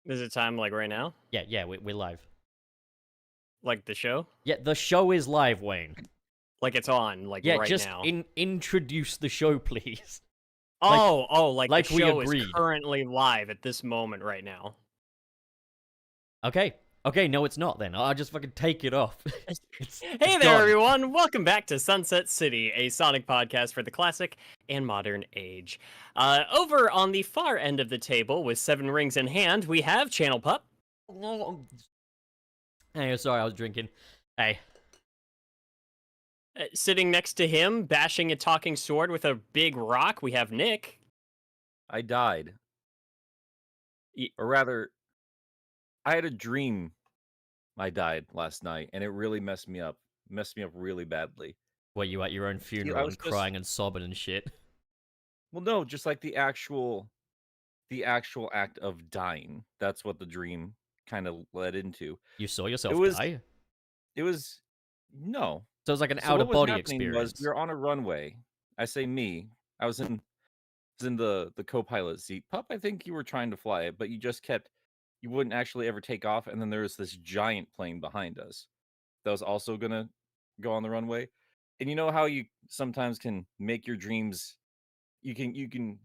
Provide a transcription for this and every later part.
Is it time like right now? Yeah, we're live. Like the show? Yeah, the show is live, Wayne. Like it's on, like Yeah, right just now. introduce the show, please. Like the Like we show is agreed. currently live at this moment right now. Okay. Okay, no, it's not then. I'll just fucking take it off. it's Hey there, gone. everyone! Welcome back to Sunset City, a Sonic podcast for the classic and modern age. Over on the far end of the table, with 7 rings in hand, we have Channel Pup. Hey, sorry, I was drinking. Hey. Sitting next to him, bashing a talking sword with a big rock, we have Nick. I died. Or rather, I had a dream I died last night, and it really messed me up. Messed me up really badly. Were you at your own funeral and crying and sobbing and shit? Well, no, just like the actual act of dying. That's what the dream kind of led into. You saw yourself die? It was no. So it was like an So what was out-of-body happening experience. was we were on a runway. I say me. I was in the co-pilot seat. Pup, I think you were trying to fly it, but you wouldn't actually ever take off, and then there was this giant plane behind us that was also gonna go on the runway. And you know how you sometimes can make your dreams, you can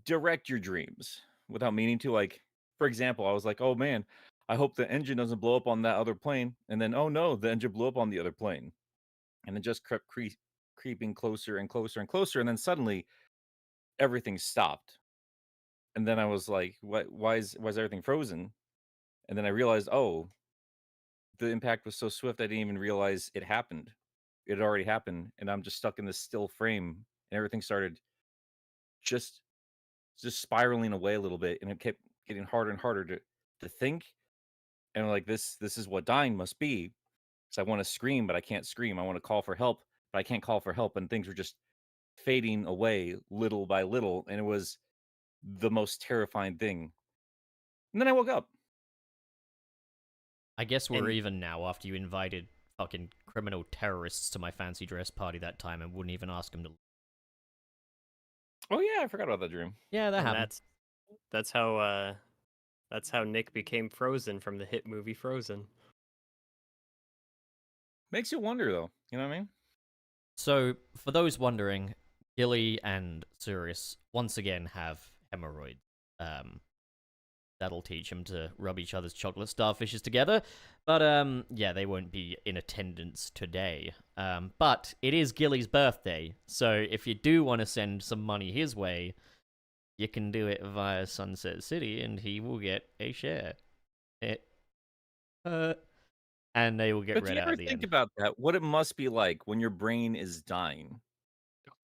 direct your dreams without meaning to. Like, for example, I was like, oh man, I hope the engine doesn't blow up on that other plane. And then, oh no, the engine blew up on the other plane. And it just kept creeping closer and closer and closer. And then suddenly everything stopped. And then I was like, what, why is everything frozen? And then I realized, oh, the impact was so swift I didn't even realize it happened. It had already happened, and I'm just stuck in this still frame, and everything started just spiraling away a little bit, and it kept getting harder and harder to think. And I'm like, this is what dying must be. Because I want to scream, but I can't scream. I want to call for help, but I can't call for help. And things were just fading away little by little, and it was the most terrifying thing. And then I woke up. I guess we're even now after you invited fucking criminal terrorists to my fancy dress party that time and wouldn't even ask them to. Oh yeah, I forgot about that dream. Yeah, that happened. That's how Nick became Frozen from the hit movie Frozen. Makes you wonder, though. You know what I mean? So, for those wondering, Gilly and Suris once again have hemorrhoids. That'll teach them to rub each other's chocolate starfishes together. But, yeah, they won't be in attendance today. But it is Gilly's birthday, so if you do want to send some money his way, you can do it via Sunset City, and he will get a share. And they will get read out at the end. But do you ever think about that? What it must be like when your brain is dying,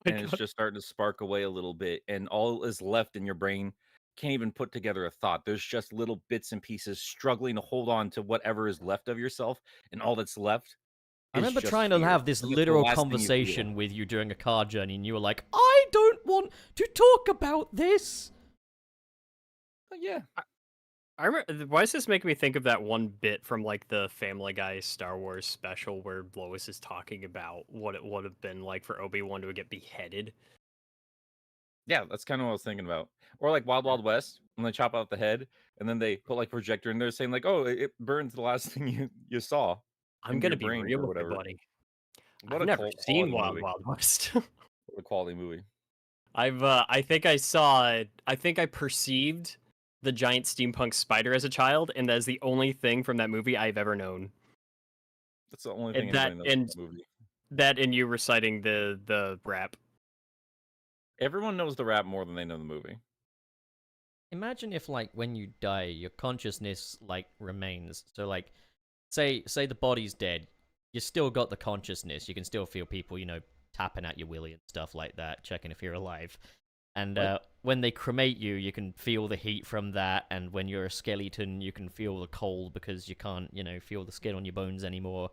and it's just starting to spark away a little bit, and all is left in your brain can't even put together a thought. There's just little bits and pieces struggling to hold on to whatever is left of yourself, and all that's left. I remember trying to have this literal conversation with you during a car journey, and you were like, I don't want to talk about this. But yeah. I remember. Why does this make me think of that one bit from like the Family Guy Star Wars special where Lois is talking about what it would have been like for Obi-Wan to get beheaded? Yeah, that's kind of what I was thinking about. Or like Wild Wild West, when they chop out the head, and then they put like projector in there saying like, "Oh, it burns the last thing you saw." I'm gonna be real with you, buddy. What I've never seen Wild Wild West. What a quality movie. I think I saw. I think I perceived the giant steampunk spider as a child, and that is the only thing from that movie I've ever known. That's the only thing that knows in the movie. That and you reciting the rap. Everyone knows the rap more than they know the movie. Imagine if, like, when you die, your consciousness, like, remains. So, like, say the body's dead, you still got the consciousness. You can still feel people, you know, tapping at your willy and stuff like that, checking if you're alive. And when they cremate you, you can feel the heat from that. And when you're a skeleton, you can feel the cold because you can't, you know, feel the skin on your bones anymore.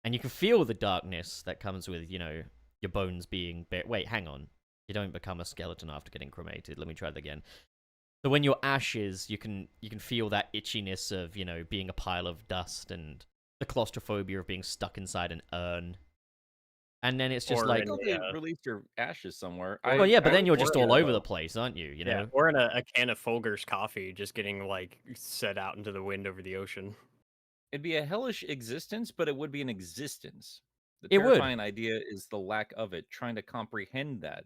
And you can feel the darkness that comes with, you know, your bones being bare. Wait, hang on. You don't become a skeleton after getting cremated. Let me try that again. So when you're ashes, you can feel that itchiness of, you know, being a pile of dust and the claustrophobia of being stuck inside an urn. and then it's just Or like, in They released your ashes somewhere. Well, well, yeah, but I then would you're or just in all over a the place, aren't you? You yeah, know? or in a can of Folgers coffee just getting, like, set out into the wind over the ocean. It'd be a hellish existence, but it would be an existence. The It would. terrifying idea is the lack of it. Trying to comprehend that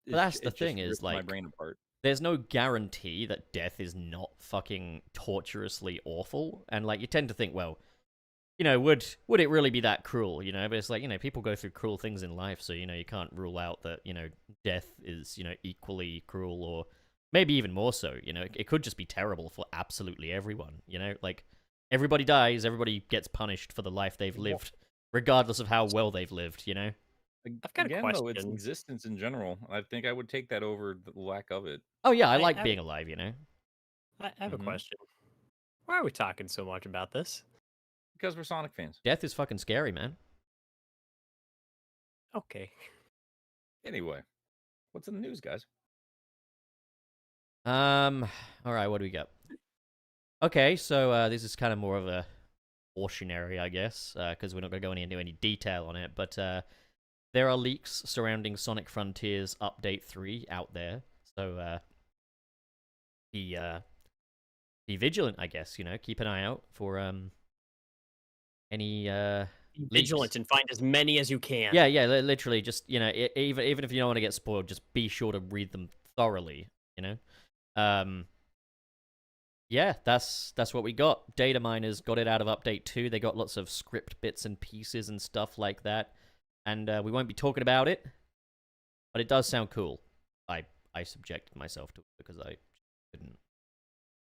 But that's the it just thing is, rips my like, brain apart. there's no guarantee that death is not fucking torturously awful, and like you tend to think, well, you know, would it really be that cruel, you know? But it's like, you know, people go through cruel things in life, so you know, you can't rule out that, you know, death is, you know, equally cruel or maybe even more so, you know. It could just be terrible for absolutely everyone, you know? Like everybody dies, everybody gets punished for the life they've lived, regardless of how well they've lived, you know? I've got a Again, though, it's question. existence in general. I think I would take that over the lack of it. Oh yeah, I I like have being alive, you know. I have a Mhm. question. Why are we talking so much about this? Because we're Sonic fans. Death is fucking scary, man. Okay. Anyway, what's in the news, guys? All right, what do we got? Okay, so this is kind of more of a cautionary, I guess, because we're not going to go into any detail on it, but there are leaks surrounding Sonic Frontiers Update 3 out there, so be vigilant, I guess, you know, keep an eye out for any Be vigilant leaks. and find as many as you can. Yeah, literally, just, you know, even if you don't want to get spoiled, just be sure to read them thoroughly, you know? Yeah, that's what we got. Data miners got it out of Update 2. They got lots of script bits and pieces and stuff like that. And we won't be talking about it, but it does sound cool. I subjected myself to it because I couldn't.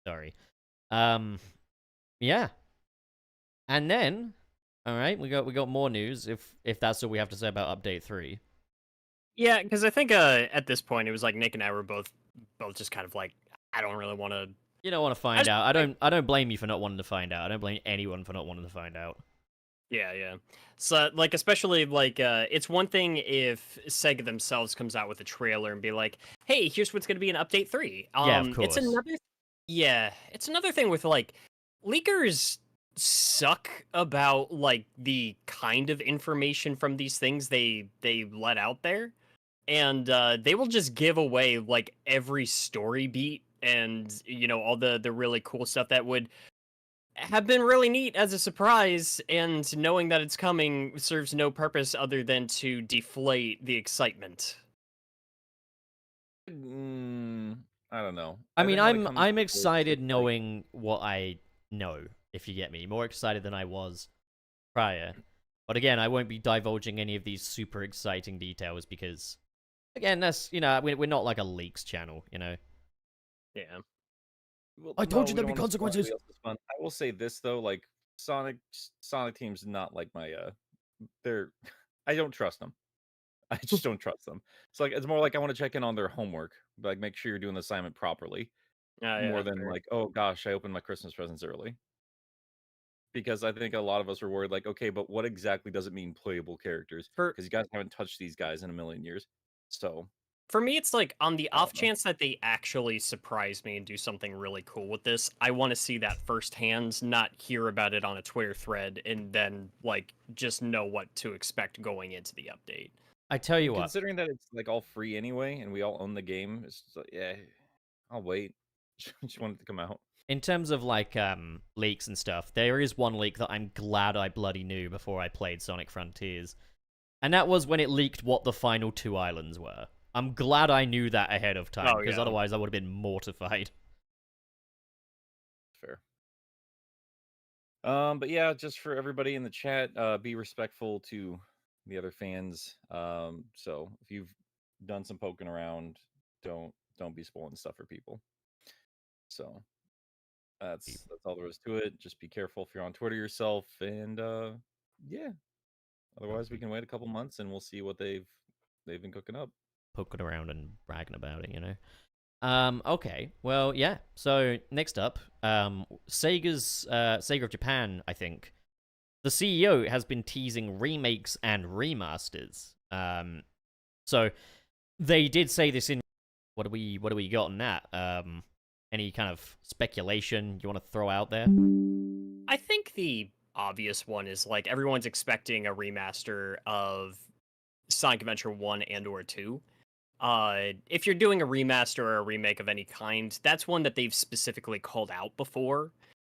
Sorry. Yeah. And then, all right, we got more news if that's all we have to say about Update 3. Yeah, because I think at this point it was like Nick and I were both just kind of like, I don't really want to. You don't want to find out. I don't blame you for not wanting to find out. I don't blame anyone for not wanting to find out. Yeah. So, like, especially, like, it's one thing if Sega themselves comes out with a trailer and be like, hey, here's what's going to be in Update 3. Yeah, of course. It's another thing with, like, leakers suck about, like, the kind of information from these things they let out there. And they will just give away, like, every story beat and, you know, all the really cool stuff that would have been really neat as a surprise, and knowing that it's coming serves no purpose other than to deflate the excitement. I don't know. I mean, think when it comes I'm to this, excited it's like, knowing what I know, if you get me. More excited than I was prior. But again, I won't be divulging any of these super exciting details because, again, that's, you know, we're not like a leaks channel, you know. Yeah. well, I told no, you we there'd don't be wanna spoil consequences. anybody else's fun. I will say this though, like Sonic team's not like my they're I don't trust them. I just don't trust them. It's like it's more like I want to check in on their homework, like make sure you're doing the assignment properly, Oh, more yeah, than fair. like, oh gosh, I opened my Christmas presents early. Because I think a lot of us are worried, like, okay, but what exactly does it mean playable characters? For Because you guys haven't touched these guys in a million years. So for me, it's like on the I off don't know. chance that they actually surprise me and do something really cool with this, I want to see that firsthand, not hear about it on a Twitter thread and then like just know what to expect going into the update. I tell you And what, considering that it's like all free anyway, and we all own the game, it's just like, yeah, I'll wait. Just want it to come out. in terms of like leaks and stuff, there is one leak that I'm glad I bloody knew before I played Sonic Frontiers. And that was when it leaked what the final 2 islands were. I'm glad I knew that ahead of time, Oh, because yeah. otherwise I would have been mortified. Fair. But yeah, just for everybody in the chat, be respectful to the other fans. So if you've done some poking around, don't be spoiling stuff for people. So that's all there is to it. Just be careful if you're on Twitter yourself, and yeah. Otherwise, we can wait a couple months and we'll see what they've been cooking up. Poking around and bragging about it, you know? Okay. Well, yeah. So, next up, Sega of Japan, I think. The CEO has been teasing remakes and remasters. So, they did say this in... What do we got on that? Any kind of speculation you want to throw out there? I think the obvious one is like everyone's expecting a remaster of Sonic Adventure 1 and or 2. If you're doing a remaster or a remake of any kind, that's one that they've specifically called out before.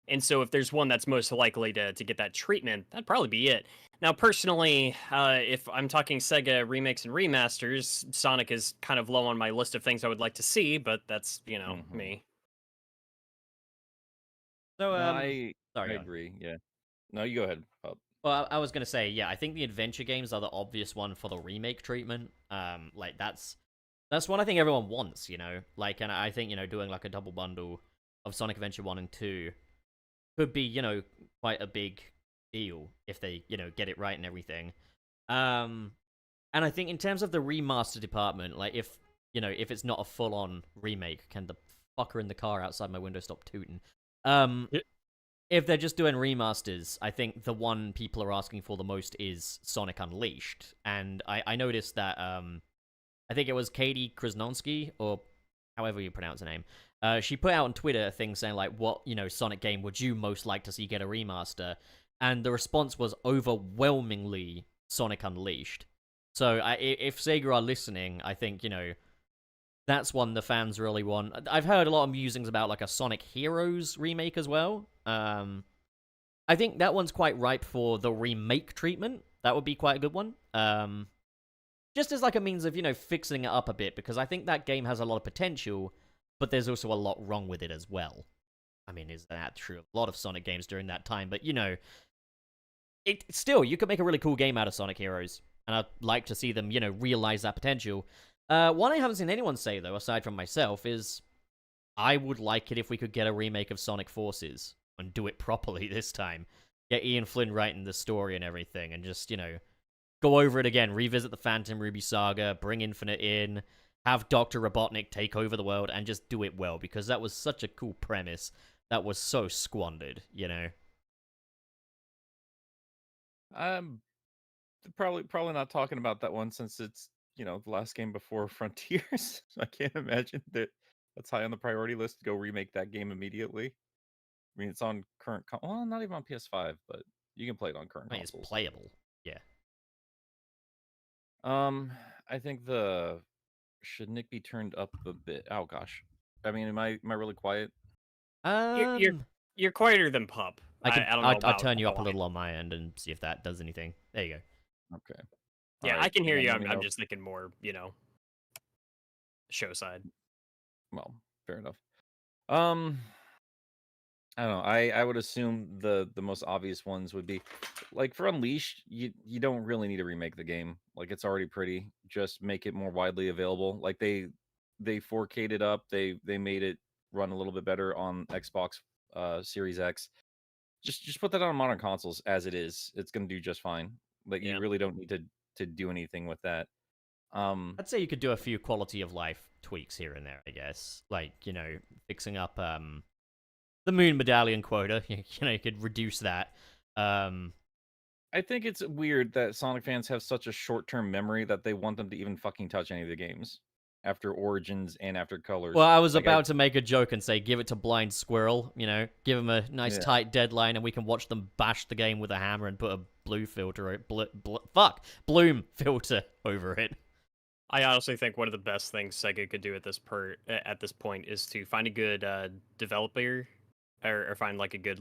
And so if there's one that's most likely to get that treatment, that'd probably be it. Now, personally, if I'm talking Sega remakes and remasters, Sonic is kind of low on my list of things I would like to see, but that's, me. So, No, I sorry, go on. agree. Yeah. No, you go ahead, Pup. Well, I was gonna say, yeah, I think the adventure games are the obvious one for the remake treatment. Like that's one I think everyone wants, Like, and I think doing like a double bundle of Sonic Adventure 1 and 2 could be quite a big deal if they get it right and everything. And I think in terms of the remaster department, like if it's not a full on remake, can the fucker in the car outside my window stop tooting? If they're just doing remasters, I think the one people are asking for the most is Sonic Unleashed. And I noticed that, I think it was Katie Krasnonsky, or however you pronounce her name, she put out on Twitter a thing saying, like, what, Sonic game would you most like to see get a remaster? And the response was overwhelmingly Sonic Unleashed. So if Sega are listening, I think, that's one the fans really want. I've heard a lot of musings about like a Sonic Heroes remake as well. I think that one's quite ripe for the remake treatment. That would be quite a good one. Just as like a means of, fixing it up a bit, because I think that game has a lot of potential, but there's also a lot wrong with it as well. I mean, is that true of a lot of Sonic games during that time? But, still, you could make a really cool game out of Sonic Heroes, and I'd like to see them, realize that potential. One I haven't seen anyone say, though, aside from myself, is I would like it if we could get a remake of Sonic Forces and do it properly this time. Get Ian Flynn writing the story and everything, and just, go over it again, revisit the Phantom Ruby saga, bring Infinite in, have Dr. Robotnik take over the world, and just do it well, because that was such a cool premise that was so squandered, Probably not talking about that one since it's the last game before Frontiers. So I can't imagine that's high on the priority list to go remake that game immediately. I mean, it's on current well, not even on PS5, but you can play it on current I mean, it's consoles. playable, yeah. I think should Nick be turned up a bit? Oh gosh, I mean, am I really quiet? You're quieter than Pup. I don't know. I'll turn you up a little on my end and see if that does anything. There you go. Okay. Yeah, Alright, I can hear you. let me I'm know. just thinking more, show side. Well, fair enough. I don't know. I would assume the most obvious ones would be like for Unleashed, you don't really need to remake the game. Like it's already pretty. Just make it more widely available. Like they 4K'd it up. They made it run a little bit better on Xbox Series X. Just put that on modern consoles as it is. It's gonna do just fine. Like Yeah. you really don't need to do anything with that. I'd say you could do a few quality of life tweaks here and there, I guess. Like, fixing up the moon medallion quota. You could reduce that. I think it's weird that Sonic fans have such a short-term memory that they want them to even fucking touch any of the games after Origins and after Colors. Well, I was about to make a joke and say, give it to Blind Squirrel, give them a nice Yeah. tight deadline, and we can watch them bash the game with a hammer and put a bloom filter over it. I honestly think one of the best things Sega could do at this point is to find a good developer or find like a good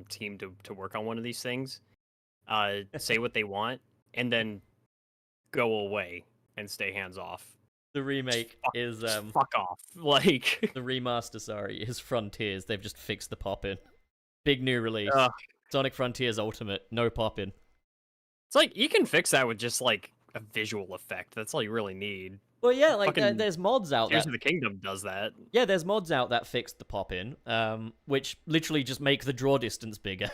team to work on one of these things. Say what they want and then go away and stay hands off. The remake is fuck off. Like the remaster, sorry, is Frontiers. They've just fixed the pop-in. Big new release. Sonic Frontiers Ultimate, no pop-in. It's like you can fix that with just like a visual effect. That's all you really need. Well, yeah, like there's mods out Tears of the Kingdom does that. Yeah, there's mods out that fixed the pop-in, which literally just make the draw distance bigger.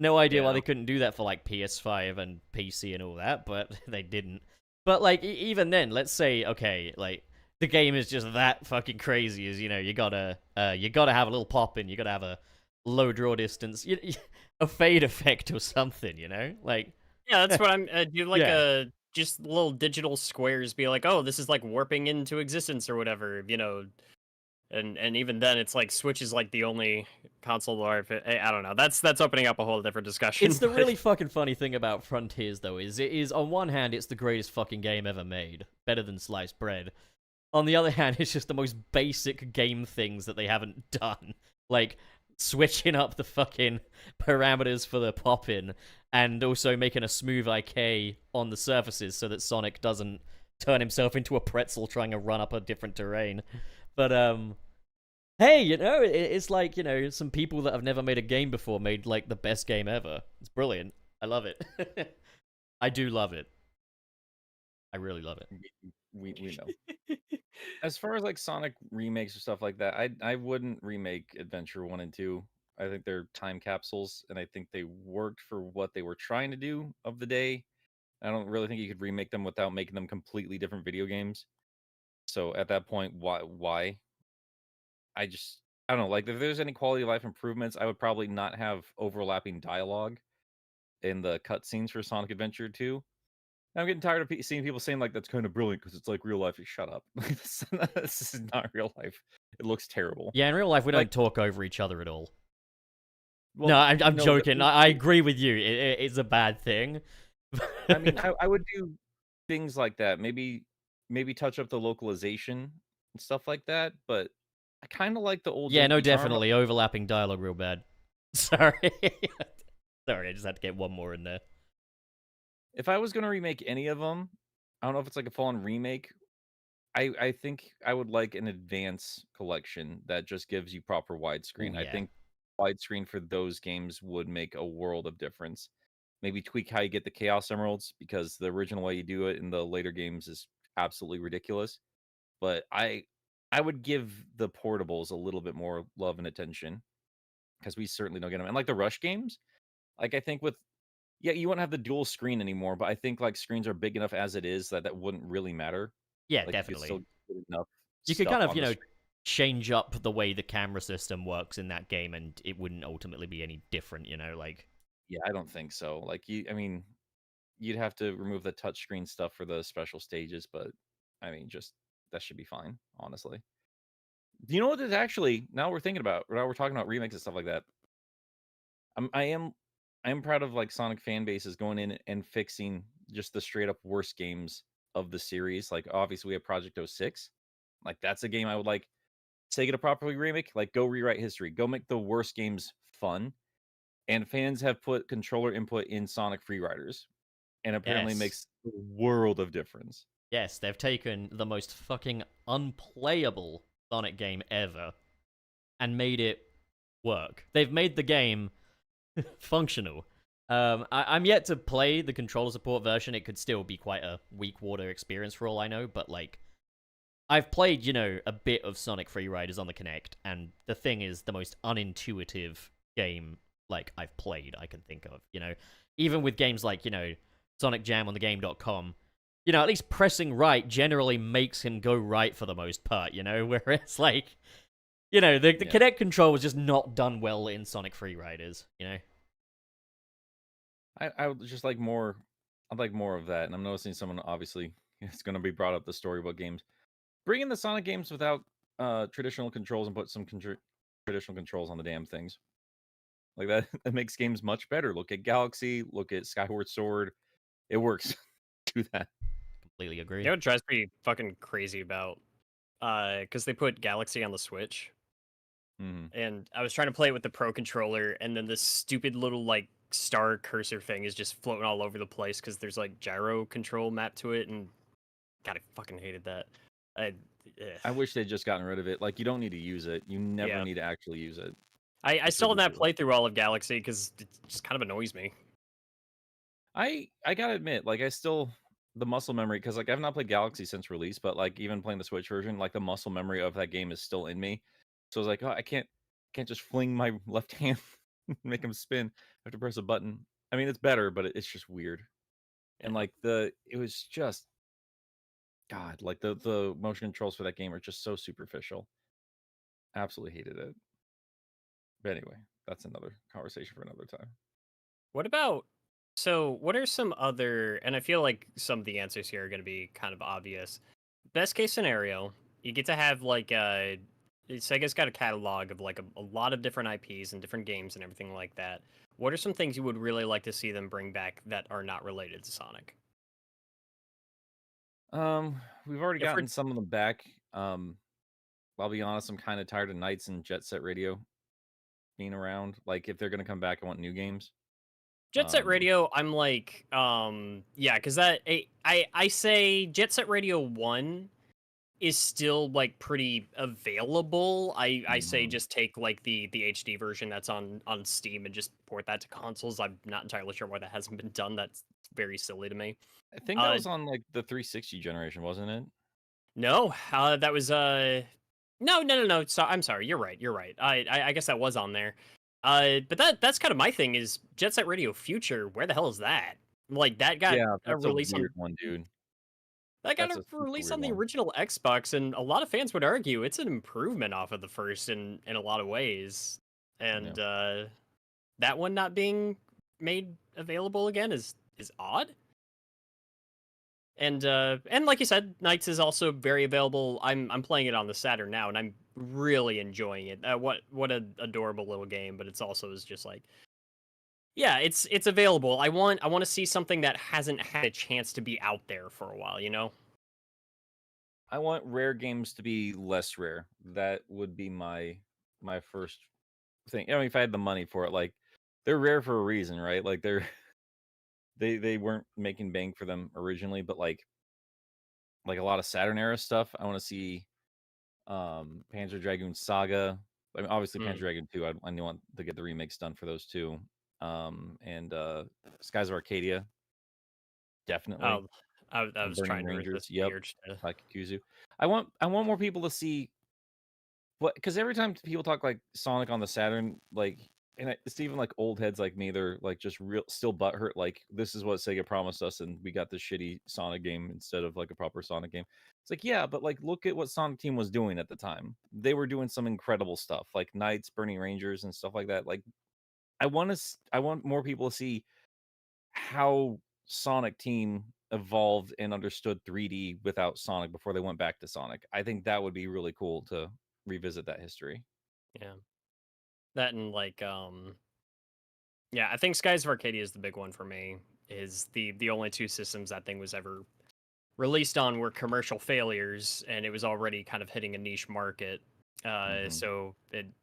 No idea why they couldn't do that for like PS5 and PC and all that, but they didn't. But like even then, let's say okay, like the game is just that fucking crazy. As you gotta have a little pop-in, you gotta have a low draw distance, a fade effect or something. Like yeah, that's what I'm do like a just little digital squares be like, oh, this is like warping into existence or whatever, and even then, it's like Switch is like the only console where I don't know. That's opening up a whole different discussion. It's the but- really fucking funny thing about Frontiers, though, is it is, on one hand, it's the greatest fucking game ever made. Better than sliced bread. On the other hand, it's just the most basic game things that they haven't done. Like, switching up the fucking parameters for the pop-in, and also making a smooth IK on the surfaces so that Sonic doesn't turn himself into a pretzel trying to run up a different terrain. But, hey, you know, it's like, you know, some people that have never made a game before made, like, the best game ever. It's brilliant. I love it. I do love it. I really love it. We know. As far as like Sonic remakes or stuff like that, I wouldn't remake Adventure 1 and 2. I think they're time capsules, and I think they worked for what they were trying to do of the day. I don't really think you could remake them without making them completely different video games. So at that point, why? I don't know. Like if there's any quality of life improvements, I would probably not have overlapping dialogue in the cutscenes for Sonic Adventure 2. I'm getting tired of seeing people saying like that's kind of brilliant because it's like real life. Shut up. This is not real life. It looks terrible. Yeah, in real life, we Like- don't talk over each other at all. Well, no, I'm no, joking. but- I agree with you. It's a bad thing. I mean, I would do things like that. Maybe touch up the localization and stuff like that. But I kind of like the old. yeah, no, janky charm. definitely. Overlapping dialogue real bad. Sorry. Sorry, I just had to get one more in there. If I was gonna remake any of them, I don't know if it's like a full-on remake. I think I would like an advance collection that just gives you proper widescreen. Ooh, I yeah. think widescreen for those games would make a world of difference. Maybe tweak how you get the Chaos Emeralds because the original way you do it in the later games is absolutely ridiculous. But I would give the portables a little bit more love and attention because we certainly don't get them. And like the Rush games, like I think with you wouldn't have the dual screen anymore, but I think like screens are big enough as it is that wouldn't really matter. Yeah, Like, definitely. You could still get enough You could stuff kind of, on you the know, screen. change up the way the camera system works in that game, and it wouldn't ultimately be any different, you know, like... Yeah, I don't think so. Like I mean, you'd have to remove the touchscreen stuff for the special stages, but I mean, just that should be fine, honestly. You know what is actually now we're thinking about now we're talking about remakes and stuff like that. I am proud of like Sonic fan bases going in and fixing just the straight up worst games of the series. Like obviously we have Project 06. Like that's a game I would like say get a properly remake. Like go rewrite history. Go make the worst games fun. And fans have put controller input in Sonic Free Riders, and apparently Yes. makes a world of difference. Yes, they've taken the most fucking unplayable Sonic game ever and made it work. They've made the game functional. I'm yet to play the controller support version. It could still be quite a weak water experience for all I know, but like, I've played, you know, a bit of Sonic Free Riders on the Kinect, and the thing is the most unintuitive game like I've played I can think of, you know. Even with games like, you know, Sonic Jam on the game.com, you know, at least pressing right generally makes him go right for the most part, you know, whereas like, you know, the Kinect control was just not done well in Sonic Free Riders, you know. I would just like more. I'd like more of that, and I'm noticing someone obviously it's going to be brought up the storybook games. Bring in the Sonic games without traditional controls and put some traditional controls on the damn things. Like that, that makes games much better. Look at Galaxy. Look at Skyward Sword. It works. Do that. Completely agree. You know what drives me fucking crazy about? Because they put Galaxy on the Switch, and I was trying to play it with the Pro controller, and then this stupid little like star cursor thing is just floating all over the place because there's like gyro control mapped to it, and God, I fucking hated that. I wish they'd just gotten rid of it. Like you don't need to use it. You never Yeah. need to actually use it. I It's still have not ridiculous. played through all of Galaxy because it just kind of annoys me. I gotta admit, like I still the muscle memory because like I've not played Galaxy since release, but like even playing the Switch version, like the muscle memory of that game is still in me. So I was like, oh, I can't just fling my left hand and make him spin. I have to press a button. I mean, it's better, but it's just weird. And like it was just God, like the motion controls for that game are just so superficial. Absolutely hated it. But anyway, that's another conversation for another time. What about what are some other, and I feel like some of the answers here are going to be kind of obvious. Best case scenario, you get to have like Sega's got a catalog of like a lot of different IPs and different games and everything like that. What are some things you would really like to see them bring back that are not related to Sonic? We've already If we're gotten some of them back. I'll be honest, I'm kind of tired of Knights and Jet Set Radio being around. Like, if they're gonna come back, I want new games. Jet Set Um, Radio, I'm like, yeah, because I say Jet Set Radio 1 is still like pretty available. I say mhm. just take like the HD version that's on Steam and just port that to consoles. I'm not entirely sure why that hasn't been done. That's very silly to me. I think that Uh was on like the 360 generation, wasn't it? no, that was no. So I'm sorry. You're right. You're right. I guess that was on there. But that's kind of my thing is Jet Set Radio Future. Where the hell is that? Like that got Yeah, a that's a release on weird one, dude. that got That's a a super release weird on the one. original Xbox, and a lot of fans would argue it's an improvement off of the first in a lot of ways. Yeah. And that one not being made available again is odd. And like you said, Knights is also very available. I'm playing it on the Saturn now, and I'm really enjoying it. What an adorable little game, but it's also is just like yeah, it's available. I want to see something that hasn't had a chance to be out there for a while. You know? I want rare games to be less rare. That would be my first thing. I mean, if I had the money for it, like they're rare for a reason, right? Like they weren't making bang for them originally, but like a lot of Saturn era stuff. I want to see Panzer Dragoon Saga. I mean, obviously Panzer Mm. Dragoon 2. I want to get the remakes done for those two. And Skies of Arcadia, definitely. Oh, I And was Burning trying to Rangers. resist the Yep. urge to. Like Kuzu. I want more people to see what, because every time people talk like Sonic on the Saturn, like, and it's even like old heads like me, they're like just real still butthurt. Like, this is what Sega promised us, and we got this shitty Sonic game instead of like a proper Sonic game. It's like, yeah, but like, look at what Sonic Team was doing at the time. They were doing some incredible stuff, like Knights, Burning Rangers, and stuff like that. Like, I want more people to see how Sonic Team evolved and understood 3D without Sonic before they went back to Sonic. I think that would be really cool to revisit that history. Yeah, that and like yeah, I think Skies of Arcadia is the big one for me. Is the only two systems that thing was ever released on were commercial failures, and it was already kind of hitting a niche market. Mhm. So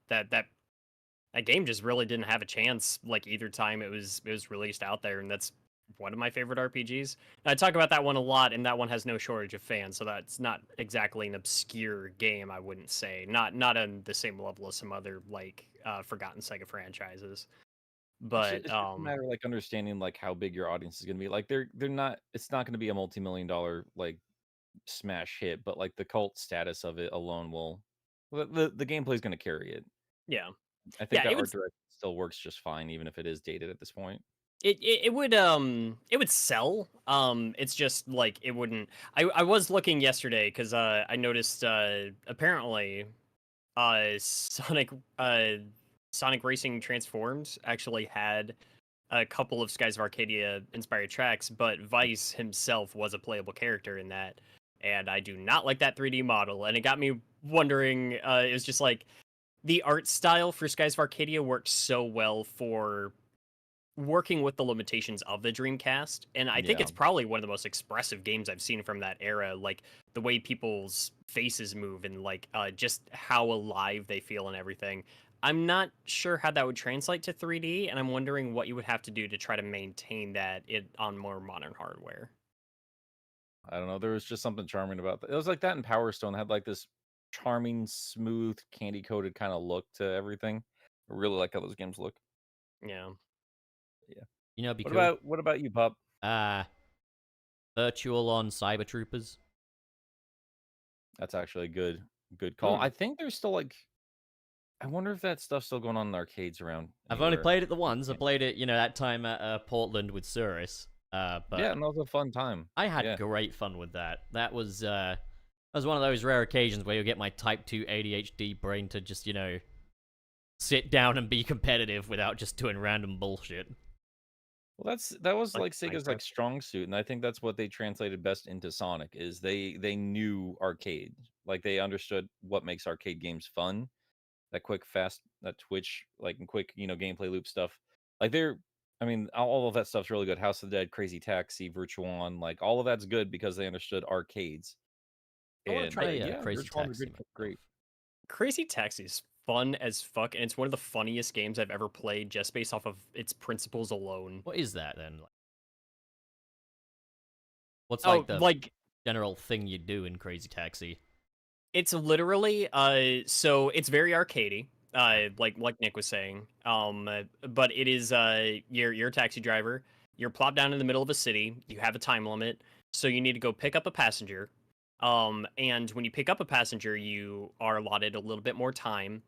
that game just really didn't have a chance like either time it was released out there, and that's one of my favorite RPGs. And I talk about that one a lot, and that one has no shortage of fans, so that's not exactly an obscure game, I wouldn't say. Not on the same level as some other like forgotten Sega franchises. But It's just a matter of like understanding like how big your audience is going to be. Like they're not. It's not going to be a multi-million-dollar like smash hit, but like the cult status of it alone will. The gameplay is going to carry it. yeah. I think Yeah, that art direction still works just fine, even if it is dated at this point. it would sell. It's just like it wouldn't. I was looking yesterday because I noticed apparently Sonic Sonic Racing Transformed actually had a couple of Skies of Arcadia inspired tracks, but Vice himself was a playable character in that, and I do not like that 3D model, and it got me wondering. It was just like the art style for Skies of Arcadia works so well for working with the limitations of the Dreamcast, and I think Yeah. it's probably one of the most expressive games I've seen from that era. Like the way people's faces move and like just how alive they feel and everything. I'm not sure how that would translate to 3D, and I'm wondering what you would have to do to try to maintain that it on more modern hardware. I don't know. There was just something charming about that. It was like that in Power Stone had like this charming, smooth, candy coated kind of look to everything. I really like how those games look. Yeah. Yeah. You know, it'd be What cool. about you, Pup? Uh, Virtual on Cyber Troopers. That's actually a good call. Hmm. I think there's still like I wonder if that stuff's still going on in arcades around I've only anywhere. played it the once. I played it, that time at Portland with Suris. But Yeah, and that was a fun time. I had Yeah. great fun with that. That was one of those rare occasions where you get my Type 2 ADHD brain to just, sit down and be competitive without just doing random bullshit. Well, that was Like like Sega's Minecraft. like strong suit, and I think that's what they translated best into Sonic is they knew arcade. Like they understood what makes arcade games fun. That quick, fast, that twitch, like and quick, gameplay loop stuff. Like I mean, all of that stuff's really good. House of the Dead, Crazy Taxi, Virtuon, like all of that's good because they understood arcades. I want to And try yeah, Crazy Virtuon are Taxi good, myself. great. Crazy Taxi is fun as fuck, and it's one of the funniest games I've ever played just based off of its principles alone. What is that then? What's Oh, like the like general thing you do in Crazy Taxi? it's literally so it's very arcadey, like Nick was saying. But it is you're a taxi driver. You're plopped down in the middle of a city. You have a time limit, so you need to go pick up a passenger. And when you pick up a passenger, you are allotted a little bit more time,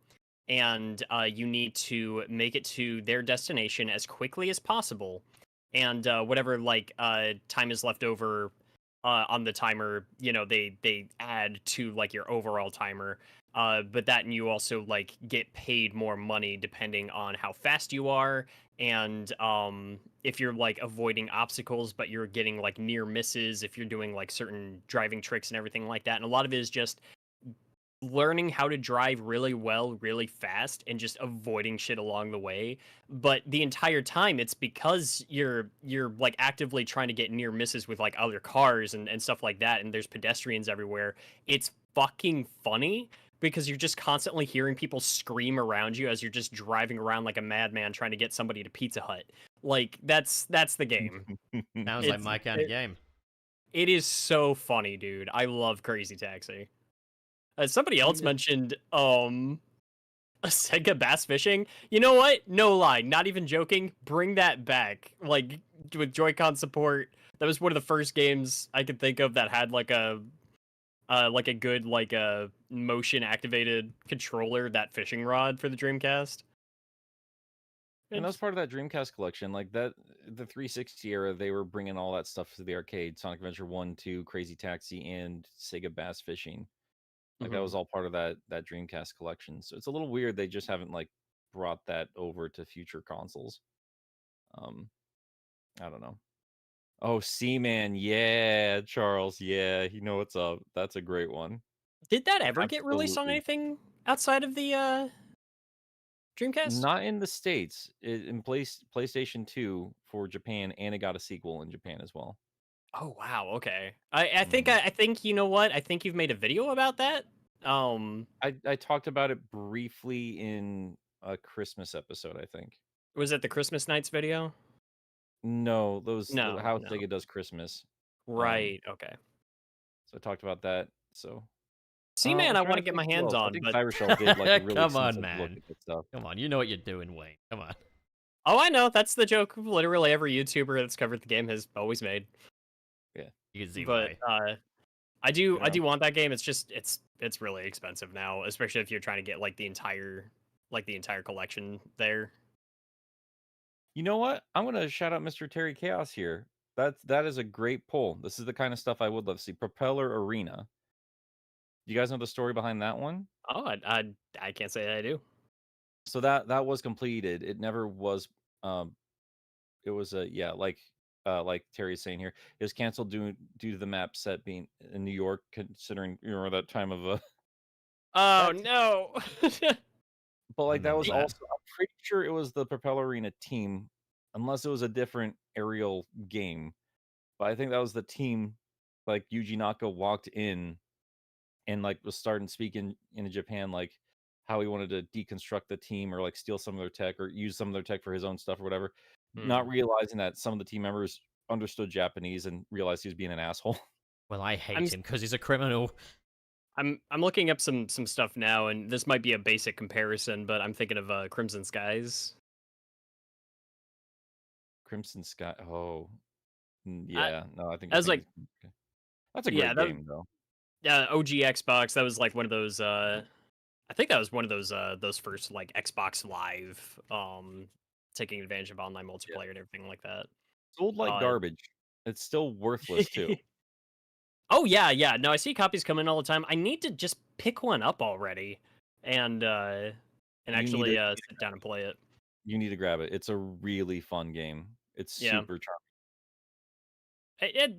and you need to make it to their destination as quickly as possible. And whatever time is left over on the timer, they add to like your overall timer. But that, and you also like get paid more money depending on how fast you are, and if you're like avoiding obstacles, but you're getting like near misses if you're doing like certain driving tricks and everything like that. And a lot of it is just learning how to drive really well, really fast, and just avoiding shit along the way. But the entire time, it's because you're like actively trying to get near misses with like other cars and stuff like that, and there's pedestrians everywhere. It's fucking funny because you're just constantly hearing people scream around you as you're just driving around like a madman trying to get somebody to Pizza Hut. Like that's the game. Sounds like my kind of game. It is so funny, dude. I love Crazy Taxi. Somebody else mentioned a Sega bass fishing. You know what? No lie, not even joking. Bring that back. Like with Joy-Con support, that was one of the first games I could think of that had like a good like a motion activated controller, that fishing rod for the Dreamcast. And that's part of that Dreamcast collection. Like that, the 360 era, they were bringing all that stuff to the arcade. Sonic Adventure 1, 2, Crazy Taxi, and Sega Bass Fishing. Like that was all part of that Dreamcast collection. So it's a little weird they just haven't like brought that over to future consoles. I don't know. Oh, Seaman, yeah, Charles, yeah, you know what's up. That's a great one. Did that ever get released on Absolutely. anything outside of the Dreamcast? Not in the States. In PlayStation 2 for Japan, and it got a sequel in Japan as well. Oh wow, okay. I think you know what? I think you've made a video about that. I talked about it briefly in a Christmas episode, I think. Was it the Christmas Nights video? No, No, how no. Sega does Christmas. Right, okay. So I talked about that. So Seaman, I'm I trying want to to get think my who hands else. I on, think but Cybershell did like a really Come on, extensive look man. at that stuff. Come on, you know what you're doing, Wayne. Come on. oh, I know that's the joke literally every YouTuber that's covered the game has always made. Yeah, You can see But why. I do want that game. It's just it's really expensive now, especially if you're trying to get like the entire collection there. You know what? I'm gonna shout out Mr. Terry Chaos here. That is a great pull. This is the kind of stuff I would love to see. Propeller Arena. Do you guys know the story behind that one? Oh, I can't say that I do. So that was completed. It never was. It was a like Terry's saying here. It was canceled due to the map set being in New York, considering that time of Oh that's no. but like that was that. also I'm pretty sure it was the Propeller Arena team, unless it was a different aerial game. But I think that was the team. Like Yuji Naka walked in and like was starting speaking in Japan, like how he wanted to deconstruct the team or like steal some of their tech or use some of their tech for his own stuff or whatever, not realizing that some of the team members understood Japanese and realized he was being an asshole. Well, I hate him because he's a criminal. I'm looking up some stuff now, and this might be a basic comparison, but I'm thinking of Crimson Skies. Crimson Sky. Oh, I, yeah. No, I think I was like, that's a yeah, great game though. yeah, OG Xbox. That was like one of those. I think that was one of those first like Xbox Live, taking advantage of online multiplayer and everything like that. Sold like garbage. It's still worthless too. Oh yeah. No, I see copies coming all the time. I need to just pick one up already, and actually sit down and play it. You need to grab it. It's a really fun game. It's super charming.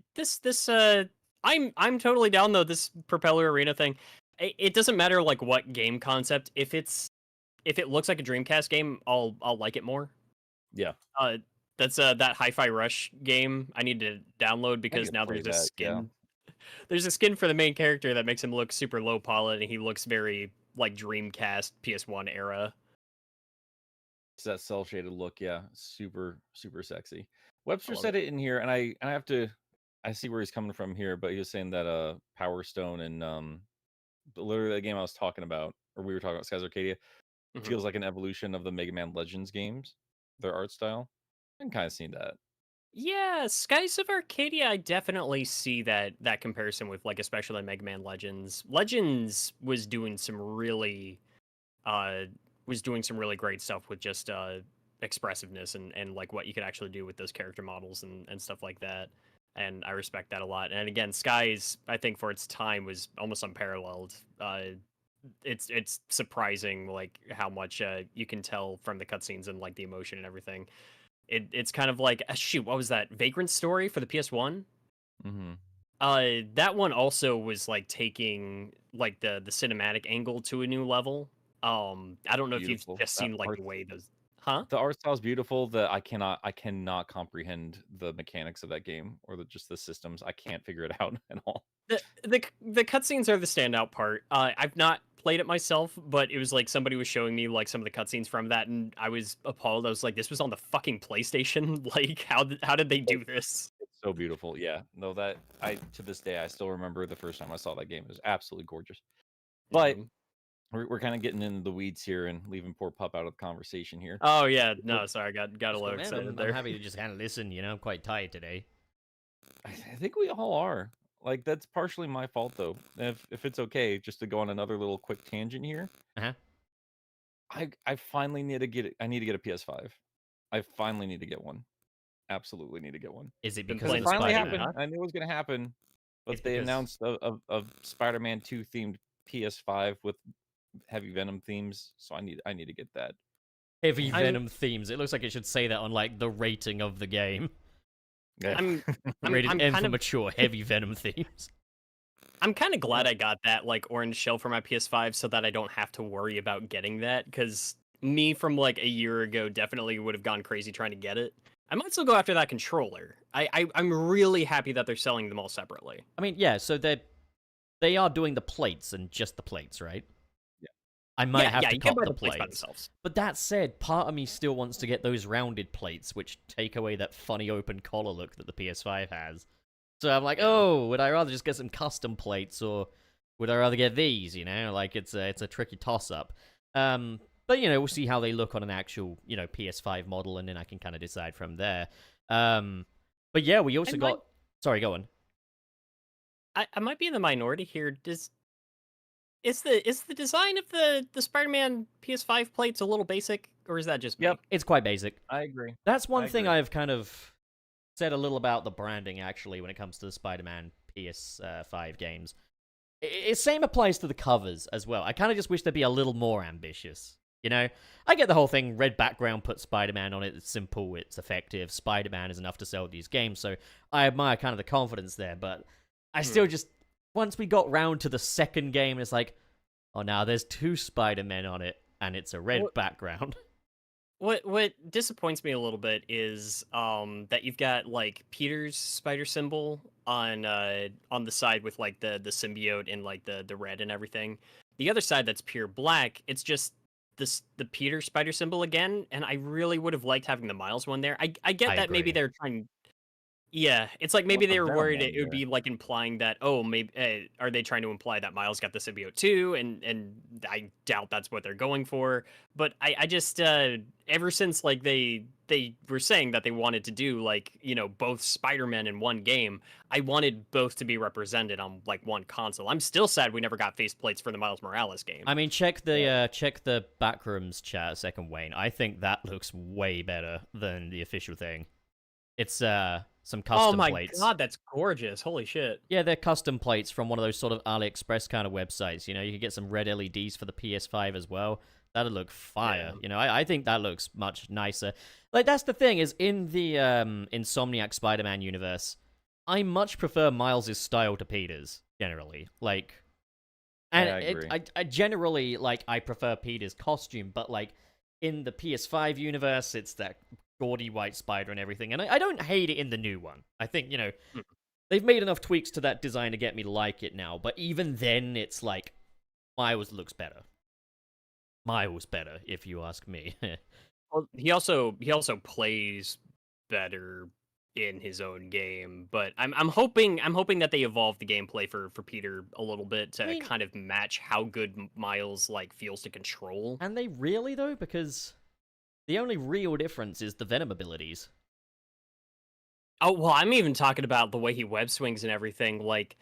I'm totally down though, this Propeller Arena thing. It doesn't matter like what game concept. If it looks like a Dreamcast game, I'll like it more. Yeah, Uh, that's that Hi-Fi Rush game I need to download I because need to now play there's a that. Yeah, skin. There's a skin for the main character that makes him look super low poly, and he looks very like Dreamcast PS1 era. it's that cell shaded look. Yeah, super super sexy. I Webster love said it. it in here, and I have to. I see where he's coming from here, but he was saying that Power Stone and literally the game I was talking about, or we were talking about, Skies Arcadia, Mhm. feels like an evolution of the Mega Man Legends games, their art style. I can kind of see that. Yeah, Skies of Arcadia, I definitely see that comparison with like especially Mega Man Legends. Legends uh was doing some really great stuff with just expressiveness and like what you could actually do with those character models and stuff like that. And I respect that a lot. And again, Skies, I think for its time was almost unparalleled. It's surprising like how much you can tell from the cutscenes and like the emotion and everything. It's kind of like shoot, what was that? Vagrant Story for the PS1? Mm-hmm. That one also was like taking like the cinematic angle to a new level. I don't know if you've Beautiful. just That seen like art, the way those, huh? the art style is beautiful. That I cannot comprehend the mechanics of that game or just the systems. I can't figure it out at all. The cutscenes are the standout part. I've not played it myself, but it was like somebody was showing me like some of the cutscenes from that, and I was appalled. I was like, "This was on the fucking PlayStation. Like, how did they do this?" It's so beautiful. Yeah. No, that I to this day I still remember the first time I saw that game. It was absolutely gorgeous. But Mhm. we're kind of getting into the weeds here and leaving poor Pup out of the conversation here. Oh yeah, So, no, sorry, got a Just little go, man, excited I'm there. happy to just kind of listen. I'm quite tired today. I think we all are. Like that's partially my fault though. If it's okay, just to go on another little quick tangent here. Uh-huh. I finally need to get it. I need to get a PS5. I finally need to get one. Absolutely need to get one. Is it Been because Because of it playing the finally Spider-Man, Spider-Man? happened. huh? I knew it was gonna happen, It's but they because announced a Spider-Man 2 themed PS5 with heavy Venom themes. So I need to get that. heavy I'm Venom themes. It looks like it should say that on like the rating of the game. Yeah. I'm I'm Rated I'm M kind for of mature, heavy Venom themes. I'm kind of glad I got that like orange shell for my PS5 so that I don't have to worry about getting that because me from like a year ago definitely would have gone crazy trying to get it. I might still go after that controller. I'm really happy that they're selling them all separately. I mean, yeah, so they are doing the plates and just the plates, right? Yeah. I might Yeah, have yeah, to you can cop buy the the plates by plates. themselves. But that said, part of me still wants to get those rounded plates, which take away that funny open collar look that the PS5 has. So I'm like, Yeah. oh, would I rather just get some custom plates, or would I rather get these? Like it's a tricky toss up. But we'll see how they look on an actual PS5 model, and then I can kind of decide from there. But yeah, we also I might got. Sorry, go on. I might be in the minority here. Is the design of the Spider-Man PS5 plates a little basic, or is that just me? Yep. It's quite basic. I agree. That's one I thing agree. I've kind of said a little about the branding, actually, when it comes to the Spider-Man PS5 games. Same applies to the covers as well. I kind of just wish they'd be a little more ambitious. I get the whole thing, red background, put Spider-Man on it, it's simple, it's effective, Spider-Man is enough to sell these games, so I admire kind of the confidence there, but I still just, once we got round to the second game, it's like, oh, now there's two Spider-Men on it, and it's a red background. What disappoints me a little bit is that you've got like Peter's spider symbol on the side with like the symbiote and like the red and everything. The other side that's pure black, it's just the Peter spider symbol again, and I really would have liked having the Miles one there. I get I that maybe agree. they're trying. Yeah, it's like I maybe want the they were Venom worried one it would there. be like implying that maybe are they trying to imply that Miles got the symbiote too, and I doubt that's what they're going for. But I just ever since like they were saying that they wanted to do like both Spider-Man in one game, I wanted both to be represented on like one console. I'm still sad we never got faceplates for the Miles Morales game. I mean, check the backrooms chat a second, Wayne. I think that looks way better than the official thing. It's some Oh custom my plates. god, that's gorgeous! Holy shit! Yeah, they're custom plates from one of those sort of AliExpress kind of websites. You can get some red LEDs for the PS5 as well. That'd look fire. Yeah. I think that looks much nicer. Like, that's the thing, is in the Insomniac Spider-Man universe, I much prefer Miles' style to Peter's, generally. Like, And I agree. I generally, like, I prefer Peter's costume, but, like, in the PS5 universe, it's that gaudy white spider and everything, and I don't hate it in the new one. I think, you know, Hmm. they've made enough tweaks to that design to get me to like it now, but even then, it's like, Miles looks better. Miles better, if you ask me. Well, he also plays better in his own game, but I'm hoping that they evolve the gameplay for Peter a little bit to I mean- kind of match how good Miles like feels to control. And they really, though? Because the only real difference is the Venom abilities. Oh well, I'm even talking about the way he web swings and everything. Like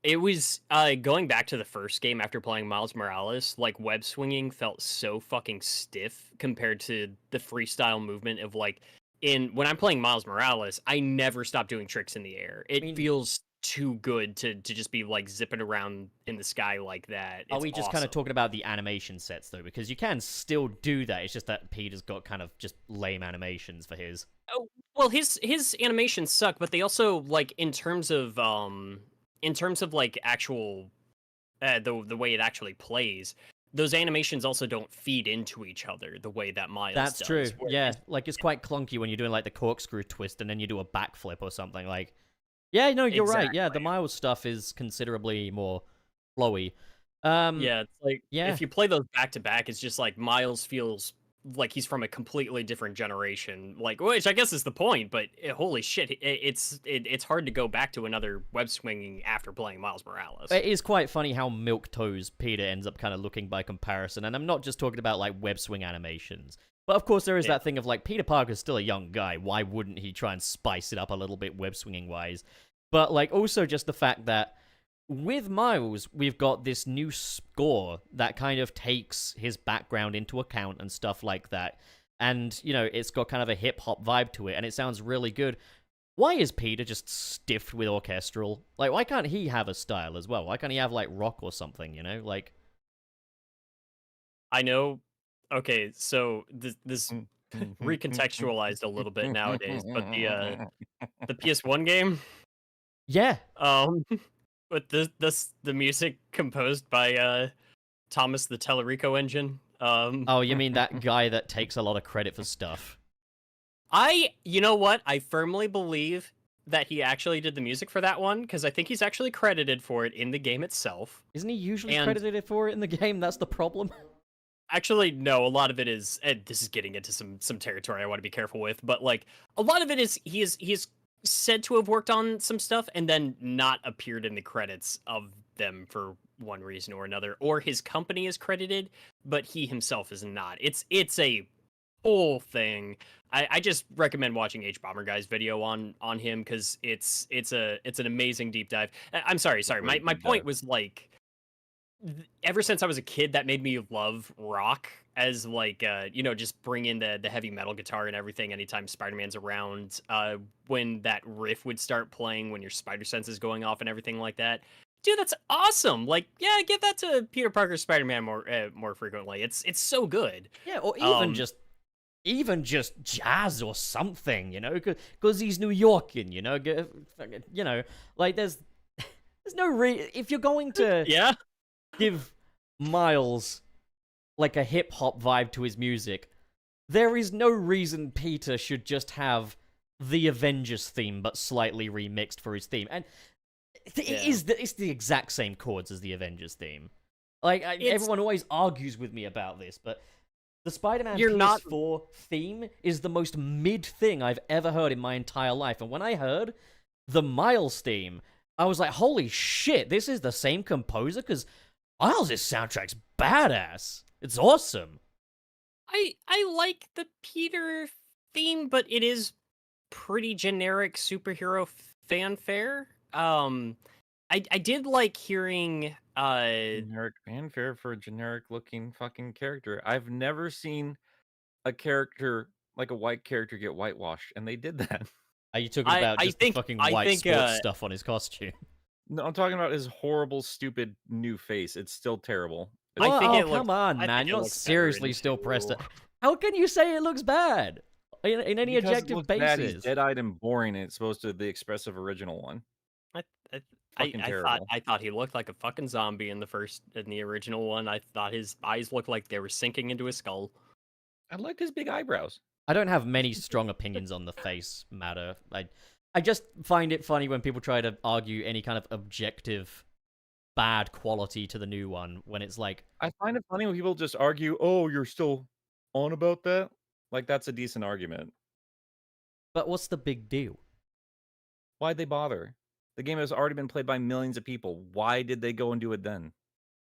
it was going back to the first game after playing Miles Morales, like web swinging felt so fucking stiff compared to the freestyle movement of like when I'm playing Miles Morales, I never stop doing tricks in the air. It mean- feels too good to just be like zipping around in the sky like that. Are It's we just kind of awesome. talking about the animation sets, though? Because you can still do that, it's just that Peter's got kind of just lame animations for his. Oh, well, his animations suck, but they also like in terms of like actual the way it actually plays, those animations also don't feed into each other the way that Miles That's does. true. whereas- Yeah, like it's quite clunky when you're doing like the corkscrew twist and then you do a backflip or something. Like, yeah, no, you're right. Yeah, the Exactly. Miles stuff is considerably more flowy. Yeah, it's like yeah. if you play those back to back, it's just like Miles feels like he's from a completely different generation. Like, which I guess is the point, but holy shit, it's hard to go back to another web swinging after playing Miles Morales. It is quite funny how milquetoast Peter ends up kind of looking by comparison, and I'm not just talking about like web swing animations. But of course, there is Yeah. that thing of like Peter Parker's still a young guy. Why wouldn't he try and spice it up a little bit web swinging wise? But like also just the fact that with Miles, we've got this new score that kind of takes his background into account and stuff like that. And, you know, it's got kind of a hip hop vibe to it, and it sounds really good. Why is Peter just stiffed with orchestral? Like, why can't he have a style as well? Why can't he have, like, rock or something, you know? Like, I know. Okay, so this recontextualized a little bit nowadays, but the PS1 game, yeah. with the music composed by Thomas the Tellerico engine. Oh, you mean that guy that takes a lot of credit for stuff? You know what? I firmly believe that he actually did the music for that one because I think he's actually credited for it in the game itself. Isn't he usually And- credited for it in the game? That's the problem. Actually, no. A lot of it is, and this is getting into some territory I want to be careful with. But like, a lot of it is he is said to have worked on some stuff and then not appeared in the credits of them for one reason or another, or his company is credited, but he himself is not. It's a whole thing. I just recommend watching H Bomber Guy's video on him because it's an amazing deep dive. I'm sorry. Really My deep point dive. was like ever since I was a kid, that made me love rock as like you know, just bring in the heavy metal guitar and everything anytime Spider-Man's around. When that riff would start playing, when your spider sense is going off and everything like that. Dude, that's awesome. Like, yeah, give that to Peter Parker's Spider-Man more frequently. It's so good. Yeah, or Um, even just jazz or something, you know, because he's New Yorkin, you know, you know, like there's no if you're going to Yeah. give Miles like a hip hop vibe to his music, there is no reason Peter should just have the Avengers theme but slightly remixed for his theme, and it's the exact same chords as the Avengers theme. Like everyone always argues with me about this, but the Spider-Man PS4 theme is the most mid thing I've ever heard in my entire life. And when I heard the Miles theme, I was like, holy shit, this is the same composer? Because Miles' soundtrack's badass. It's awesome. I like the Peter theme, but it is pretty generic superhero fanfare. I did like hearing Generic fanfare for a generic looking fucking character. I've never seen a character like a white character get whitewashed, and they did that. Are you talking about just the fucking white sports stuff on his costume? No, I'm talking about his horrible, stupid new face. It's still terrible. I think it come on, I man. think it You're looks better seriously in still two. pressed. How can you say it looks bad? In any Because it objective looks bad, he's basis? dead-eyed and boring, and it's supposed to be the expressive original one. I, I, Fucking terrible. I thought he looked like a fucking zombie in the original one. I thought his eyes looked like they were sinking into his skull. I liked his big eyebrows. I don't have many strong opinions on the face matter. I just find it funny when people try to argue any kind of objective bad quality to the new one when it's like, I find it funny when people just argue, "Oh, you're still on about that?" Like that's a decent argument. but what's the big deal? Why'd they bother? The game has already been played by millions of people. Why did they go and do it then?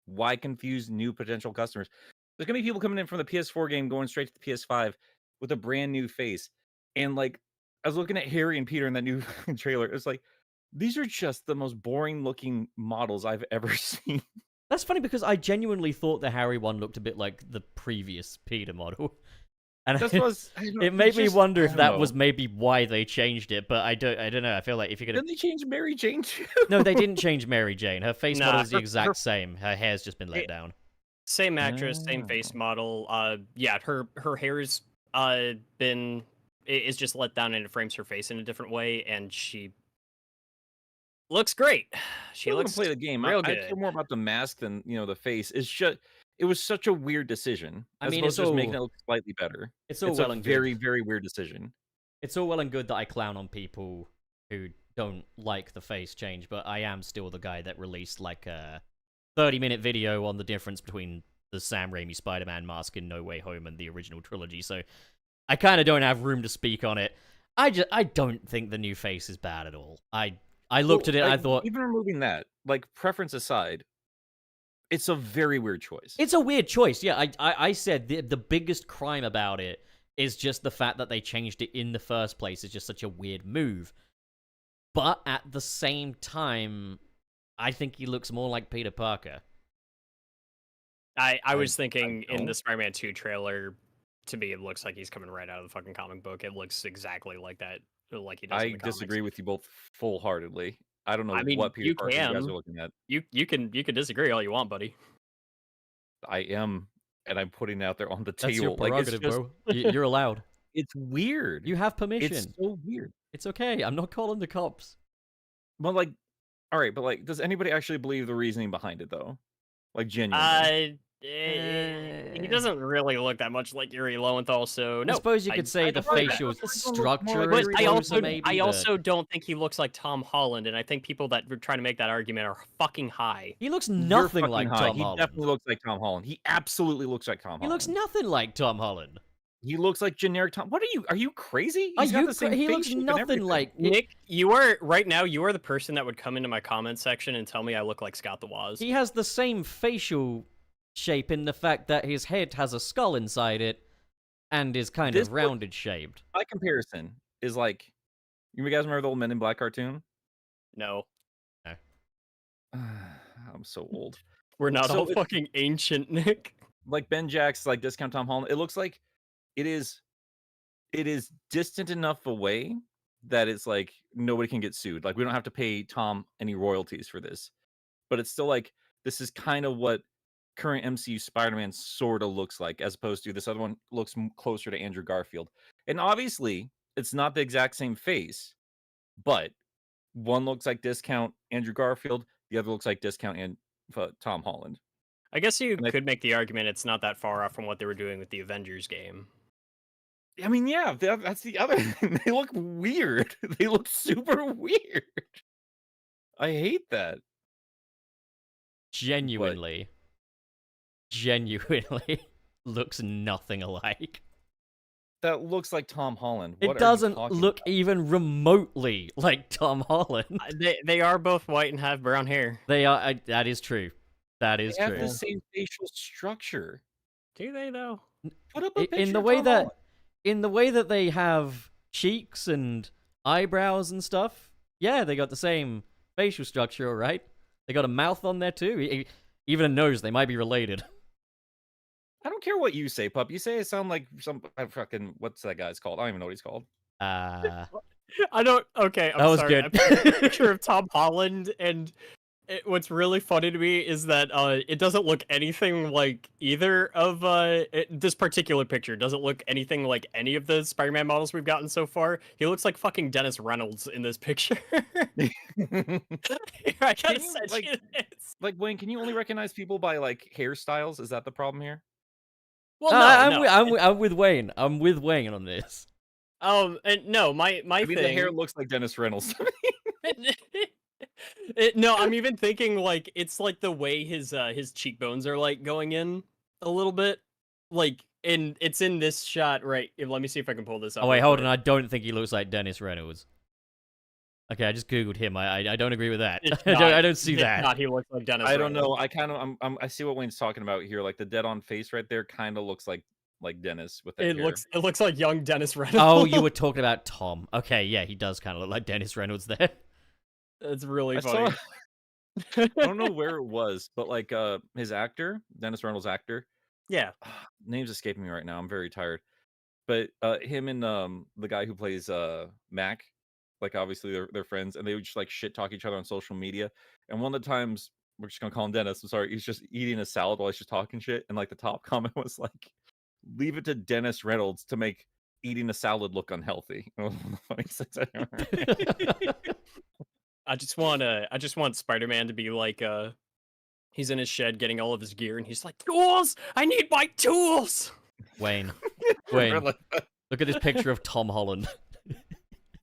Why confuse new potential customers? There's gonna be people coming in from the PS4 game going straight to the PS5 with a brand new face. And like I was looking at Harry and Peter in that new trailer. It's like these are just the most boring looking models I've ever seen. That's funny because I genuinely thought the Harry one looked a bit like the previous Peter model. And it made me wonder if that was maybe why they changed it, but I don't know. I feel like if you're gonna... Didn't they change Mary Jane too? No, they didn't change Mary Jane. Her face model is the exact same. Her hair's just been let down. Same actress, same face model. Yeah, her hair's is just let down and it frames her face in a different way, and she looks great. She looks play the game. real I good. care more about the mask than the face. It's just it was such a weird decision. I mean, it's just making it look slightly better. It's all well and good. Very, very weird decision. It's all well and good that I clown on people who don't like the face change, but I am still the guy that released like a 30-minute video on the difference between the Sam Raimi Spider-Man mask in No Way Home and the original trilogy. So I kind of don't have room to speak on it. I don't think the new face is bad at all. I looked at it and I thought, even removing that, like preference aside, it's a very weird choice. It's a weird choice. Yeah, I said the biggest crime about it is just the fact that they changed it in the first place. It's just such a weird move. But at the same time, I think he looks more like Peter Parker. I was thinking in the Spider-Man 2 trailer, to me, it looks like he's coming right out of the fucking comic book. It looks exactly like that, like he does in the comics. Disagree with you both full-heartedly. I don't know what Peter Parker you guys are looking at. You can disagree all you want, buddy. I am, and I'm putting it out there on the That's table. Your prerogative, bro. You're allowed. It's weird. You have permission. It's so weird. It's okay. I'm not calling the cops. But like, all right, but like, does anybody actually believe the reasoning behind it though? Like genuinely. He doesn't really look that much like Yuri Lowenthal, so no. I suppose you could say the facial structure but is I also don't think he looks like Tom Holland, and I think people that were trying to make that argument are fucking high. He looks nothing like Tom Holland. He definitely looks like Tom Holland. He absolutely looks like Tom Holland. He looks nothing like Tom Holland. He looks like generic Tom. What are you crazy? He looks nothing like Nick. You are the person that would come into my comment section and tell me I look like Scott the Woz. He has the same facial shape in the fact that his head has a skull inside it and is kind of rounded shaped. My comparison is like, you guys remember the old Men in Black cartoon? No. I'm so old. We're not all fucking ancient, Nick. Like Ben Jack's like Discount Tom Holland. It looks like it is distant enough away that it's like nobody can get sued. Like we don't have to pay Tom any royalties for this. But it's still like this is kind of what current MCU Spider-Man sort of looks like, as opposed to this other one looks closer to Andrew Garfield. And obviously, it's not the exact same face, but one looks like Discount Andrew Garfield, the other looks like Discount and Tom Holland. I guess you could make the argument it's not that far off from what they were doing with the Avengers game. I mean, yeah, that's the other thing. They look weird. They look super weird. I hate that. Genuinely looks nothing alike. That looks like Tom Holland. It doesn't look even remotely like Tom Holland. They are both white and have brown hair. They are. That is true. That is true. They have the same facial structure. Do they though? Put up a picture in the way that they have cheeks and eyebrows and stuff. Yeah, they got the same facial structure, all right? They got a mouth on there too. Even a nose. They might be related. I don't care what you say, Pup. You say it sound like some fucking what's that guy's called? I don't even know what he's called. I don't. Okay, I'm that was sorry. good. I put a picture of Tom Holland and What's really funny to me is that it doesn't look anything like either of this particular picture doesn't look anything like any of the Spider-Man models we've gotten so far. He looks like fucking Dennis Reynolds in this picture. I gotta you, send like- you this. Like, Wayne, can you only recognize people by like hairstyles? Is that the problem here? Well, no, I'm with Wayne. I'm with Wayne on this. and no, my I mean, thing. the hair looks like Dennis Reynolds. No, I'm even thinking like it's like the way his cheekbones are like going in a little bit, like it's in this shot right. Let me see if I can pull this up. Oh wait, real hold quick. on. I don't think he looks like Dennis Reynolds. Okay, I just googled him. I don't agree with that. It's I don't see it's that. Not, he looks like Dennis. I don't Reynolds. know. I kind of I see what Wayne's talking about here. Like the dead-on face right there, kind of looks like Dennis with that It hair. looks like young Dennis Reynolds. Oh, you were talking about Tom. Okay, yeah, he does kind of look like Dennis Reynolds there. It's really I funny. I don't know where it was, but like his actor, Dennis Reynolds' actor, Yeah. name's escaping me right now. I'm very tired. But him and the guy who plays Mac, like obviously they're friends, and they would just like shit talk each other on social media. And one of the times we're just gonna call him Dennis. I'm sorry, he's just eating a salad while he's just talking shit, and like the top comment was like, "Leave it to Dennis Reynolds to make eating a salad look unhealthy." One of the funniest things I ever heard. I just want Spider-Man to be like he's in his shed getting all of his gear and he's like, "Tools! I need my tools!" Wayne, Remember, like, look at this picture of Tom Holland.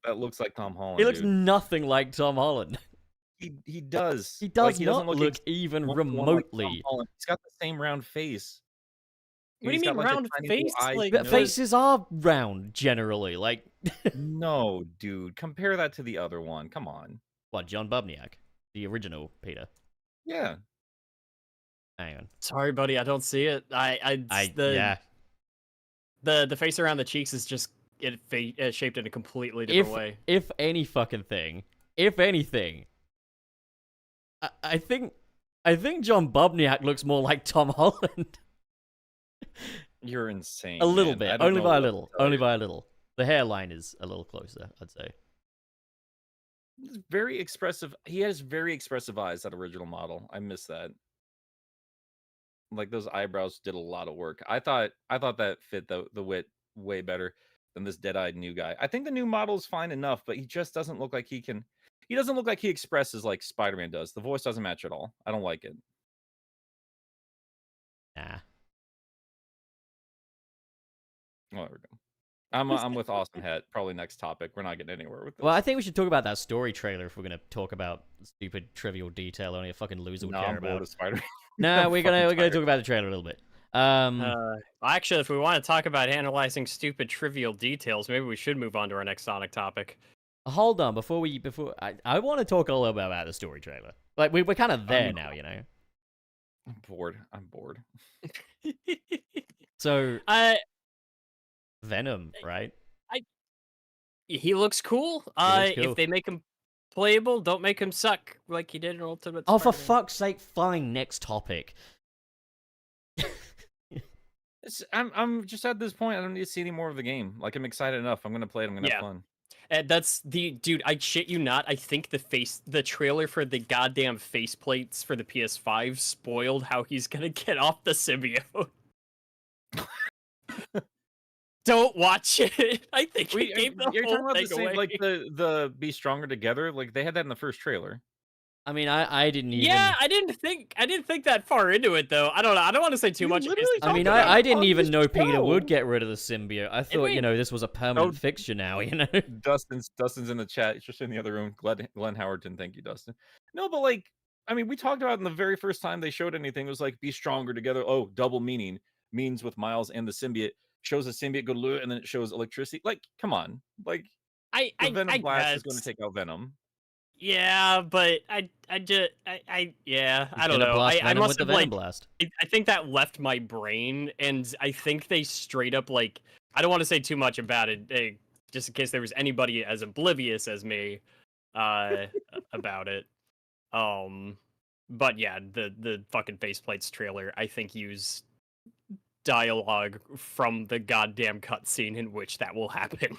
that looks like Tom Holland. He looks dude. nothing like Tom Holland. He does. He does Like, he doesn't not look ex- even one to one like Tom remotely. Holland. He's got the same round face. What do you He's mean got, like, a round tiny little face? eye Like, But nose. faces are round generally. Like, No, dude. Compare that to the other one. Come on. what? John Bubniak, the original Peter. Yeah. Hang on. sorry, buddy, I don't see it. Yeah. The face around the cheeks is just shaped in a completely different way. If any fucking thing, if anything, I think John Bubniak looks more like Tom Holland. You're insane. A little man. bit, I don't only know by a what to little, tell only you. by a little. The hairline is a little closer, I'd say. He's very expressive. He has very expressive eyes, that original model. I miss that. Like those eyebrows did a lot of work. I thought that fit the wit way better than this dead-eyed new guy. I think the new model is fine enough, but he just doesn't look like he can. He doesn't look like he expresses like Spider-Man does. The voice doesn't match at all. I don't like it. Nah. Oh, there we go. I'm with Awesome Hat. Probably next topic. We're not getting anywhere with this. Well, I think we should talk about that story trailer if we're gonna talk about stupid trivial detail only a fucking loser would No, care I'm bored about. of Spider-Man. Nah, I'm we're gonna fucking tired. talk about the trailer a little bit. Actually, if we want to talk about analyzing stupid trivial details, maybe we should move on to our next Sonic topic. Hold on, before I want to talk a little bit about the story trailer. Like we're kind of there now, you know. I'm bored. I'm bored. So I Venom, right? He looks cool. looks cool. If they make him playable, don't make him suck like he did in Ultimate Oh, for Spider-Man. fuck's sake! Fine. Next topic. I'm just at this point. I don't need to see any more of the game. Like I'm excited enough. I'm gonna play it. I'm gonna Yeah. have fun. And that's the dude. I shit you not. I think the trailer for the goddamn faceplates for the PS5 spoiled how he's gonna get off the symbiote. Don't watch it. I think he Wait, gave the you're whole talking about the thing same, away. like the Be Stronger Together. Like they had that in the first trailer. I mean, I didn't even. Yeah, I didn't think that far into it though. I don't know. I don't want to say too You much. literally I mean, talked about I it didn't on even this know Peter show. would get rid of the symbiote. I thought, you we- know, this was a permanent Oh. fixture now, you know? Dustin's in the chat. He's just in the other room. Glenn Howerton, thank you, Dustin. No, but like, I mean, we talked about it in the very first time they showed anything. It was like, be stronger together. Oh, double means with Miles and the symbiote. Shows the symbiote go to and then it shows electricity. Like, come on. Like, the Venom Blast is going to guess. take out Venom. Yeah, but I don't He's know. gonna blast I Venom must with the have Venom like blast. I think that left my brain, and I think they straight up like I don't want to say too much about it, just in case there was anybody as oblivious as me, about it. But yeah, the fucking faceplates trailer I think used dialogue from the goddamn cutscene in which that will happen.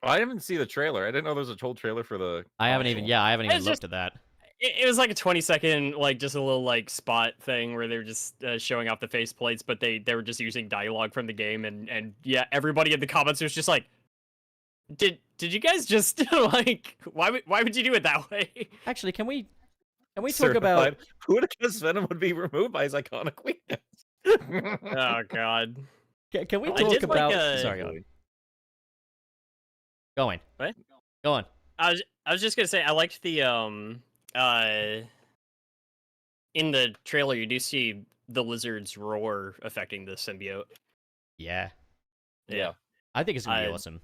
I haven't seen the trailer. I didn't know there was a whole trailer for the. I haven't even console. looked It's just- at that. it was like a 20-second, like just a little like spot thing where they were just showing off the faceplates, but they were just using dialogue from the game, and yeah, everybody in the comments was just like, did you guys just like why would you do it that way? Actually, can we talk Certified. about Who would have guessed Venom would be removed by his iconic weakness? Oh god. can we I talk did like about a- sorry, go on. What? Go on. I was just gonna say I liked the in the trailer you do see the lizard's roar affecting the symbiote. Yeah. Yeah. I think it's gonna be I- awesome.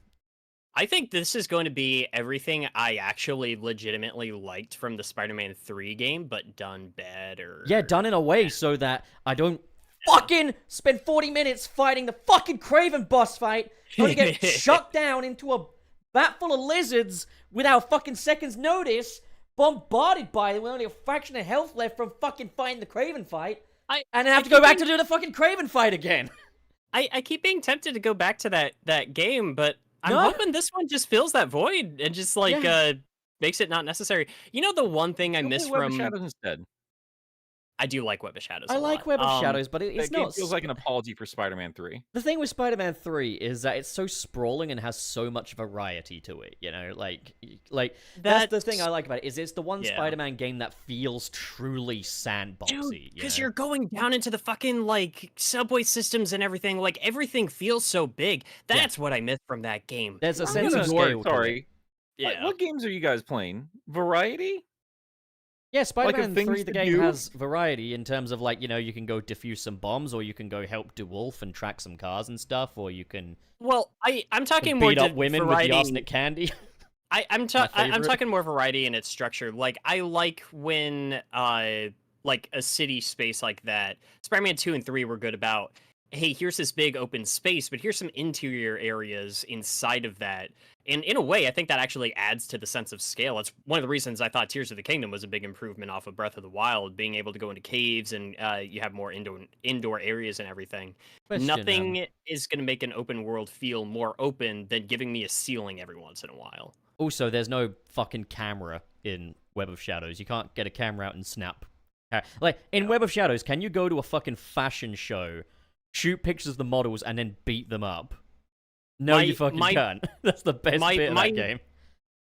I think this is going to be everything I actually legitimately liked from the Spider-Man 3 game, but done better. Yeah, done in a way so that I don't fucking spend 40 minutes fighting the fucking Craven boss fight, only get shut down into a bat full of lizards without fucking seconds notice, bombarded by them with only a fraction of health left from fucking fighting the Craven fight, and then have to go back to do the fucking Craven fight again. I keep being tempted to go back to that game, but I'm No. hoping this one just fills that void and just like makes it not necessary. You know, the one thing I Go miss play Web of from Shadows instead. I do like Web of Shadows. I a like lot. Web of Shadows, but it's That game not. feels like an apology for Spider-Man 3. The thing with Spider-Man 3 is that it's so sprawling and has so much variety to it, you know? Like that's the thing I like about it, is it's the one Yeah. Spider-Man game that feels truly sandboxy. Because you know? you're going down into the fucking like subway systems and everything. Like everything feels so big. That's what I miss from that game. There's a I'm sense gonna- of scale to it. Sorry. Yeah. What games are you guys playing? Variety? Yeah, Spider-Man things 3, the to game do? has variety in terms of, like, you know, you can go defuse some bombs, or you can go help DeWolf and track some cars and stuff, or you can Well, I'm talking more beat up women variety. with the arsenic candy. I'm favorite. talking more variety in its structure. Like I like when like a city space like that. Spider-Man 2 and 3 were good about, hey, here's this big open space, but here's some interior areas inside of that. And in a way, I think that actually adds to the sense of scale. It's one of the reasons I thought Tears of the Kingdom was a big improvement off of Breath of the Wild, being able to go into caves and you have more indoor areas and everything. Nothing is going to make an open world feel more open than giving me a ceiling every once in a while. Also, there's no fucking camera in Web of Shadows. You can't get a camera out and snap. Like, in Web of Shadows, can you go to a fucking fashion show, shoot pictures of the models, and then beat them up? No, you fucking can't. That's the best bit of that game.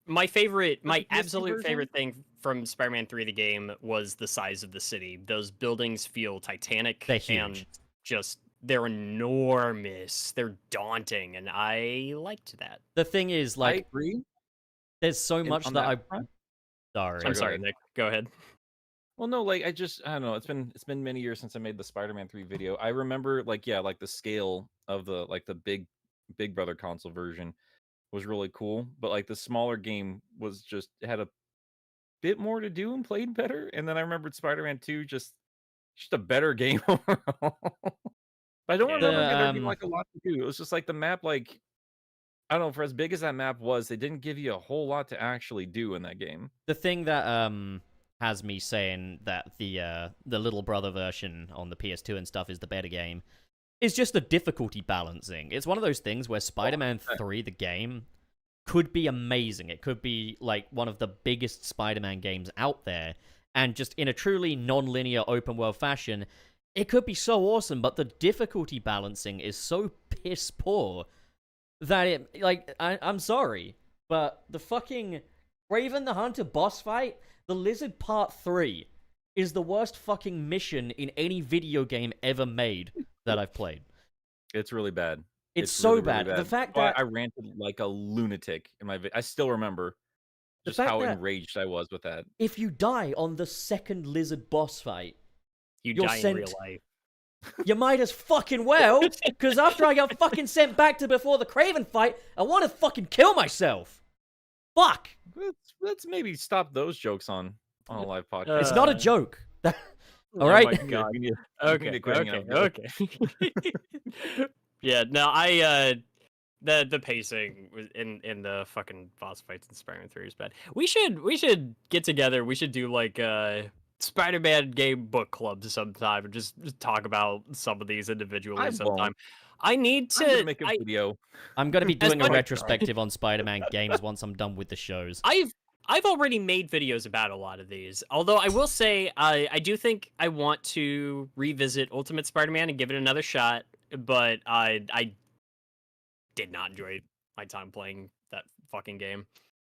My PC absolute version? favorite thing from Spider-Man 3, the game, was the size of the city. Those buildings feel titanic. They're huge. And just, they're enormous. They're daunting, and I liked that. The thing is, I like, agree. there's so much on that I... front. Sorry. I'm go sorry, ahead. Nick. Go ahead. Well, no, like I don't know. It's been many years since I made the Spider-Man 3 video. I remember like the scale of the big brother console version was really cool, but like the smaller game was just had a bit more to do and played better. And then I remembered Spider-Man 2 just a better game overall. But I don't remember there being like a lot to do. It was just like the map, like I don't know, for as big as that map was, they didn't give you a whole lot to actually do in that game. The thing that has me saying that the little brother version on the PS2 and stuff is the better game is just the difficulty balancing. It's one of those things where Spider-Man 3, the game, could be amazing. It could be like one of the biggest Spider-Man games out there, and just in a truly non-linear open world fashion, it could be so awesome, but the difficulty balancing is so piss poor that it, like, I'm sorry, but the fucking Raven the Hunter boss fight, the Lizard Part 3, is the worst fucking mission in any video game ever made that I've played. It's really bad. It's so really, bad. really The fact Well, that I ranted like a lunatic in my I still remember The just fact how that- enraged I was with that. if you die on the second Lizard boss fight, You You're die sent- in real life. you might as fucking well, because after I got fucking sent back to before the Craven fight, I want to fucking kill myself. Fuck! Let's maybe stop those jokes on a live podcast. It's not a joke. All Oh right. my God. We need Okay, to quit hanging okay, out. okay. Yeah, no, the pacing in the fucking boss fights in Spider-Man 3 is bad. We should get together. We should do like Spider-Man game book clubs sometime and just talk about some of these individually I sometime. won't. I need I'm gonna to. make a video. I'm going to be As doing a much- retrospective on Spider-Man games once I'm done with the shows. I've already made videos about a lot of these. Although I will say, I do think I want to revisit Ultimate Spider-Man and give it another shot. But I did not enjoy my time playing that fucking game.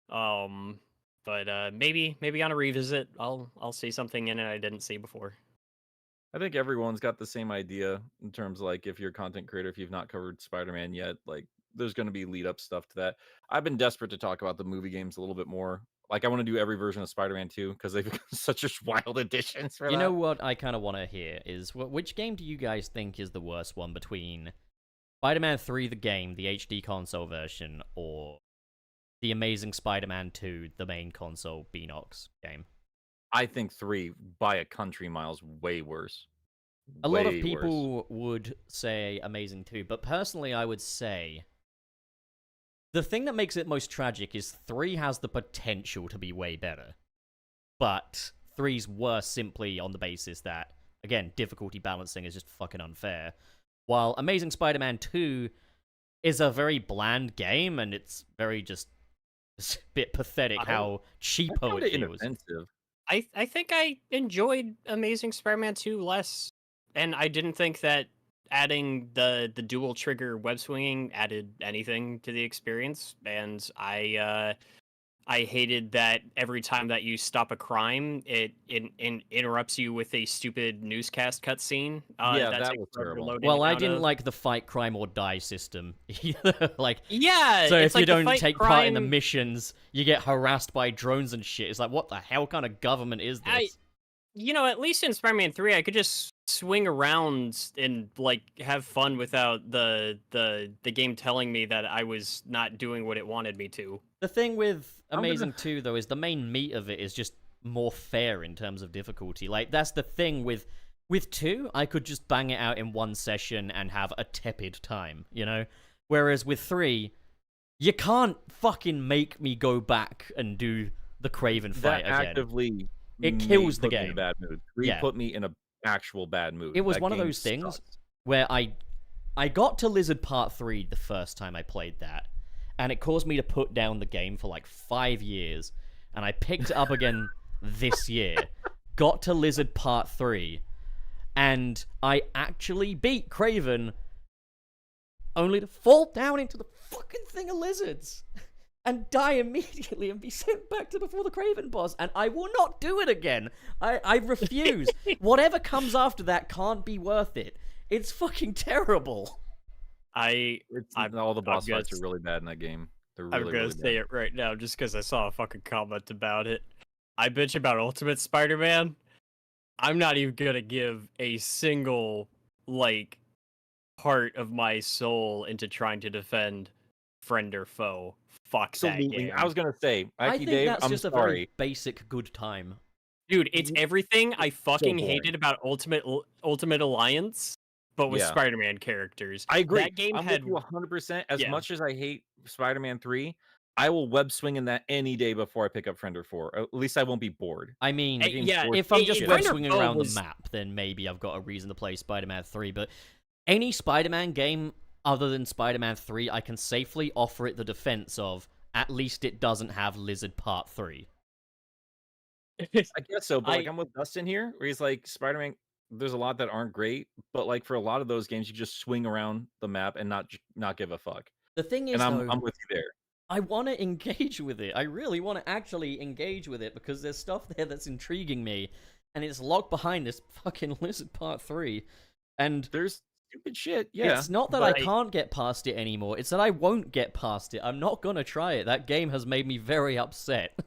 But maybe on a revisit, I'll see something in it I didn't see before. I think everyone's got the same idea in terms of, like, if you're a content creator, if you've not covered Spider-Man yet, like, there's going to be lead up stuff to that. I've been desperate to talk about the movie games a little bit more. Like, I want to do every version of Spider-Man 2 because they've become such wild additions for You know that. what I kind of want to hear is which game do you guys think is the worst one between Spider-Man 3 the game, the HD console version, or the Amazing Spider-Man 2, the main console Beanox game? I think 3 by a country miles way worse. A lot of Way worse. people would say Amazing 2, but personally I would say the thing that makes it most tragic is 3 has the potential to be way better. But 3's worse simply on the basis that, again, difficulty balancing is just fucking unfair. While Amazing Spider-Man 2 is a very bland game, and it's very just a bit pathetic how I cheapo found it it feels. inoffensive. I think I enjoyed Amazing Spider-Man 2 less, and I didn't think that adding the dual trigger web swinging added anything to the experience. And I hated that every time that you stop a crime, it interrupts you with a stupid newscast cutscene. Yeah, that that takes was forever to terrible. load in Well, and I out didn't of. like the fight crime or die system either. Like, Yeah, so it's if you like the don't fight take part in the crime- missions, you get harassed by drones and shit. It's like, what the hell kind of government is this? At least in Spider-Man 3, I could just swing around and like have fun without the game telling me that I was not doing what it wanted me to. The thing with I'm gonna- Amazing 2, though, is the main meat of it is just more fair in terms of difficulty. Like, that's the thing with 2, I could just bang it out in one session and have a tepid time, you know? Whereas with 3, you can't fucking make me go back and do the Kraven fight That again. actively It kills the put me in a game. bad mood. 3 Yeah. put me in a actual bad mood. It was That one of game those things sucks. where I got to Lizard Part 3 the first time I played that, and it caused me to put down the game for like 5 years, and I picked it up again this year, got to Lizard Part 3, and I actually beat Kraven, only to fall down into the fucking thing of lizards and die immediately and be sent back to before the Kraven boss, and I will not do it again. I refuse. Whatever comes after that can't be worth it. It's fucking terrible. All the boss gonna fights are really bad in that game. They're I'm really, gonna really say bad. it right now just because I saw a fucking comment about it. I bitch about Ultimate Spider-Man. I'm not even gonna give a single like part of my soul into trying to defend friend or foe. Fuck that Absolutely. game. I was gonna say, I Ike think Dave, that's I'm just a sorry. very basic good time. Dude, it's everything I fucking boring. hated about Ultimate Alliance, but with Yeah. Spider-Man characters. I agree. That game I'm had with you 100%. As yeah. much as I hate Spider-Man 3, I will web swing in that any day before I pick up Friend or 4. At least I won't be bored. I mean, That game's yeah, forced if I'm the just shit web out of me. swinging Foe around was- the map, then maybe I've got a reason to play Spider-Man 3, but any Spider-Man game other than Spider-Man 3, I can safely offer it the defense of, at least it doesn't have Lizard Part 3. I guess so, but like I- I'm with Dustin here, where he's like Spider-Man. There's a lot that aren't great, but like for a lot of those games, you just swing around the map and not give a fuck. The thing is, And though, I'm with you there. I want to engage with it. I really want to actually engage with it because there's stuff there that's intriguing me, and it's locked behind this fucking Lizard Part 3. And There's stupid shit. Yeah, it's not that I but can't get past it anymore. It's that I won't get past it. I'm not gonna try it. That game has made me very upset.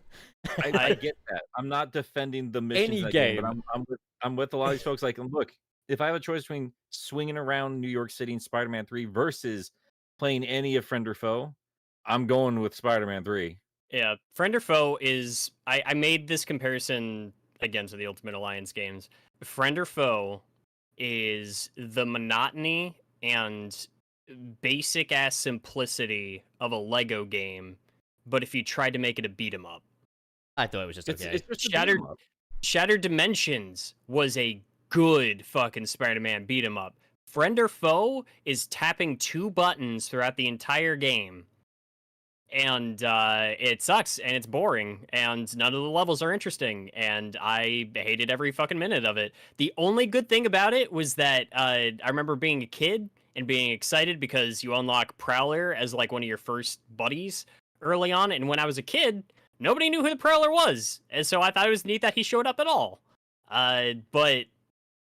I get that. I'm not defending the missions. Any of that game. but I'm with a lot of these folks. Like, look, if I have a choice between swinging around New York City and Spider-Man 3 versus playing any of Friend or Foe, I'm going with Spider-Man 3. Yeah, friend or foe is I made this comparison again to the Ultimate Alliance games. Friend or foe is the monotony and basic ass simplicity of a Lego game, but if you tried to make it a beat 'em up. I thought it was just okay. It's just a Shattered- beat 'em up. Shattered Dimensions was a good fucking Spider-Man beat 'em up. Friend or foe is tapping 2 buttons throughout the entire game. and it sucks and it's boring and none of the levels are interesting and I hated every fucking minute of it. The only good thing about it was that I remember being a kid and being excited because you unlock Prowler as like one of your first buddies early on, and when I was a kid nobody knew who the Prowler was, and so I thought it was neat that he showed up at all. But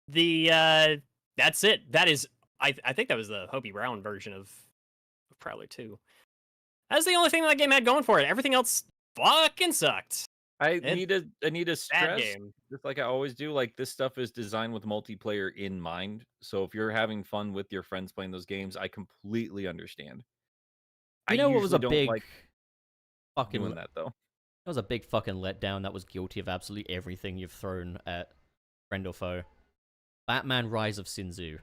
the that's it. That is, I think that was the Hobie Brown version of Prowler 2. That's the only thing that game had going for it. Everything else fucking sucked. I It's need to bad stress, game. just like I always do, like this stuff is designed with multiplayer in mind. So if you're having fun with your friends playing those games, I completely understand. I You know what was usually a don't big like fucking doing that though. that was a big fucking letdown that was guilty of absolutely everything you've thrown at friend or foe. Batman Rise of Sinzu.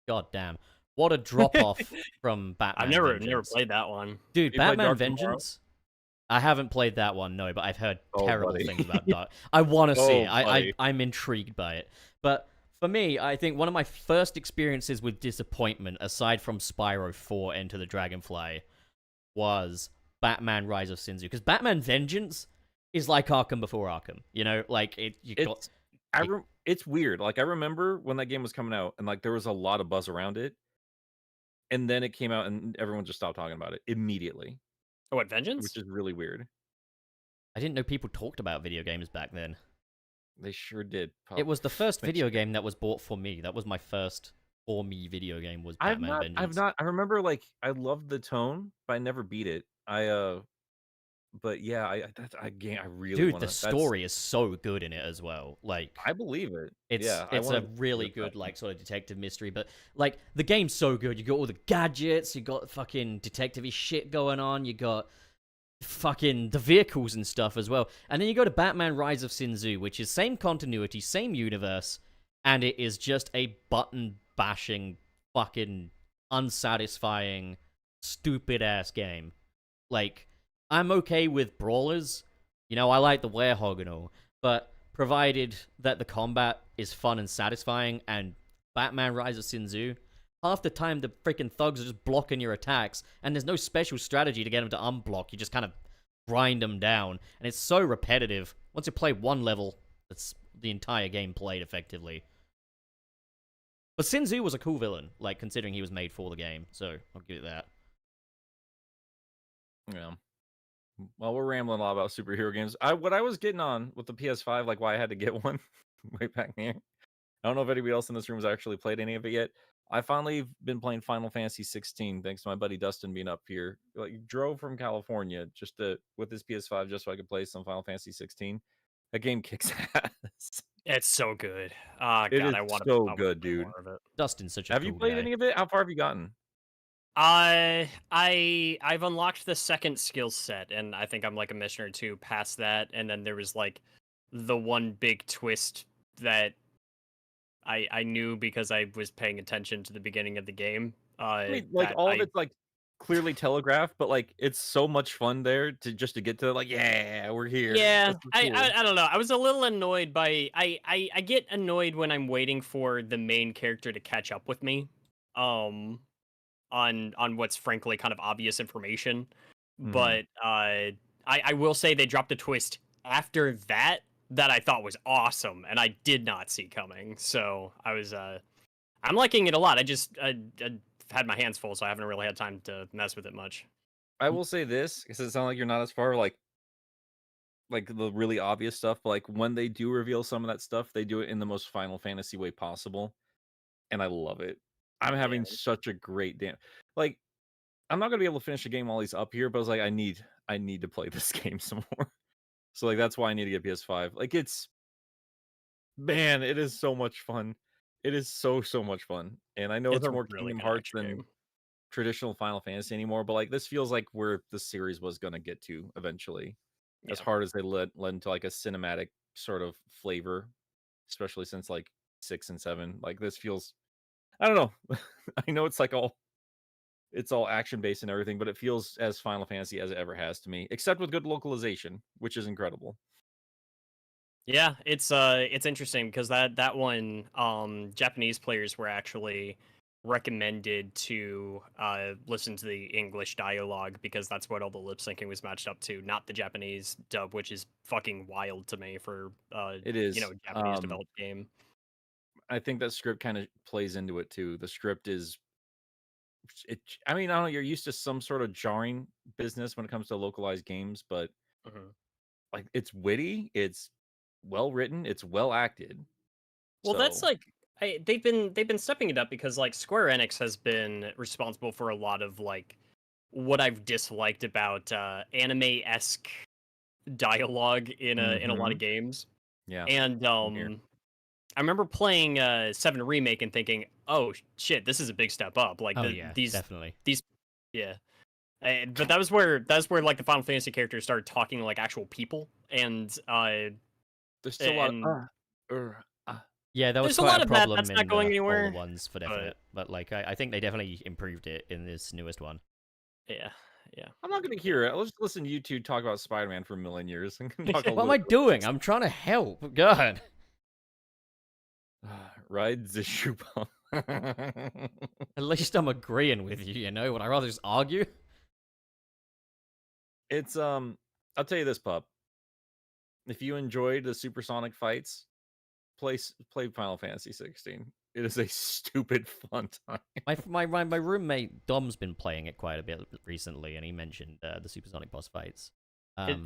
God damn. What a drop off from Batman I've never Vengeance. played that one. Dude, You played Batman Dark Tomorrow? Vengeance? I haven't played that one, no, but I've heard Oh, terrible buddy. things about Dark. I want to see Oh, it. buddy. I'm intrigued by it. But for me, I think one of my first experiences with disappointment, aside from Spyro 4 Enter the Dragonfly, was Batman Rise of Sinzu. Because Batman Vengeance is like Arkham before Arkham. You know, like, It's weird. Like I remember when that game was coming out and like there was a lot of buzz around it. And then it came out and everyone just stopped talking about it immediately, Oh, what, Vengeance? which is really weird. I didn't know people talked about video games back then. They sure did. It was the first They video sure did. game that was bought for me. That was my first for me video game was I've Batman Vengeance. I've not. I remember like I loved the tone, but I never beat it. But yeah, I really Dude, want the story is so good in it as well. Like, I believe it. it's Yeah, I it's a wanna really give it good that. like sort of detective mystery. But like the game's so good. You got all the gadgets. You got fucking detective-y shit going on. You got fucking the vehicles and stuff as well. And then you go to Batman Rise of Sinzu, which is same continuity, same universe, and it is just a button bashing, fucking unsatisfying, stupid ass game. Like, I'm okay with brawlers. You know, I like the werehog and all, but provided that the combat is fun and satisfying, and Batman Rise of Sinzu, half the time the freaking thugs are just blocking your attacks, and there's no special strategy to get them to unblock. You just kind of grind them down, and it's so repetitive. Once you play one level, that's the entire game played effectively. But Sinzu was a cool villain, like, considering he was made for the game, so I'll give it that. Yeah. Well, we're rambling a lot about superhero games. What I was getting on with the PS5, like why I had to get one way back there. I don't know if anybody else in this room has actually played any of it yet. I finally been playing Final Fantasy 16 thanks to my buddy Dustin being up here. Like drove from California just to with his PS5 just so I could play some Final Fantasy 16. That game kicks ass. It's so good. Ah, It God, is I want so to good, play dude. more of it. Dustin's such a Have cool you played guy. any of it? How far have you gotten? I've unlocked the second skill set, and I think I'm like a mission or two past that. And then there was like the one big twist that I knew because I was paying attention to the beginning of the game. I mean, like That all of it's like clearly telegraphed, but like it's so much fun there to just to get to like, yeah, we're here. Yeah, That's so I, cool. I I don't know. I was a little annoyed by I get annoyed when I'm waiting for the main character to catch up with me. On what's frankly kind of obvious information. Mhm. But I will say they dropped a twist after that that I thought was awesome and I did not see coming. So I was I'm liking it a lot. I had my hands full, so I haven't really had time to mess with it much. I will say this because it sounds like you're not as far like the really obvious stuff. But like when they do reveal some of that stuff, they do it in the most Final Fantasy way possible, and I love it. I'm having Yeah. such a great damn like. I'm not gonna be able to finish the game while he's up here, but I was like, I need to play this game some more. So like that's why I need to get PS5. Like it's man, it is so much fun. It is so much fun. And I know It's it's a more really Kingdom good Hearts action than game. traditional Final Fantasy anymore, but like this feels like where the series was gonna get to eventually. As Yeah. hard as they led into like a cinematic sort of flavor, especially since like 6 and 7. Like this feels I don't know. I know it's all action based and everything, but it feels as Final Fantasy as it ever has to me, except with good localization, which is incredible. Yeah, it's interesting because that one Japanese players were actually recommended to listen to the English dialogue because that's what all the lip syncing was matched up to, not the Japanese dub, which is fucking wild to me for It is. Japanese developed game. I think that script kind of plays into it too. The script is I mean, I don't know, you're used to some sort of jarring business when it comes to localized games, but like it's witty, it's well written, it's well acted. Well, that's So, like they've been stepping it up because like Square Enix has been responsible for a lot of like what I've disliked about anime-esque dialogue in a lot of games. yeah. And here. I remember playing 7 Remake and thinking, "Oh shit, this is a big step up." Like Oh yeah, definitely. yeah. But that's where like the Final Fantasy characters started talking like actual people, and There's still a lot Yeah, that was there's a quite lot a of that. problem That's not in going older anywhere. ones for definite. But like, I think they definitely improved it in this newest one. Yeah. I'm not gonna hear it. Let's listen to you two talk about Spider-Man for a million years and talk a What am I doing? I'm trying to help. God. Ride the shoe bump. At least I'm agreeing with you, you know? Would I rather just argue? It's I'll tell you this, pup. If you enjoyed the supersonic fights, play Final Fantasy 16. It is a stupid fun time. My roommate Dom's been playing it quite a bit recently, and he mentioned the supersonic boss fights.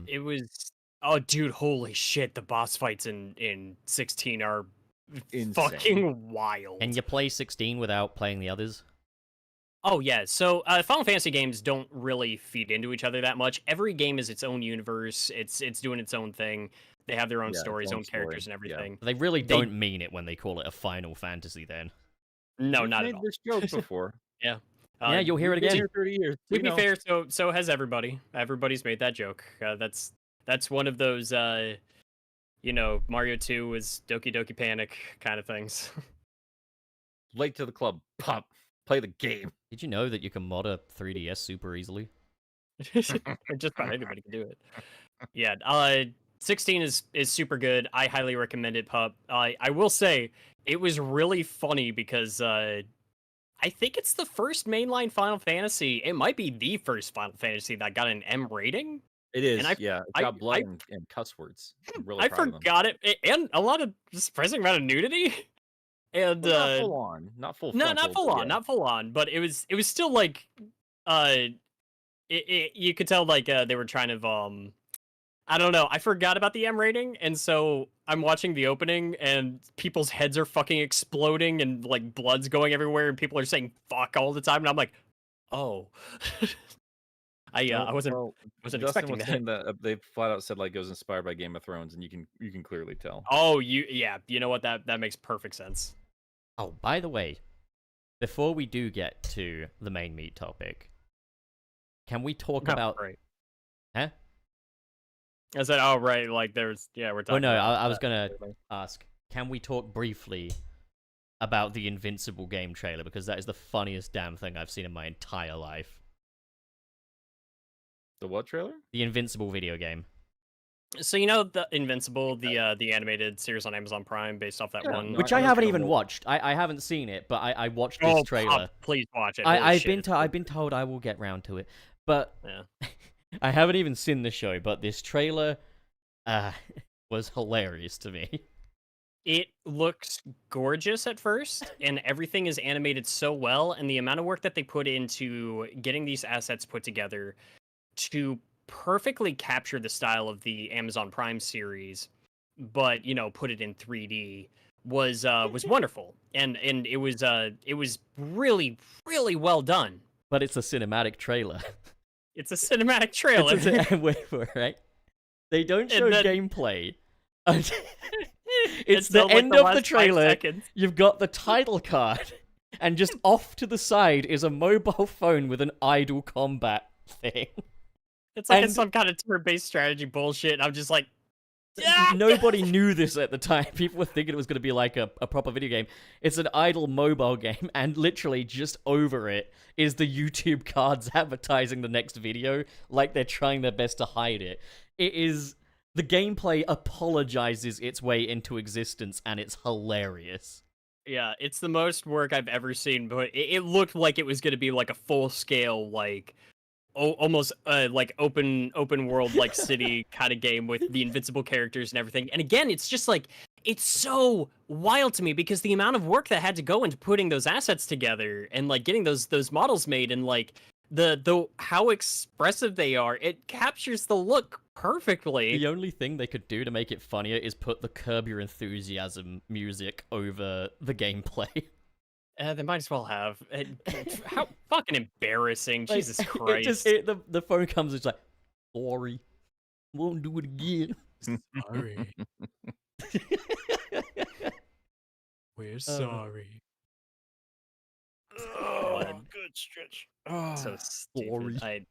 It was oh dude, holy shit, the boss fights in 16 are Insane. fucking wild. Can you play 16 without playing the others? Oh yeah, so Final Fantasy games don't really feed into each other that much. Every game is its own universe. It's doing its own thing. They have their own stories, own characters, and everything. They really don't mean it when they call it a Final Fantasy. Then no, We've not made at all. this joke before. Yeah. Yeah, you'll hear it Been again. here 30 years. To be fair, so has everybody. Everybody's made that joke. That's one of those Mario 2 was Doki Doki Panic kind of things. Late to the club, pup. Play the game. Did you know that you can mod a 3DS super easily? Just about anybody can do it. Yeah, 16 is super good. I highly recommend it, pup. I will say it was really funny because I think it's the first mainline Final Fantasy. It might be the first Final Fantasy that got an M rating. It is, And yeah. It's got blood and cuss words. I'm really I proud of them. forgot it, and a lot of surprising amount of nudity. And Well, not full on, not full. no, not frontal, full but on, yeah. not full on, but it was still like, you could tell like they were trying to I don't know. I forgot about the M rating, and so I'm watching the opening, and people's heads are fucking exploding, and like blood's going everywhere, and people are saying "fuck" all the time, and I'm like, oh. I wasn't Dustin expecting was that. saying that they flat out said like it was inspired by Game of Thrones, and you can clearly tell. Oh, you know what, that makes perfect sense. Oh, by the way, before we do get to the main meat topic, can we talk about? Right. Huh? I said, oh right, like we're talking. Oh no, about I was gonna ask. Can we talk briefly about the Invincible game trailer, because that is the funniest damn thing I've seen in my entire life. The what trailer? The Invincible video game. So you know the Invincible, the animated series on Amazon Prime based off that one, which I haven't even watched. I haven't seen it, but I watched this trailer. Please watch it. I've been told I will get round to it, but yeah. I haven't even seen the show. But this trailer was hilarious to me. It looks gorgeous at first, and everything is animated so well, and the amount of work that they put into getting these assets put together to perfectly capture the style of the Amazon Prime series, but put it in 3D was wonderful, and it was really well done. But it's a cinematic trailer. It's a cinematic trailer. Wait for it, right? They don't show gameplay. It's Until, the end of the 5 trailer. seconds. You've got the title card, and just off to the side is a mobile phone with an idle combat thing. It's like some kind of turn-based strategy bullshit. I'm just like, nobody knew this at the time. People were thinking it was going to be like a proper video game. It's an idle mobile game, and literally just over it is the YouTube cards advertising the next video, like they're trying their best to hide it. It is... The gameplay apologizes its way into existence, and it's hilarious. Yeah, it's the most work I've ever seen, but it looked like it was going to be like a full scale, like almost like open world like city kind of game with the invincible characters and everything. And again, it's just like it's so wild to me because the amount of work that had to go into putting those assets together and like getting those models made and like the how expressive they are, it captures the look perfectly. The only thing they could do to make it funnier is put the Curb Your Enthusiasm music over the gameplay. They might as well have. How fucking embarrassing! Like, Jesus Christ! The phone comes. It's like, sorry, won't do it again. Sorry, we're sorry. Oh, God. good stretch. So Sorry. stupid.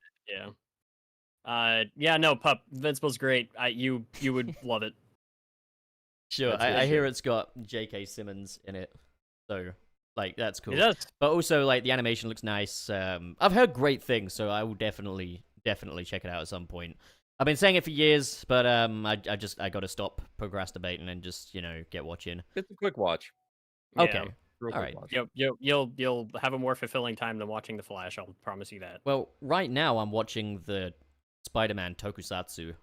Yeah. No, Pup. Invincible's great. You would love it. Sure, That's I hear good. it's got J.K. Simmons in it, so like that's cool. It does. But also, like, the animation looks nice. I've heard great things, so I will definitely check it out at some point. I've been saying it for years, but I got to stop procrastinating and just get watching. It's a quick watch. Okay, Yeah. Real all quick right. watch. You'll have a more fulfilling time than watching The Flash. I'll promise you that. Well, right now I'm watching the Spider-Man tokusatsu,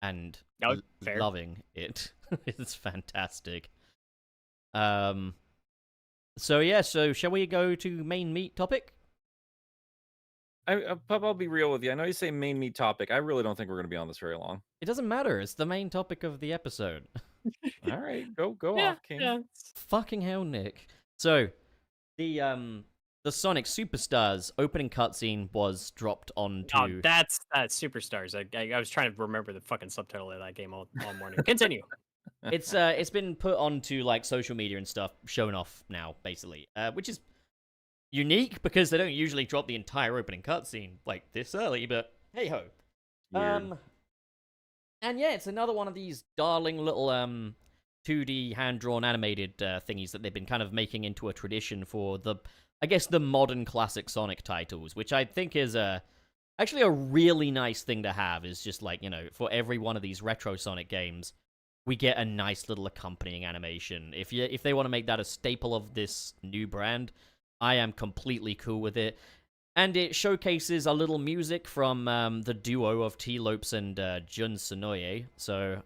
and Oh, fair. loving it. It's fantastic. So yeah, so shall we go to main meat topic? Pup, I'll be real with you. I know you say main meat topic. I really don't think we're going to be on this very long. It doesn't matter. It's the main topic of the episode. All right, go Yeah, off, King. yeah. Fucking hell, Nick. So, the Sonic Superstars opening cutscene was dropped onto. Oh, that's Superstars. I was trying to remember the fucking subtitle of that game all morning. Continue. It's been put onto like social media and stuff, shown off now, basically, which is unique because they don't usually drop the entire opening cutscene like this early. But hey ho. Weird. And yeah, it's another one of these darling little 2D hand-drawn animated thingies that they've been kind of making into a tradition for I guess the modern classic Sonic titles, which I think is actually a really nice thing to have. Is just like, for every one of these retro Sonic games, we get a nice little accompanying animation. If they want to make that a staple of this new brand, I am completely cool with it. And it showcases a little music from the duo of T. Lopes and Jun Sonoye. So,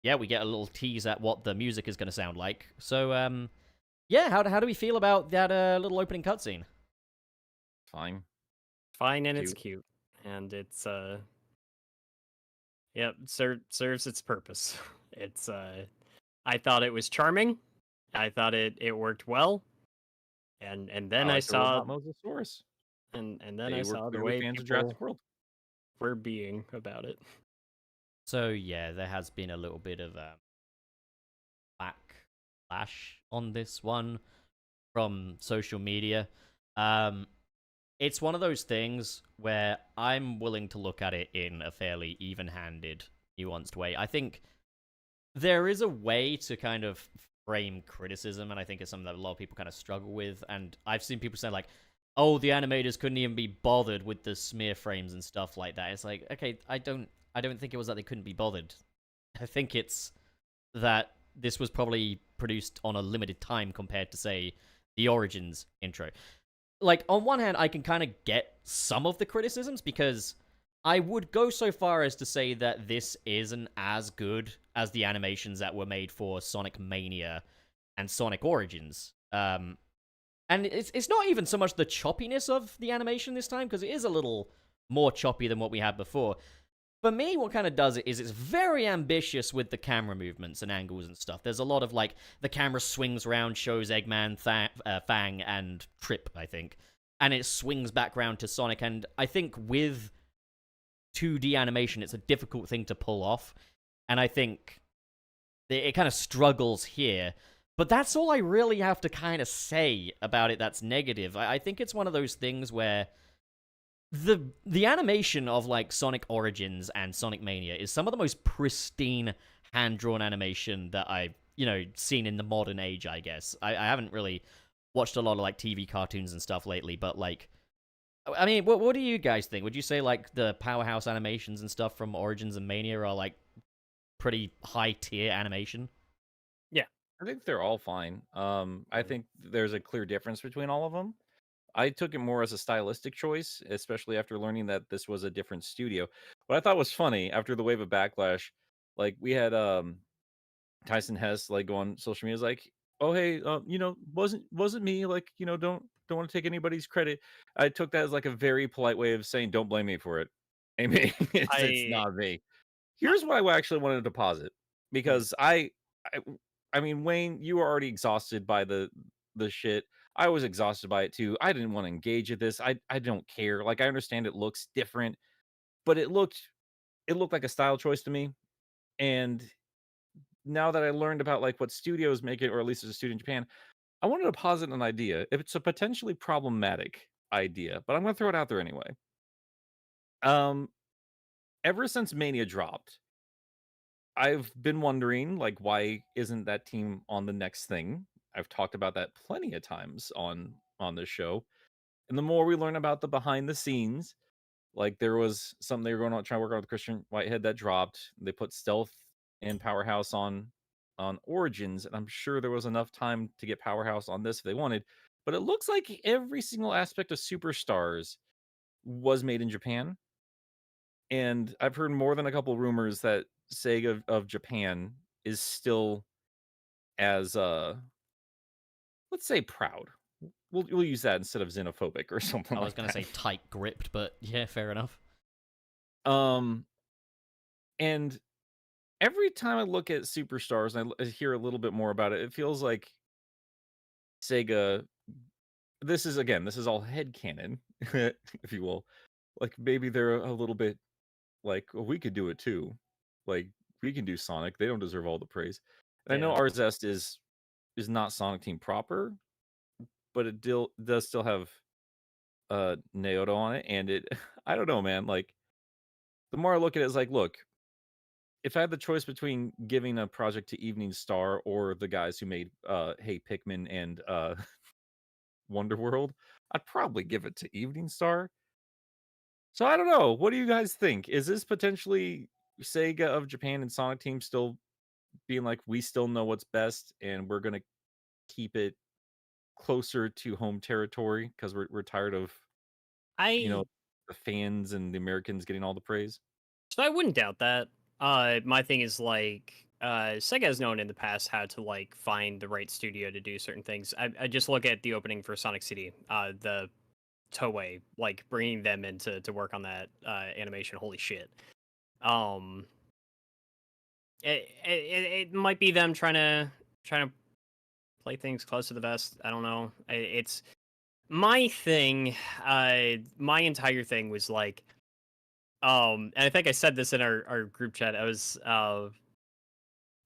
yeah, we get a little tease at what the music is going to sound like. So, yeah, how do we feel about that little opening cutscene? Fine. Fine, and it's cute, and it's yep, serves its purpose. It's I thought it was charming. I thought it worked well, and then I saw NekoSuris. and then They I were saw the clearly way fans of people Jurassic World. were being about it. So, yeah, there has been a little bit of backlash on this one from social media. It's one of those things where I'm willing to look at it in a fairly even-handed, nuanced way. I think there is a way to kind of frame criticism, and I think it's something that a lot of people kind of struggle with. And I've seen people say, like, oh, the animators couldn't even be bothered with the smear frames and stuff like that. It's like, okay, I don't think it was that they couldn't be bothered. I think it's that this was probably produced on a limited time compared to, say, the Origins intro. Like, on one hand, I can kind of get some of the criticisms, because I would go so far as to say that this isn't as good as the animations that were made for Sonic Mania and Sonic Origins. And it's not even so much the choppiness of the animation this time, because it is a little more choppy than what we had before. For me, what kind of does it is it's very ambitious with the camera movements and angles and stuff. There's a lot of, like, the camera swings around, shows Eggman, Fang, and Trip, I think. And it swings back around to Sonic, and I think with 2D animation, it's a difficult thing to pull off. And I think it kind of struggles here. But that's all I really have to kind of say about it that's negative. I think it's one of those things where the animation of, like, Sonic Origins and Sonic Mania is some of the most pristine hand-drawn animation that I've, seen in the modern age, I guess. I haven't really watched a lot of, like, TV cartoons and stuff lately, but, like, I mean, what do you guys think? Would you say, like, the powerhouse animations and stuff from Origins and Mania are, like, pretty high-tier animation? Yeah, I think they're all fine. I think there's a clear difference between all of them. I took it more as a stylistic choice, especially after learning that this was a different studio. What I thought was funny after the wave of backlash, like we had Tyson Hess like go on social media, is like, "Oh hey, wasn't me. Like, don't want to take anybody's credit." I took that as like a very polite way of saying, "Don't blame me for it, Amy. It's I, not me." Here's what I actually wanted to posit, mm, because I, I mean, Wayne, you were already exhausted by the shit. I was exhausted by it too. I didn't want to engage with this. I don't care. Like, I understand it looks different, but it looked like a style choice to me. And now that I learned about like what studios make it, or at least there's a studio in Japan, I wanted to posit an idea. If it's a potentially problematic idea, but I'm gonna throw it out there anyway. Um, ever since Mania dropped, I've been wondering, like, why isn't that team on the next thing? I've talked about that plenty of times on this show. And the more we learn about the behind the scenes, like there was something they were going on trying to work on with Christian Whitehead that dropped. They put Stealth and Powerhouse on Origins, and I'm sure there was enough time to get Powerhouse on this if they wanted. But it looks like every single aspect of Superstars was made in Japan. And I've heard more than a couple rumors that Sega of Japan is still as let's say proud. We'll use that instead of xenophobic or something I was like gonna that. say tight-gripped, but yeah, fair enough. Um, and every time I look at Superstars and I hear a little bit more about it, it feels like Sega. This is all headcanon, if you will. Like maybe they're a little bit like, well, we could do it too. Like we can do Sonic. They don't deserve all the praise. And I know yeah. Arzest is not Sonic Team proper, but it does still have Naoto on it, and it I don't know, man. Like the more I look at it, it's like, look, if I had the choice between giving a project to Evening Star or the guys who made Hey Pikmin and Wonder World, I'd probably give it to Evening Star. So I don't know. What do you guys think? Is this potentially Sega of Japan and Sonic Team still being like, we still know what's best and we're gonna keep it closer to home territory because we're tired of, you know, I the fans and the Americans getting all the praise? so I wouldn't doubt that. My thing is like, Sega has known in the past how to like find the right studio to do certain things. I just look at the opening for Sonic City, the Toei, like bringing them in to work on that animation. Holy shit. Um, it might be them trying to play things close to the vest. I don't know. It's my thing. My entire thing was like, and I think I said this in our group chat. I was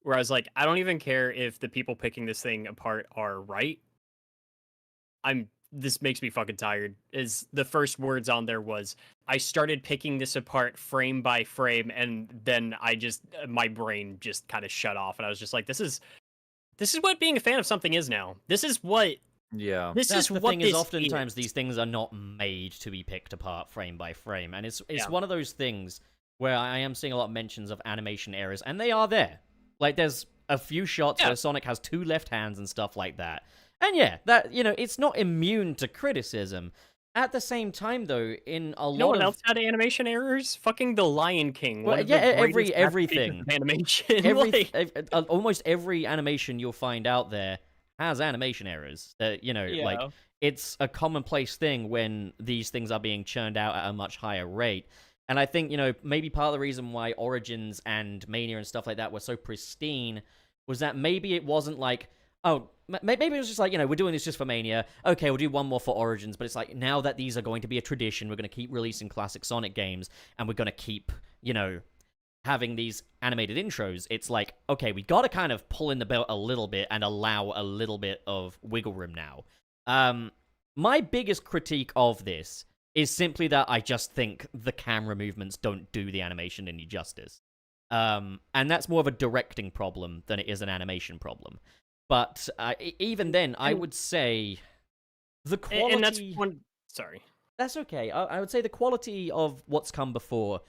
where I was like, I don't even care if the people picking this thing apart are right. This makes me fucking tired. Is the first words on there was, I started picking this apart frame by frame, and then my brain just kind of shut off, and I was just like, this is what being a fan of something is now. This is what Yeah. this That's is the what thing, is this oftentimes is. these things are not made to be picked apart frame by frame, and it's Yeah. one of those things where I am seeing a lot of mentions of animation errors, and they are there. Like there's a few shots Yeah. where Sonic has two left hands and stuff like that. And yeah, that it's not immune to criticism. At the same time though, in a You know lot what of else had animation errors? Fucking The Lion King, well, one of yeah, the greatest masterpieces everything. of animation. Like, Almost every animation you'll find out there has animation errors. That like yeah. it's a commonplace thing when these things are being churned out at a much higher rate. And I think maybe part of the reason why Origins and Mania and stuff like that were so pristine was that maybe it wasn't like, oh, maybe it was just like, we're doing this just for Mania. Okay, we'll do one more for Origins. But it's like, now that these are going to be a tradition, we're going to keep releasing classic Sonic games, and we're going to keep, having these animated intros. It's like, okay, we got to kind of pull in the belt a little bit and allow a little bit of wiggle room now. My biggest critique of this is simply that I just think the camera movements don't do the animation any justice. And that's more of a directing problem than it is an animation problem. But even then, I would say the quality... And that's one... Sorry. That's okay. I would say the quality of what's come before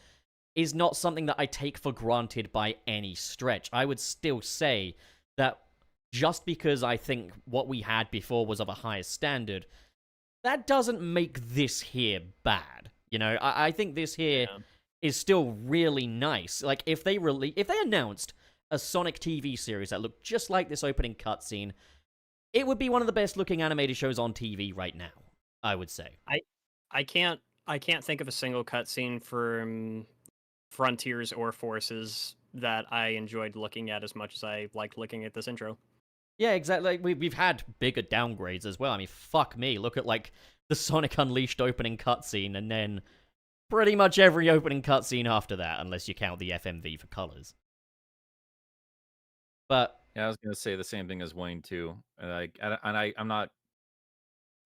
is not something that I take for granted by any stretch. I would still say that just because I think what we had before was of a higher standard, that doesn't make this here bad. You know, I think this here is still really nice. Like, if they announced a Sonic TV series that looked just like this opening cutscene, it would be one of the best looking animated shows on TV right now, I would say. I can't think of a single cutscene from Frontiers or Forces that I enjoyed looking at as much as I liked looking at this intro. Yeah, exactly. Like, we've had bigger downgrades as well. I mean, fuck me. Look at, like, the Sonic Unleashed opening cutscene, and then pretty much every opening cutscene after that, unless you count the FMV for colors. But yeah, I was gonna say the same thing as Wayne too. I'm not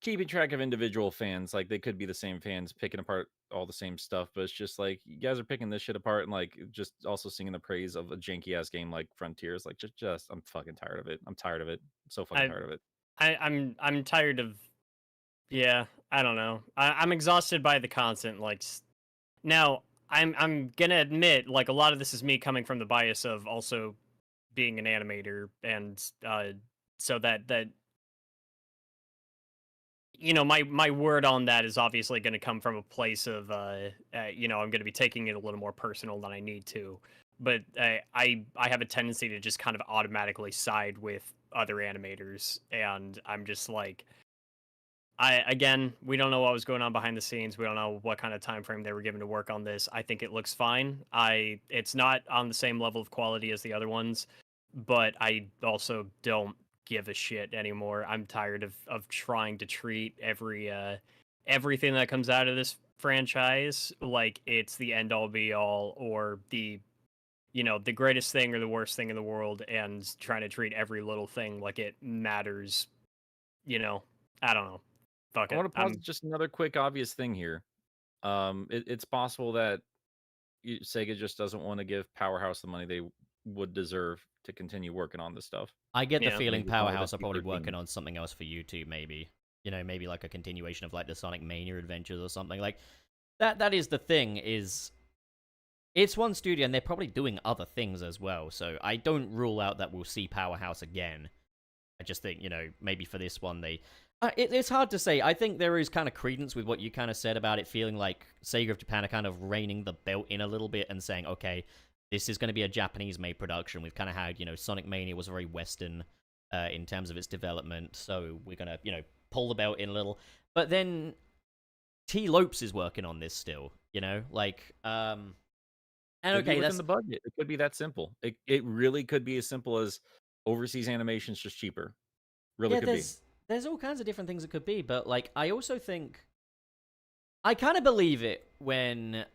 keeping track of individual fans. Like, they could be the same fans picking apart all the same stuff, but it's just like, you guys are picking this shit apart and like just also singing the praise of a janky ass game like Frontiers. Like, just I'm fucking tired of it. I'm tired of it. I'm so fucking tired of it. I'm tired of. Yeah, I don't know. I'm exhausted by the constant Now, I'm gonna admit, like, a lot of this is me coming from the bias of also being an animator, and so that my word on that is obviously going to come from a place of I'm going to be taking it a little more personal than I need to, but I have a tendency to just kind of automatically side with other animators, and I'm just like, we don't know what was going on behind the scenes. We don't know what kind of time frame they were given to work on this. I think it looks fine. It's not on the same level of quality as the other ones, but I also don't give a shit anymore. I'm tired of trying to treat everything that comes out of this franchise like it's the end all be all, or the the greatest thing or the worst thing in the world, and trying to treat every little thing like it matters. I don't know. Fuck I it. want to pause just another quick obvious thing here. It's possible that Sega just doesn't want to give Powerhouse the money they would deserve to continue working on this stuff. I get the Yeah. feeling Maybe it's one of the Powerhouse are probably cheaper working teams. on something else for YouTube, maybe. You know, maybe like a continuation of like the Sonic Mania adventures or something. Like, that is the thing, is it's one studio and they're probably doing other things as well, so I don't rule out that we'll see Powerhouse again. I just think, maybe for this one they... it's hard to say. I think there is kind of credence with what you kind of said about it feeling like Sega of Japan are kind of reining the belt in a little bit and saying, okay, this is going to be a Japanese-made production. We've kind of had, Sonic Mania was very Western in terms of its development, so we're going to, pull the belt in a little. But then T. Lopes is working on this still, like... and Could be okay, within the budget. It could be that simple. It really could be as simple as overseas animation's just cheaper. Really could be. There's all kinds of different things it could be, but like I also think I kind of believe it when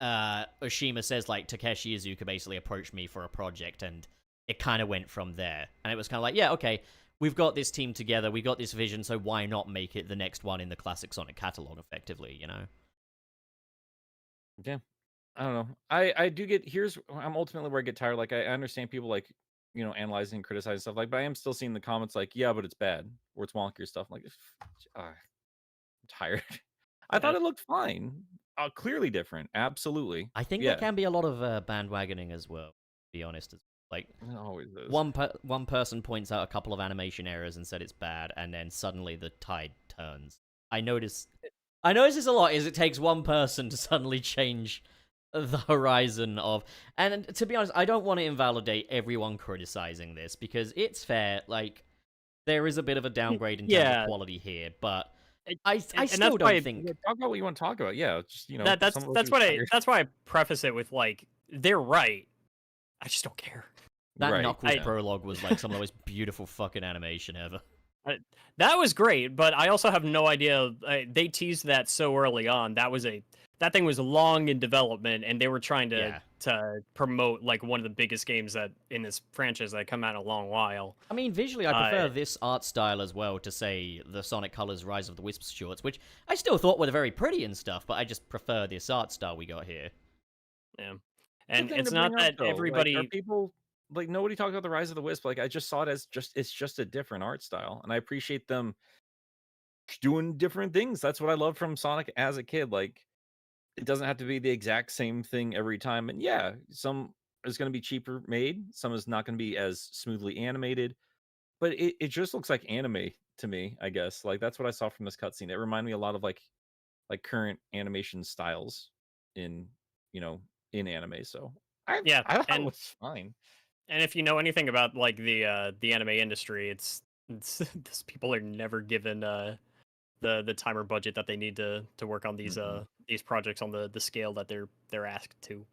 Oshima says like Takeshi Iizuka basically approached me for a project, and it kind of went from there. And it was kind of like, yeah, okay, we've got this team together, we got this vision, so why not make it the next one in the classic Sonic catalog effectively, Yeah. I don't know. I do get I'm ultimately where I get tired. Like, I understand people like, analyzing and criticizing stuff like, but I am still seeing the comments like, yeah, but it's bad, or it's wonky or stuff. I'm like, I'm tired. I thought it looked fine. Clearly different. Absolutely. I think Yeah. there can be a lot of bandwagoning as well, to be honest. Like, It always is. one person points out a couple of animation errors and said it's bad, and then suddenly the tide turns. I notice this a lot, is it takes one person to suddenly change the horizon of... And to be honest, I don't want to invalidate everyone criticizing this, because it's fair, like, there is a bit of a downgrade in terms of quality here, but I still don't think... Talk about what you want to talk about. Yeah, just, that's why I preface it with, like, they're right. I just don't care. That Knuckles prologue was like some of the most beautiful fucking animation ever. That was great, but I also have no idea. They teased that so early on. That thing was long in development, and they were trying to promote like one of the biggest games that in this franchise that come out in a long while. I mean, visually, I prefer this art style as well to, say, the Sonic Colors Rise of the Wisps shorts, which I still thought were very pretty and stuff, but I just prefer this art style we got here. Yeah, and it's not that everybody... Like, are people... Like, nobody talked about the Rise of the Wisp. Like, I just saw it as it's just a different art style, and I appreciate them doing different things. That's what I loved from Sonic as a kid. Like, it doesn't have to be the exact same thing every time. And yeah, some is going to be cheaper made, some is not going to be as smoothly animated. but it just looks like anime to me, I guess. Like that's what I saw from this cutscene. It reminded me a lot of like current animation styles in you know in anime. So Yeah, I thought it and was fine. if you know anything about like the anime industry, it's these people are never given the time or budget that they need to work on Mm-mm. these projects on the scale that they're asked to.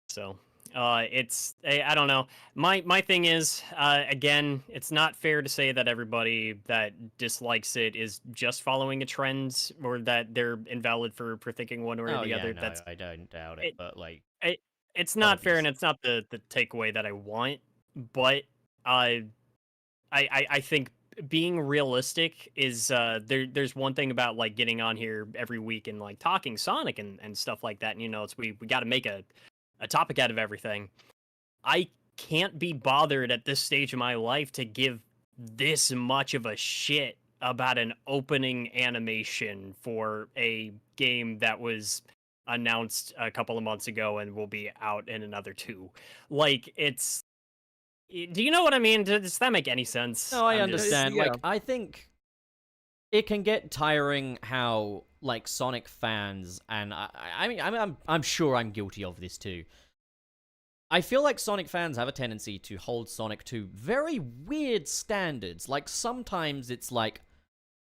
So it's I don't know. My thing is again, it's not fair to say that everybody that dislikes it is just following a trend or that they're invalid for thinking one way or Oh the yeah, other. no, That's I don't doubt it, it, but like, it's gotta not be. fair and it's not the takeaway that I want. But I I think being realistic is there's one thing about like getting on here every week and like talking Sonic and stuff like that. And you know, it's we got to make a topic out of everything. I can't be bothered at this stage of my life to give this much of a shit about an opening animation for a game that was announced a couple of months ago and will be out in another 2. Like do you know what I mean? Does that make any sense? No, I I'm just understand. Yeah. Like, I think it can get tiring how like Sonic fans, and I mean, I'm sure I'm guilty of this too. I feel like Sonic fans have a tendency to hold Sonic to very weird standards. Like sometimes it's like,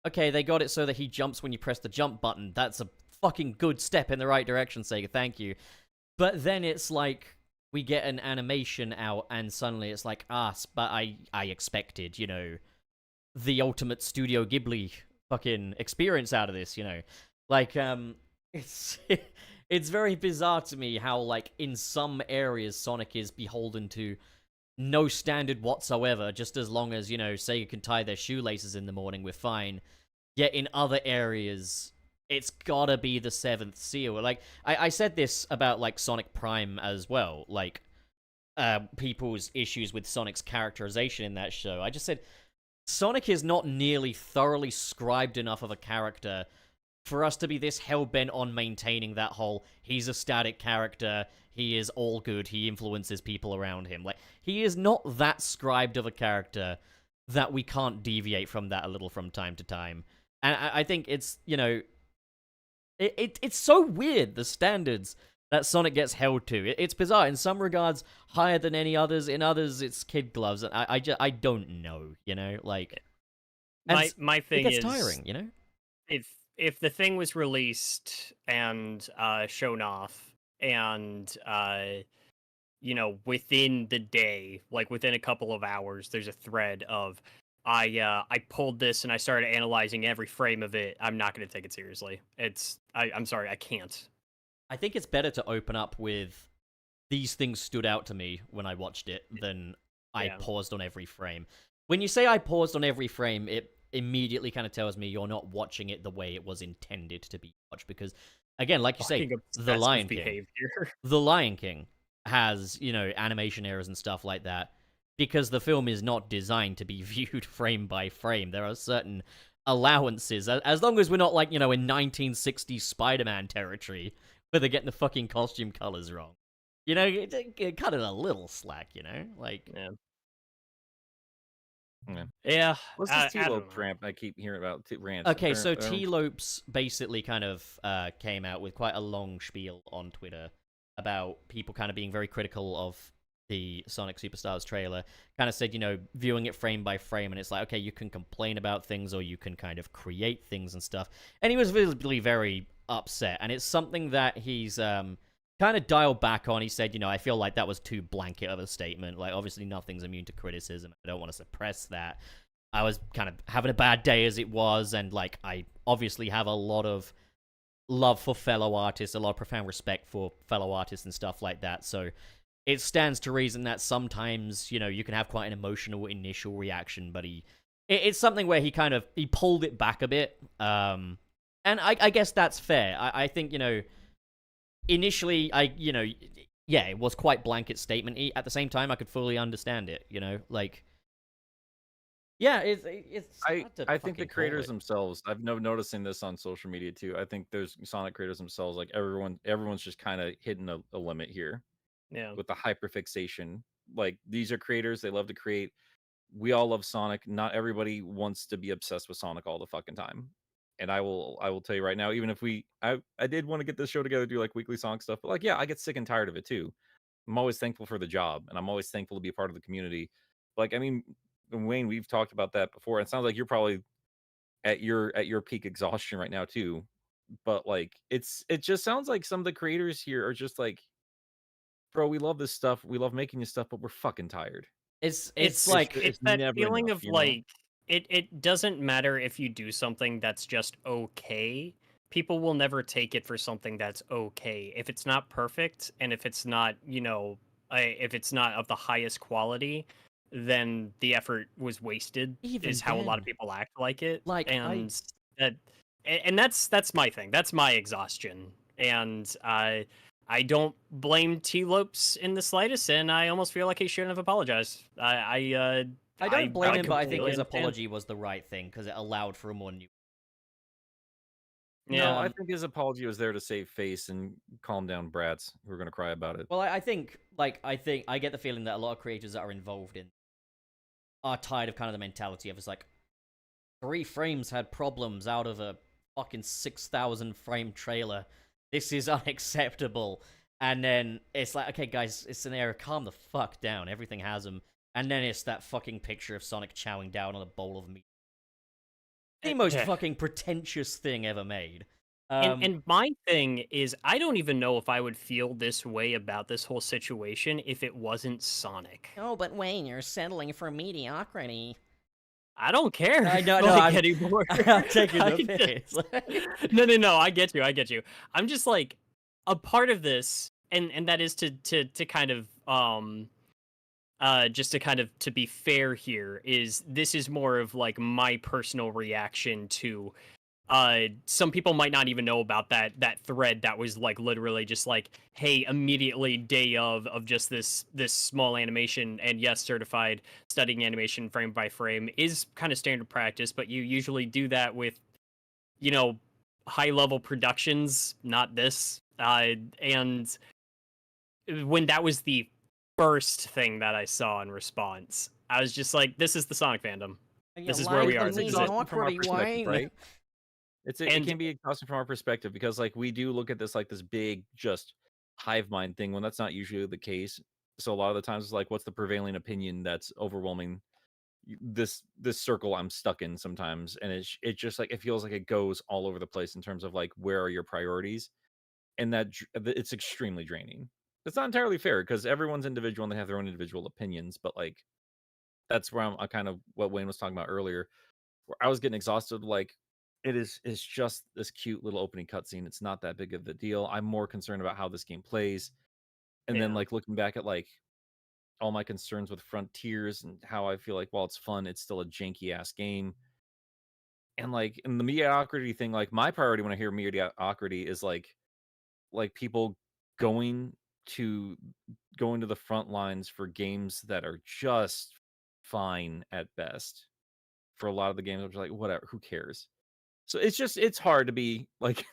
okay, they got it so that he jumps when you press the jump button. That's a fucking good step in the right direction, Sega. Thank you. But then it's like we get an animation out, and suddenly it's like, but I expected, the ultimate Studio Ghibli fucking experience out of this, like it's it's very bizarre to me how like in some areas Sonic is beholden to no standard whatsoever. Just as long as Sega can tie their shoelaces in the morning, we're fine. Yet in other areas, it's gotta be the seventh seal. Like I said this about like Sonic Prime as well. Like people's issues with Sonic's characterization in that show. I just said Sonic is not nearly thoroughly scribed enough of a character for us to be this hell-bent on maintaining that whole he's a static character, he is all good, he influences people around him. Like, he is not that scribed of a character that we can't deviate from that a little from time to time. And I think it's, it's so weird, the standards that Sonic gets held to. It's bizarre. In some regards, higher than any others. In others, it's kid gloves. And I don't know, like... my it thing gets is tiring, if the thing was released and shown off and within the day, like within a couple of hours, there's a thread of I pulled this and I started analyzing every frame of it. I'm not going to take it seriously. I'm sorry, I can't. I think it's better to open up with these things stood out to me when I watched it than I paused on every frame. When you say I paused on every frame, it immediately kind of tells me you're not watching it the way it was intended to be watched. Because, again, like you say, The Lion King. The Lion King has, animation errors and stuff like that because the film is not designed to be viewed frame by frame. There are certain allowances, as long as we're not like, in 1960s Spider-Man territory where they're getting the fucking costume colors wrong. Cut it a little slack, like... Yeah. What's this T-Lope rant I keep hearing about? Rants. Okay, so T-Lopes basically kind of came out with quite a long spiel on Twitter about people kind of being very critical of the Sonic Superstars trailer. Kind of said, viewing it frame by frame, and it's like, okay, you can complain about things or you can kind of create things and stuff. And he was visibly very upset, and it's something that he's kind of dialed back on. He said, I feel like that was too blanket of a statement. Like, obviously nothing's immune to criticism. I don't want to suppress that. I was kind of having a bad day as it was, and, like, I obviously have a lot of love for fellow artists, a lot of profound respect for fellow artists and stuff like that, so it stands to reason that sometimes, you can have quite an emotional initial reaction, but it's something where he pulled it back a bit, and I guess that's fair. I think, initially, it was quite blanket statement-y. At the same time, I could fully understand it, like... Yeah, it's I think the creators themselves, I've noticing this on social media too. I think there's Sonic creators themselves, like everyone's just kind of hitting a limit here. Yeah. With the hyperfixation. Like these are creators, they love to create we all love Sonic. Not everybody wants to be obsessed with Sonic all the fucking time. And I will tell you right now, even if I did want to get this show together, do like weekly Sonic stuff, but like, yeah, I get sick and tired of it too. I'm always thankful for the job, and I'm always thankful to be a part of the community. Like, I mean, Wayne, we've talked about that before. It sounds like you're probably at your peak exhaustion right now too. But like, it just sounds like some of the creators here are just like, bro, we love this stuff, we love making this stuff, but we're fucking tired. It's It's like it's It's that never feeling enough, of you know? like it doesn't matter if you do something that's just okay. People will never take it for something that's okay. If it's not perfect and if it's not, if it's not of the highest quality, then the effort was wasted, even is how a lot of then, people act like it. like That and that's my thing. That's my exhaustion. And I don't blame T Lopes in the slightest, and I almost feel like he shouldn't have apologized. I don't blame him, but I think completely his understand. apology was the right thing because it allowed for a more new. No, Yeah. I think his apology was there to save face and calm down brats who are gonna cry about it. Well, I think I get the feeling that a lot of creators that are involved in are tired of kind of the mentality of it's like 3 frames had problems out of a fucking 6,000 frame trailer. This is unacceptable. And then it's like, okay, guys, it's an error. Calm the fuck down. Everything has them. And then it's that fucking picture of Sonic chowing down on a bowl of meat. The most Yeah. fucking pretentious thing ever made. And my thing is, I don't even know if I would feel this way about this whole situation if it wasn't Sonic. Oh, but Wayne, you're settling for mediocrity. I don't care. I know, like, I'm anymore. I'm taking I the just- piss. No. I get you. I'm just like a part of this, and that is to kind of just to kind of to be fair here, is this is more of like my personal reaction to some people might not even know about that thread that was like literally just like, hey, immediately day of just this small animation, and yes, certified studying animation frame by frame is kind of standard practice, but you usually do that with high level productions, not this. And when that was the first thing that I saw in response, I was just like, this is the Sonic fandom. This is where we are. It's exhausting from our perspective, right? It can be exhausting from our perspective because like we do look at this like this big just hive mind thing when that's not usually the case. So a lot of the times it's like, what's the prevailing opinion that's overwhelming this circle I'm stuck in sometimes, and it just like it feels like it goes all over the place in terms of like where are your priorities, and it's extremely draining. It's not entirely fair because everyone's individual and they have their own individual opinions, but like that's where I kind of what Wayne was talking about earlier, where I was getting exhausted. Like it's just this cute little opening cutscene. It's not that big of a deal. I'm more concerned about how this game plays, and then Yeah. like looking back at like all my concerns with Frontiers and how I feel like while it's fun, it's still a janky ass game. And like in the mediocrity thing, like my priority when I hear mediocrity is like people going to the front lines for games that are just fine at best. For a lot of the games, I'm just like, whatever, who cares? So it's hard to be like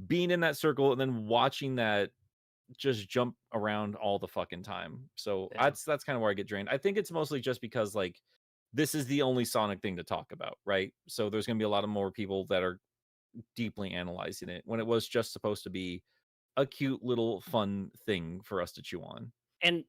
being in that circle and then watching that just jump around all the fucking time. So Yeah. that's kind of where I get drained. I think it's mostly just because like this is the only Sonic thing to talk about, right? So there's going to be a lot of more people that are deeply analyzing it when it was just supposed to be a cute little fun thing for us to chew on. And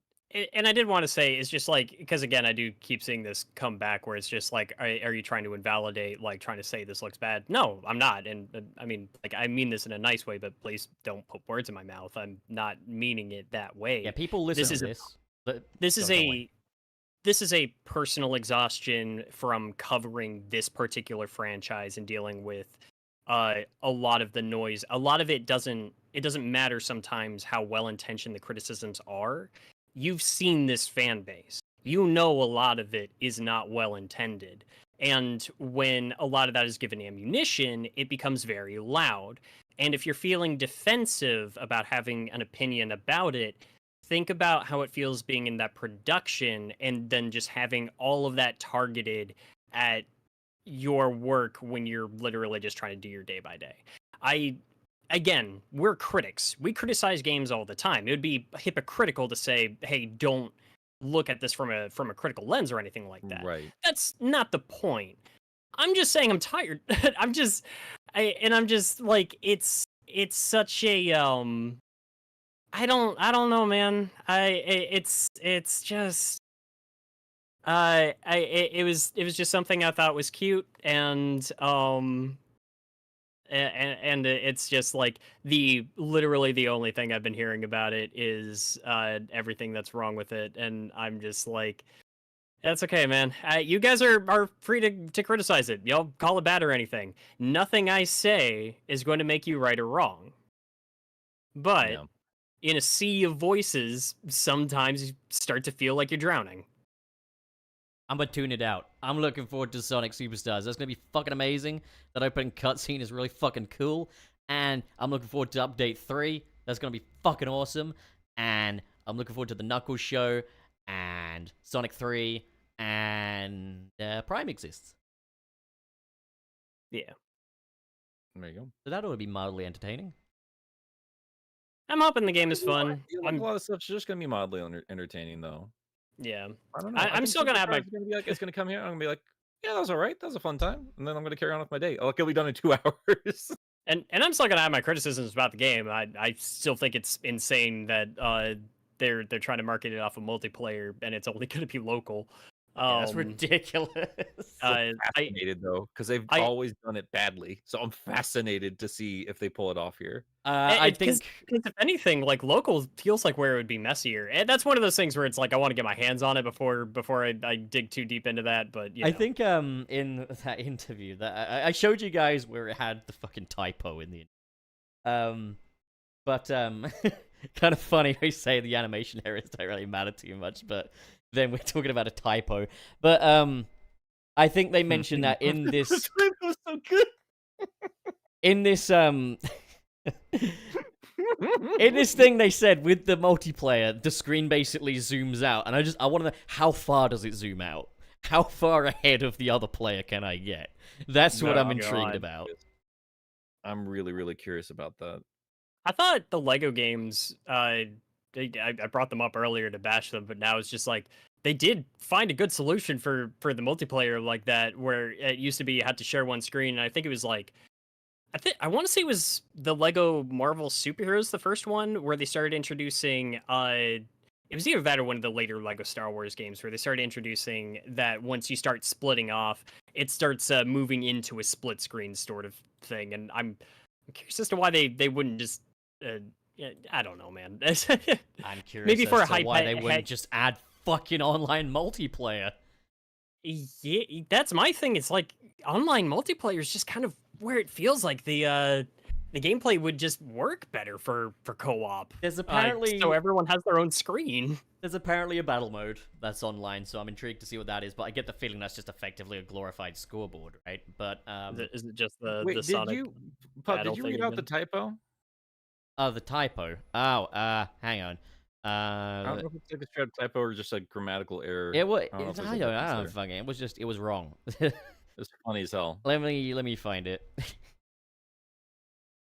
I did want to say, it's just like, because again, I do keep seeing this come back where it's just like, are you trying to invalidate, like trying to say this looks bad? No, I'm not. And I mean, like, I mean this in a nice way, but please don't put words in my mouth. I'm not meaning it that way. Yeah, people listen This to is this. But this is go a away. this is a personal exhaustion from covering this particular franchise and dealing with a lot of the noise. A lot of it doesn't matter sometimes how well intentioned the criticisms are. You've seen this fan base. You know a lot of it is not well intended. And when a lot of that is given ammunition, it becomes very loud. And if you're feeling defensive about having an opinion about it, think about how it feels being in that production and then just having all of that targeted at your work when you're literally just trying to do your day by day. Again, we're critics. We criticize games all the time. It would be hypocritical to say, hey, don't look at this from a critical lens or anything like that. Right. That's not the point. I'm just saying I'm tired. I'm just like it's such a I don't know, man. It's just it was just something I thought was cute, and it's just like literally the only thing I've been hearing about it is everything that's wrong with it, and I'm just like, that's okay, man. You guys are free to criticize it. Y'all call it bad or anything. Nothing I say is going to make you right or wrong. But Yeah. in a sea of voices, sometimes you start to feel like you're drowning. I'm gonna tune it out. I'm looking forward to Sonic Superstars. That's gonna be fucking amazing. That opening cutscene is really fucking cool. And I'm looking forward to Update 3. That's gonna be fucking awesome. And I'm looking forward to the Knuckles show, and Sonic 3, and Prime exists. Yeah. There you go. So that ought to be mildly entertaining. I'm hoping the game is You know, fun. a lot of stuff's just gonna be mildly entertaining, though. Yeah. I don't know. I'm still gonna have my. It's gonna be like, it's gonna come here. I'm gonna be like, yeah, that was all right. That was a fun time, and then I'm gonna carry on with my day. Like, it'll be done in 2 hours. And I'm still gonna have my criticisms about the game. I still think it's insane that they're trying to market it off of multiplayer and it's only gonna be local. That's ridiculous. Fascinated though, because they've always done it badly. So I'm fascinated to see if they pull it off here. I think, if anything, like local feels like where it would be messier, and that's one of those things where it's like I want to get my hands on it before I dig too deep into that. But I think in that interview that I showed you guys where it had the fucking typo in the but kind of funny we say the animation errors don't really matter too much, but then we're talking about a typo. But I think they mentioned that in this The typo's so good. in this in this thing they said with the multiplayer, the screen basically zooms out, and I want to know, how far does it zoom out? How far ahead of the other player can I get? That's what I'm intrigued about. I'm really, really curious about that. I thought the Lego games, I brought them up earlier to bash them, but now it's just like they did find a good solution for the multiplayer like that, where it used to be you had to share one screen, and I think it was like, I want to say it was the Lego Marvel Superheroes, the first one, where they started introducing, it was either that or one of the later Lego Star Wars games, where they started introducing that once you start splitting off, it starts moving into a split screen sort of thing, and I'm curious as to why they wouldn't just, I don't know, man. I'm curious maybe for a hype, why they wouldn't just add fucking online multiplayer. Yeah, that's my thing. It's like online multiplayer is just kind of where it feels like the gameplay would just work better for co-op. There's apparently so everyone has their own screen. There's apparently a battle mode that's online, so I'm intrigued to see what that is. But I get the feeling that's just effectively a glorified scoreboard, right? But is it just the Wait, the Sonic? Did you read out the typo? Oh, the typo. Oh, hang on. I don't know if it's like a straight typo or just a grammatical error. It was. I don't I don't fucking. It was just. It was wrong. It's funny as hell. Let me find it.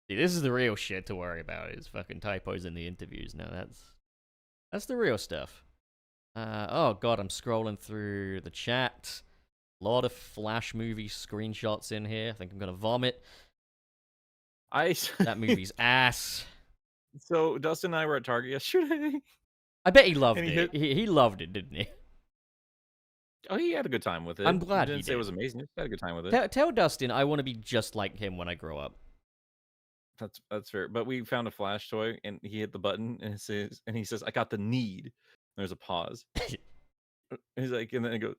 See, this is the real shit to worry about. Is fucking typos in the interviews. Now that's the real stuff. Oh god, I'm scrolling through the chat. A lot of Flash movie screenshots in here. I think I'm gonna vomit. That movie's ass. So Dustin and I were at Target yesterday. I bet he loved it. He loved it, didn't he? Oh, he had a good time with it. I'm glad he he didn't say did. it was amazing. He had a good time with it. Tell Dustin I want to be just like him when I grow up. That's fair. But we found a Flash toy, and he hit the button, and he says, "I got the need." There's a pause. He's like, and then it goes,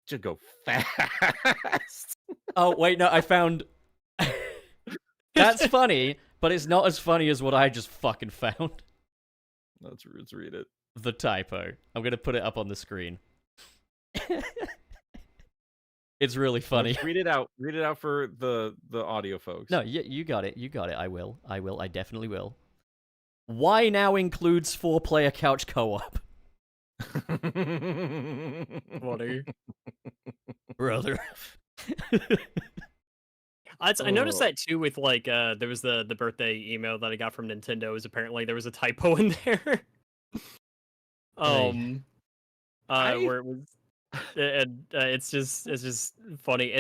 "Just go fast." Oh wait, no, I found. That's funny, but it's not as funny as what I just fucking found. Let's read it. The typo. I'm gonna put it up on the screen. It's really funny. Let's read it out. Read it out for the audio folks. No, you got it. You got it. I will. I definitely will. Why now includes 4-player couch co-op? Brother. I noticed that too with like there was the birthday email that I got from Nintendo. Is apparently there was a typo in there. I where it was, and it's just funny.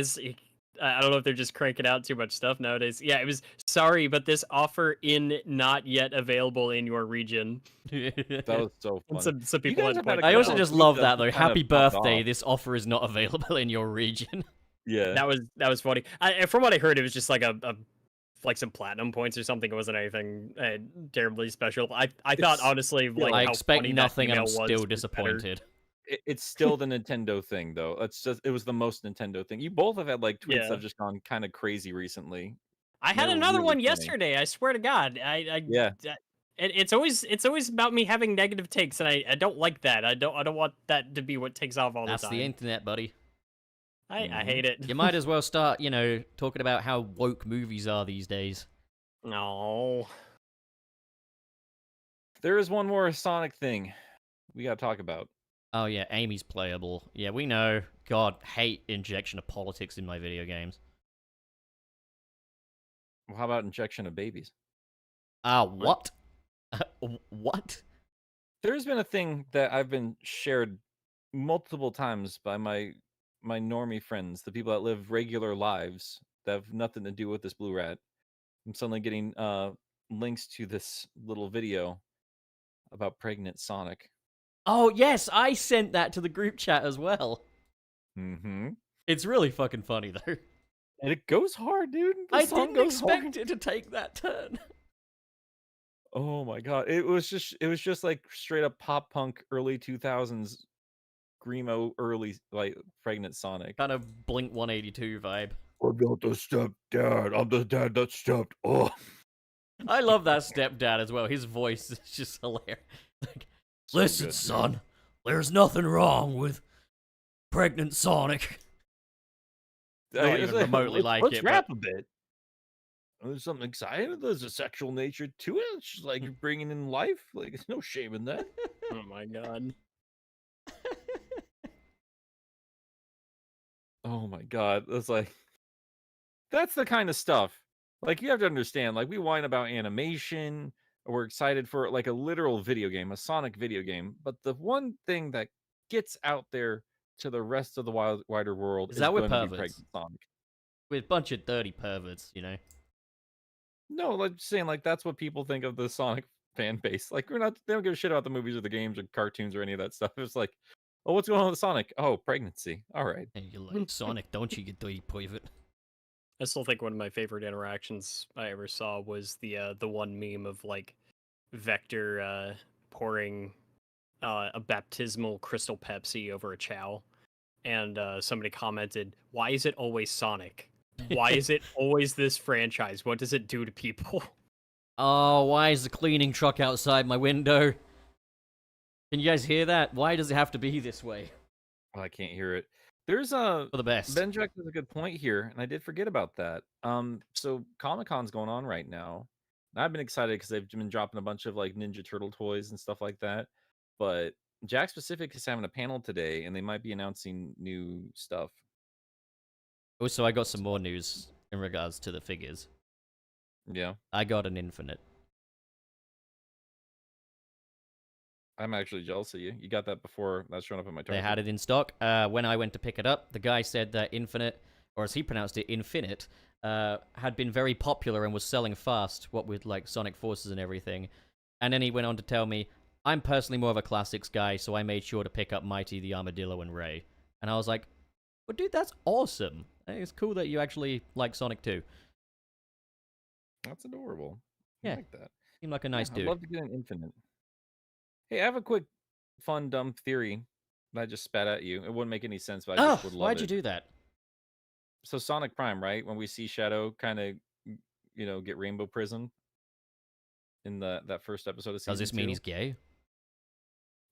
I don't know if they're just cranking out too much stuff nowadays. Yeah, it was sorry, but this offer in not yet available in your region. that was so And funny. some You people guys had have had a pointed I it also couple out. of just tweets love that that though. just kind Happy of popped birthday! off. This offer is not available in your region. Yeah. That was funny. From what I heard, it was just like a like some platinum points or something. It wasn't anything terribly special. I thought It's honestly like I how expect funny nothing, that and I'm email still was better. disappointed. it's still the Nintendo thing though. It was the most Nintendo thing. You both have had like tweets that Yeah. have just gone kind of crazy recently. I And had they're another really one funny. yesterday. I swear to God. Yeah. It's always about me having negative takes, and I don't like that. I don't want that to be what takes off all That's the the time. internet, buddy. I hate it. You might as well start, talking about how woke movies are these days. No. There is one more Sonic thing we gotta talk about. Oh yeah, Amy's playable. Yeah, we know. God, hate injection of politics in my video games. Well, how about injection of babies? What? What? There's been a thing that I've been shared multiple times by my normie friends, the people that live regular lives that have nothing to do with this blue rat. I'm suddenly getting links to this little video about pregnant Sonic. Oh yes, I sent that to the group chat as well. Mm-hmm. It's really fucking funny though. And it goes hard, dude. The I song didn't goes hard. expect it to take that turn. Oh my god. It was just like straight up pop punk early 2000s screamo early like pregnant Sonic. Kind of Blink 182 vibe. I'm not the stepdad. I'm the dad that stepped up. I love that stepdad as well. His voice is just hilarious. Like, So listen, good, dude. son, there's nothing wrong with pregnant Sonic. Not even remotely like let's it, rap but- a bit. There's something exciting. There's a sexual nature to it. It's just like you're bringing in life. Like, there's no shame in that. Oh my God. Oh my god. That's like, that's the kind of stuff. Like, you have to understand, like, we whine about animation. We're excited for like a literal video game, a Sonic video game. But the one thing that gets out there to the rest of the wider world Is that we're going to be perverts? pregnant Sonic. With a bunch of dirty perverts, you know? No, like saying like that's what people think of the Sonic fan base. Like they don't give a shit about the movies or the games or cartoons or any of that stuff. It's like, oh, what's going on with Sonic? Oh, pregnancy. All right. And you're like, Sonic, don't you, you dirty pervert? I still think one of my favorite interactions I ever saw was the one meme of like Vector pouring a baptismal Crystal Pepsi over a chow, and somebody commented, "Why is it always Sonic? Why is it always this franchise? What does it do to people?" Oh, why is the cleaning truck outside my window? Can you guys hear that? Why does it have to be this way? Oh, I can't hear it. There's a For the best. Benjack has a good point here, and I did forget about that. So Comic-Con's going on right now. And I've been excited because they've been dropping a bunch of like Ninja Turtle toys and stuff like that. But Jack Specific is having a panel today, and they might be announcing new stuff. Also, I got some more news in regards to the figures. Yeah, I got an Infinite. I'm actually jealous of you. You got that before that's showing up in my They Target. had it in stock. When I went to pick it up, the guy said that Infinite, or as he pronounced it, Infinite, had been very popular and was selling fast, what with like Sonic Forces and everything. And then he went on to tell me, I'm personally more of a classics guy, so I made sure to pick up Mighty the Armadillo and Ray. And I was like, well, dude, that's awesome. It's cool that you actually like Sonic too. That's adorable. Yeah. I like that. Seemed like a nice I'd dude. love to get an Infinite. Hey, I have a quick, fun, dumb theory that I just spat at you. It wouldn't make any sense, but I just would love why'd it. you do that? So Sonic Prime, right? When we see Shadow kind of, get Rainbow Prism in that first episode of season Does this mean 2. he's gay?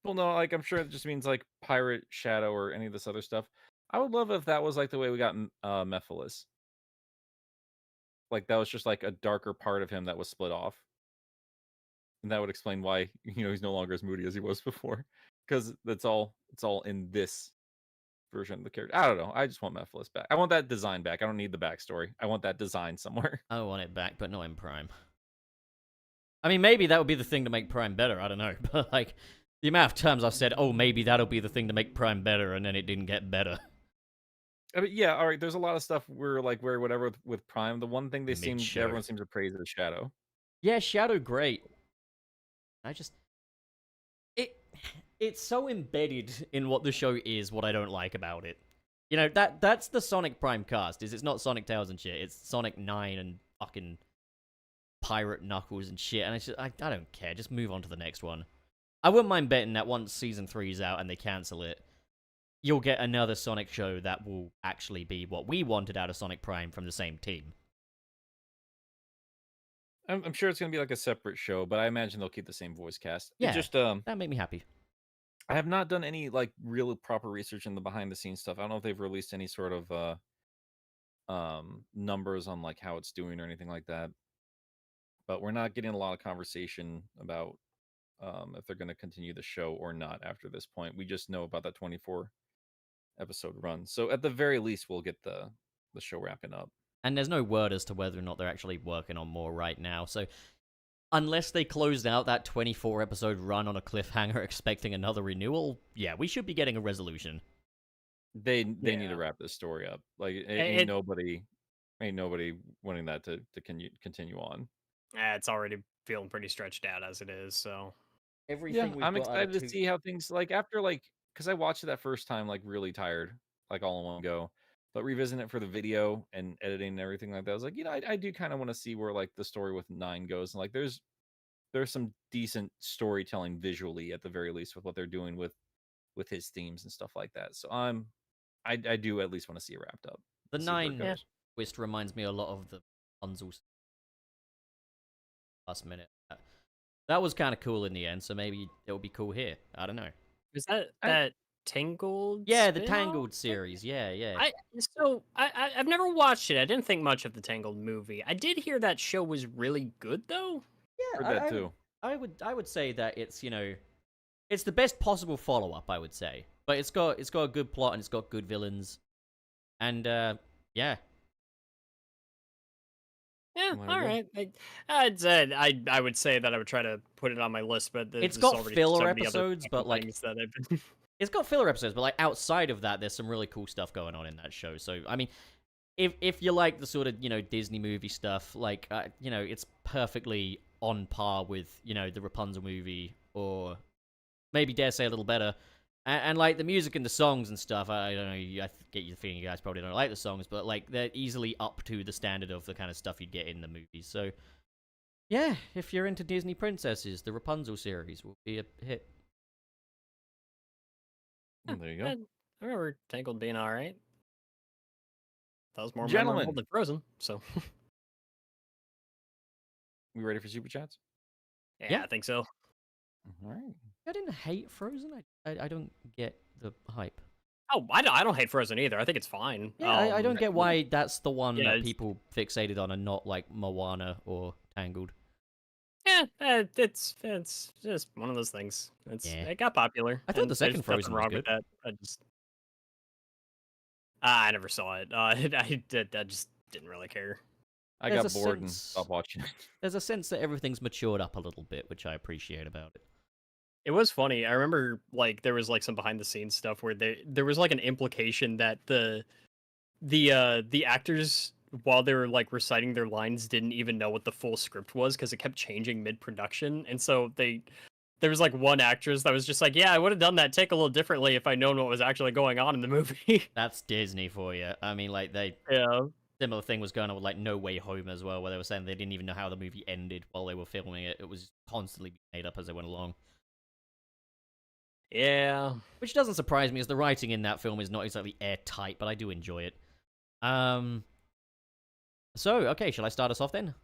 Well, no, like I'm sure it just means like Pirate Shadow or any of this other stuff. I would love if that was like the way we got Mephiles. Like that was just like a darker part of him that was split off. And that would explain why, he's no longer as moody as he was before. Because it's all in this version of the character. I don't know. I just want Mephiles back. I want that design back. I don't need the backstory. I want that design somewhere. I want it back, but not in Prime. I mean, maybe that would be the thing to make Prime better. I don't know. But, like, The amount of times I've said, "Oh, maybe that'll be the thing to make Prime better," and then it didn't get better. I mean, yeah, all right. There's a lot of stuff where whatever with Prime. The one thing Mid-show. everyone seems to praise is Shadow. Yeah, Shadow, great. I just it's so embedded in what the show is. What I don't like about it, you know, that's the Sonic Prime cast. It's not Sonic Tails and shit. It's Sonic 9 and fucking Pirate Knuckles and shit. And it's just, I don't care. Just move on to the next one. I wouldn't mind betting that once season 3 is out and they cancel it, you'll get another Sonic show that will actually be what we wanted out of Sonic Prime from the same team. I'm sure it's gonna be like a separate show, but I imagine they'll keep the same voice cast. Yeah, It just that made me happy. I have not done any like real proper research in the behind the scenes stuff. I don't know if they've released any sort of numbers on like how it's doing or anything like that. But we're not getting a lot of conversation about if they're going to continue the show or not after this point. We just know about that 24 episode run. So at the very least, we'll get the show wrapping up. And there's no word as to whether or not they're actually working on more right now. So unless they closed out that 24 episode run on a cliffhanger expecting another renewal, yeah, we should be getting a resolution. They need to wrap this story up. Like ain't nobody wanting that to continue on. It's already feeling pretty stretched out as it is, so Everything I'm excited to see how things like after because I watched it that first time like really tired, like all in one go. But revisiting it for the video and editing and everything like that, I was like, I do kind of want to see where like the story with 9 goes. And like there's some decent storytelling visually at the very least with what they're doing with his themes and stuff like that. So I do at least want to see it wrapped up. The 9 twist reminds me a lot of the Rapunzel's last minute. That was kind of cool in the end, so maybe it'll be cool here. I don't know. Is that Tangled? Yeah, the Tangled series. Yeah. I've never watched it. I didn't think much of the Tangled movie. I did hear that show was really good though. Yeah, heard that too. I would say that it's, you know, it's the best possible follow up, I would say. But it's got a good plot and it's got good villains. And yeah. Yeah, all right. I would say that I would try to put it on my list, but it's got filler episodes, but like it's got filler episodes, but like outside of that, there's some really cool stuff going on in that show. So I mean, if you like the sort of, you know, Disney movie stuff, like you know, it's perfectly on par with, you know, the Rapunzel movie, or maybe dare say a little better. And like the music and the songs and stuff, I don't know, I get the feeling you guys probably don't like the songs, but like they're easily up to the standard of the kind of stuff you'd get in the movies. So yeah, if you're into Disney princesses, the Rapunzel series will be a hit. There you go. I remember Tangled being all right. That was more Gentlemen. memorable than Frozen. So we ready for super chats? yeah, I think so. All right. I didn't hate Frozen. I don't get the hype. Oh, I don't hate Frozen either. I think it's fine. Yeah, I don't get why that's the one that it's- people fixated on and not like Moana or Tangled. Yeah, it's just one of those things. It got popular. I thought and the second there's nothing Frozen was wrong good. with that. I never saw it. I just didn't really care. I There's got a bored and sense- stopped watching it. There's a sense that everything's matured up a little bit, which I appreciate about it. It was funny. I remember like there was like some behind the scenes stuff where there was like an implication that the actors, while they were like reciting their lines, didn't even know what the full script was because it kept changing mid production, and so there was like one actress that was just like, yeah, I would have done that take a little differently if I'd known what was actually going on in the movie. That's Disney for you. I mean, like Yeah. similar thing was going on with like No Way Home as well, where they were saying they didn't even know how the movie ended while they were filming it. It was constantly made up as they went along. Yeah. Which doesn't surprise me, as the writing in that film is not exactly airtight, but I do enjoy it. So, okay, shall I start us off then?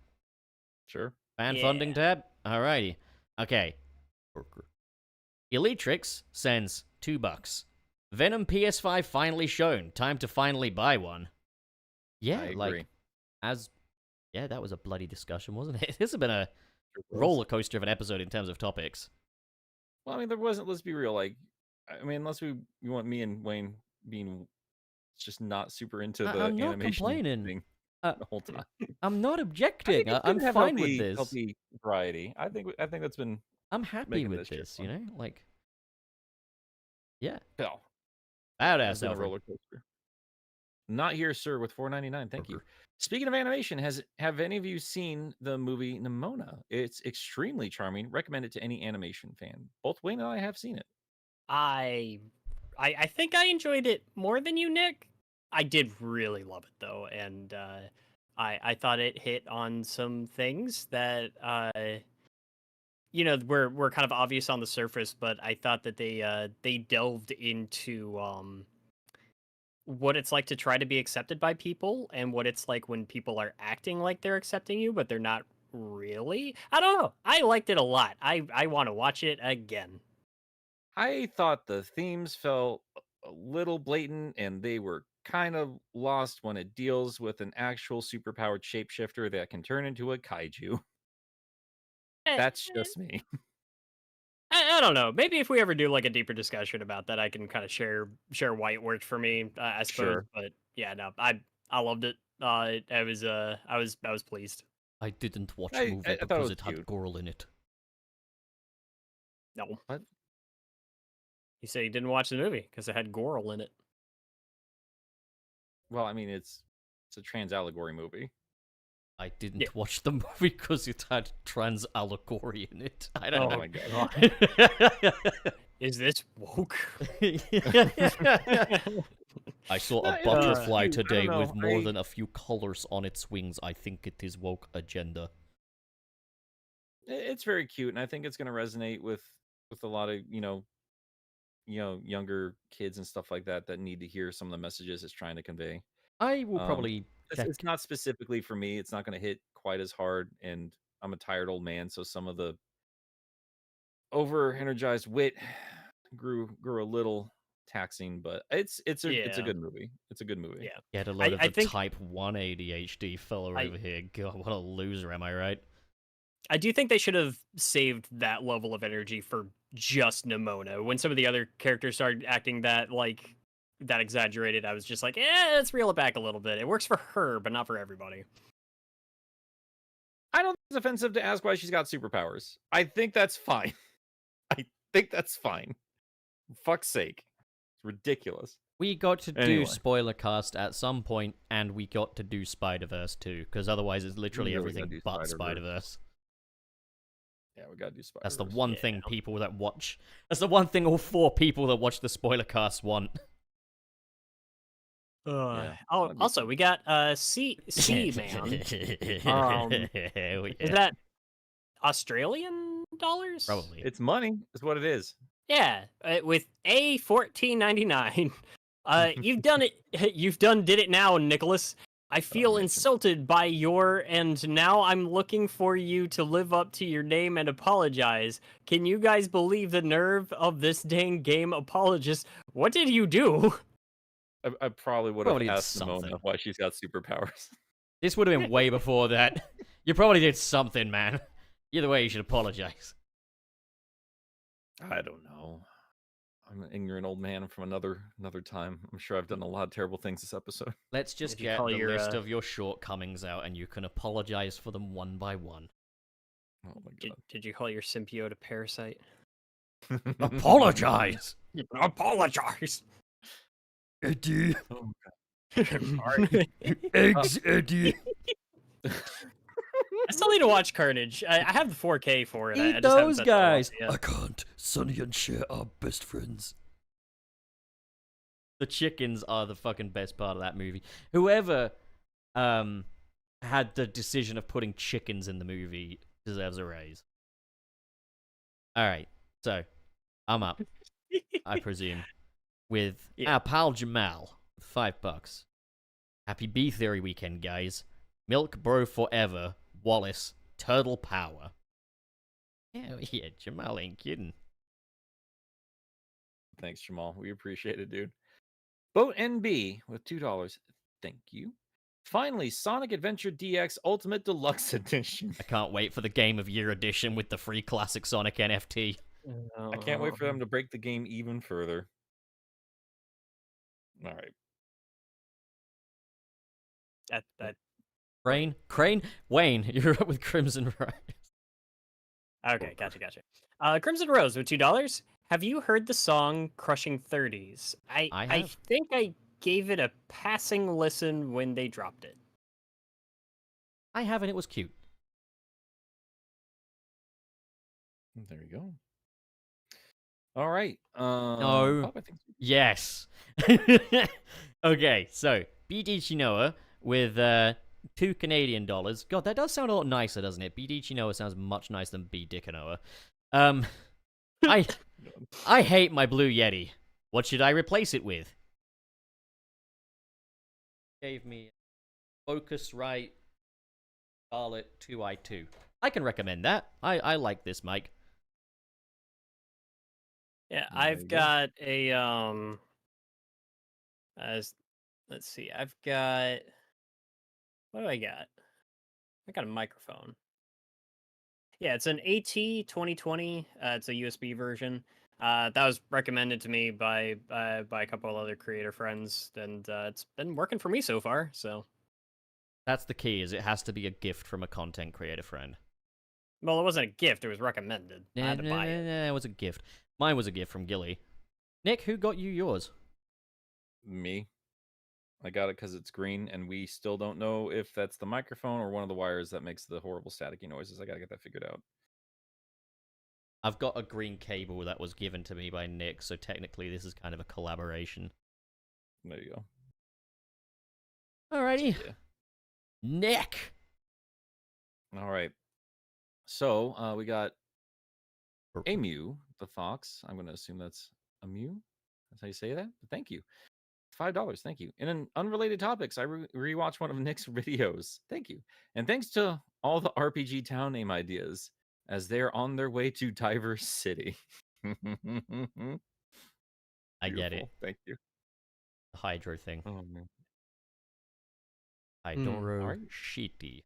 Sure. Fan funding tab? Alrighty. Okay. Elytrix sends $2. Venom PS5 finally shown. Time to finally buy one. Yeah, I agree. like, that was a bloody discussion, wasn't it? This has been a roller coaster of an episode in terms of topics. Well, I mean, there wasn't. Let's be real. Like, I mean, unless you want me and Wayne being just not super into the I'm not animation complaining. thing the whole time. I'm not objecting. I'm fine with this. Healthy variety. I think that's been. I'm happy making with this shit this, you fun. know? Like, Yeah. Oh, Badass it's been a Alfred. roller coaster. Not here, sir, with $4.99. Thank you. Speaking of animation, have any of you seen the movie Nimona? It's extremely charming. Recommend it to any animation fan. Both Wayne and I have seen it. I think I enjoyed it more than you, Nick. I did really love it though, and I thought it hit on some things that were kind of obvious on the surface, but I thought that they delved into what it's like to try to be accepted by people and what it's like when people are acting like they're accepting you, but they're not really. I don't know. I liked it a lot. I want to watch it again. I thought the themes felt a little blatant and they were kind of lost when it deals with an actual superpowered shapeshifter that can turn into a kaiju. That's just me. I don't know. Maybe if we ever do like a deeper discussion about that, I can kind of share why it worked for me. I suppose, Sure. but yeah, no, I loved it. I was pleased. I didn't watch I movie thought it because was it had cute. girl in it. No, What? he said he didn't watch the movie because it had Goral in it. Well, I mean, it's a trans allegory movie. I didn't watch the movie because it had trans allegory in it. I don't Oh know. my god. Is this woke? I saw No, a it's butterfly cute. I don't today know. with more than a few colors on its wings. I think it is woke agenda. It's very cute, and I think it's going to resonate with a lot of younger kids and stuff like that that need to hear some of the messages it's trying to convey. I will probably check. It's not specifically for me. It's not going to hit quite as hard, and I'm a tired old man, so some of the over energized wit grew a little taxing, but it's a good movie. It's a good movie. Yeah. Get a load of I the think type 1 ADHD fella over here. God, what a loser, am I right? I do think they should have saved that level of energy for just Nimona. When some of the other characters started acting that exaggerated, I was just like, let's reel it back a little bit. It works for her, but not for everybody. I don't think it's offensive to ask why she's got superpowers. I think that's fine. I think that's fine. For fuck's sake. It's ridiculous. We got to do Anyway. spoiler cast at some point, and we got to do Spider-Verse too, because otherwise it's literally really gotta everything do but Spider-Verse. Spider-Verse. Yeah, we gotta do Spider. That's the one thing people that watch. That's the one thing all 4 people that watch the spoiler cast want. Yeah, Oh, also we got C Man. Is that Australian dollars? Probably. It's money. It's what it is. Yeah, with a $14.99. You've done it. Did it now, Nicholas. I feel insulted by and now I'm looking for you to live up to your name and apologize. Can you guys believe the nerve of this dang Game Apologist? What did you do? I probably would have Probably did asked Simona something. why she's got superpowers. This would have been way before that. You probably did something, man. Either way, you should apologize. I don't know. I'm an ignorant old man from another time. I'm sure I've done a lot of terrible things this episode. Let's just Did you get call the your, list of your shortcomings out, and you can apologize for them one by one. Oh my god. Did you call your symbiote a parasite? Apologize! Apologize! Eddie! Oh Eggs, Eddie! I still need to watch Carnage. I have the 4K for it. I Eat just haven't those touched it all guys! yet. I can't. Sonny and Cher are best friends. The chickens are the fucking best part of that movie. Whoever had the decision of putting chickens in the movie deserves a raise. Alright, so I'm up, I presume, with our pal Jamal, $5. Happy B-Theory weekend, guys. Milk Bro Forever, Wallace, Turtle Power. Hell yeah, Jamal ain't kidding. Thanks, Jamal. We appreciate it, dude. Boat NB with $2. Thank you. Finally, Sonic Adventure DX Ultimate Deluxe Edition. I can't wait for the Game of Year edition with the free classic Sonic NFT. I can't wait for them to break the game even further. All right. That Crane? Wayne, you're up with Crimson Rise. Okay, gotcha. Crimson Rose with $2. Have you heard the song "Crushing 30s"? I I I have. think I gave it a passing listen when they dropped it. I have, and it was cute. There you go. All right. No. Pop, I think. Yes. Okay, so BD Chinoa with $2 Canadian. God, that does sound a lot nicer, doesn't it? BD Chinoa sounds much nicer than B Dickanoa. I I hate my Blue Yeti. What should I replace it with? Gave me Focusrite Scarlett 2i2. I can recommend that. I like this mic. Yeah, There I've you go. got a let's see. I've got what do I got? I got a microphone. Yeah, it's an AT 2020. It's a USB version. That was recommended to me by a couple of other creator friends, and it's been working for me so far. So, That's the key, is it has to be a gift from a content creator friend. well, it wasn't a gift; it was recommended. I had to buy it. It was a gift. Mine was a gift from Gilly. Nick, who got you yours? Me. I got it because it's green, and we still don't know if that's the microphone or one of the wires that makes the horrible staticky noises. I gotta get that figured out. I've got a green cable that was given to me by Nick, so technically this is kind of a collaboration. There you go. Alrighty. Yeah. Nick! All right. So we got Emu the fox. I'm gonna assume that's a mew. That's how you say that. But thank you. $5. Thank you. And in unrelated topics, I rewatched one of Nick's videos. Thank you. And thanks to all the RPG town name ideas as they're on their way to Diverse City. I get it. Thank you. The Hydro thing. Oh man. Hydoro Alright. Shitty.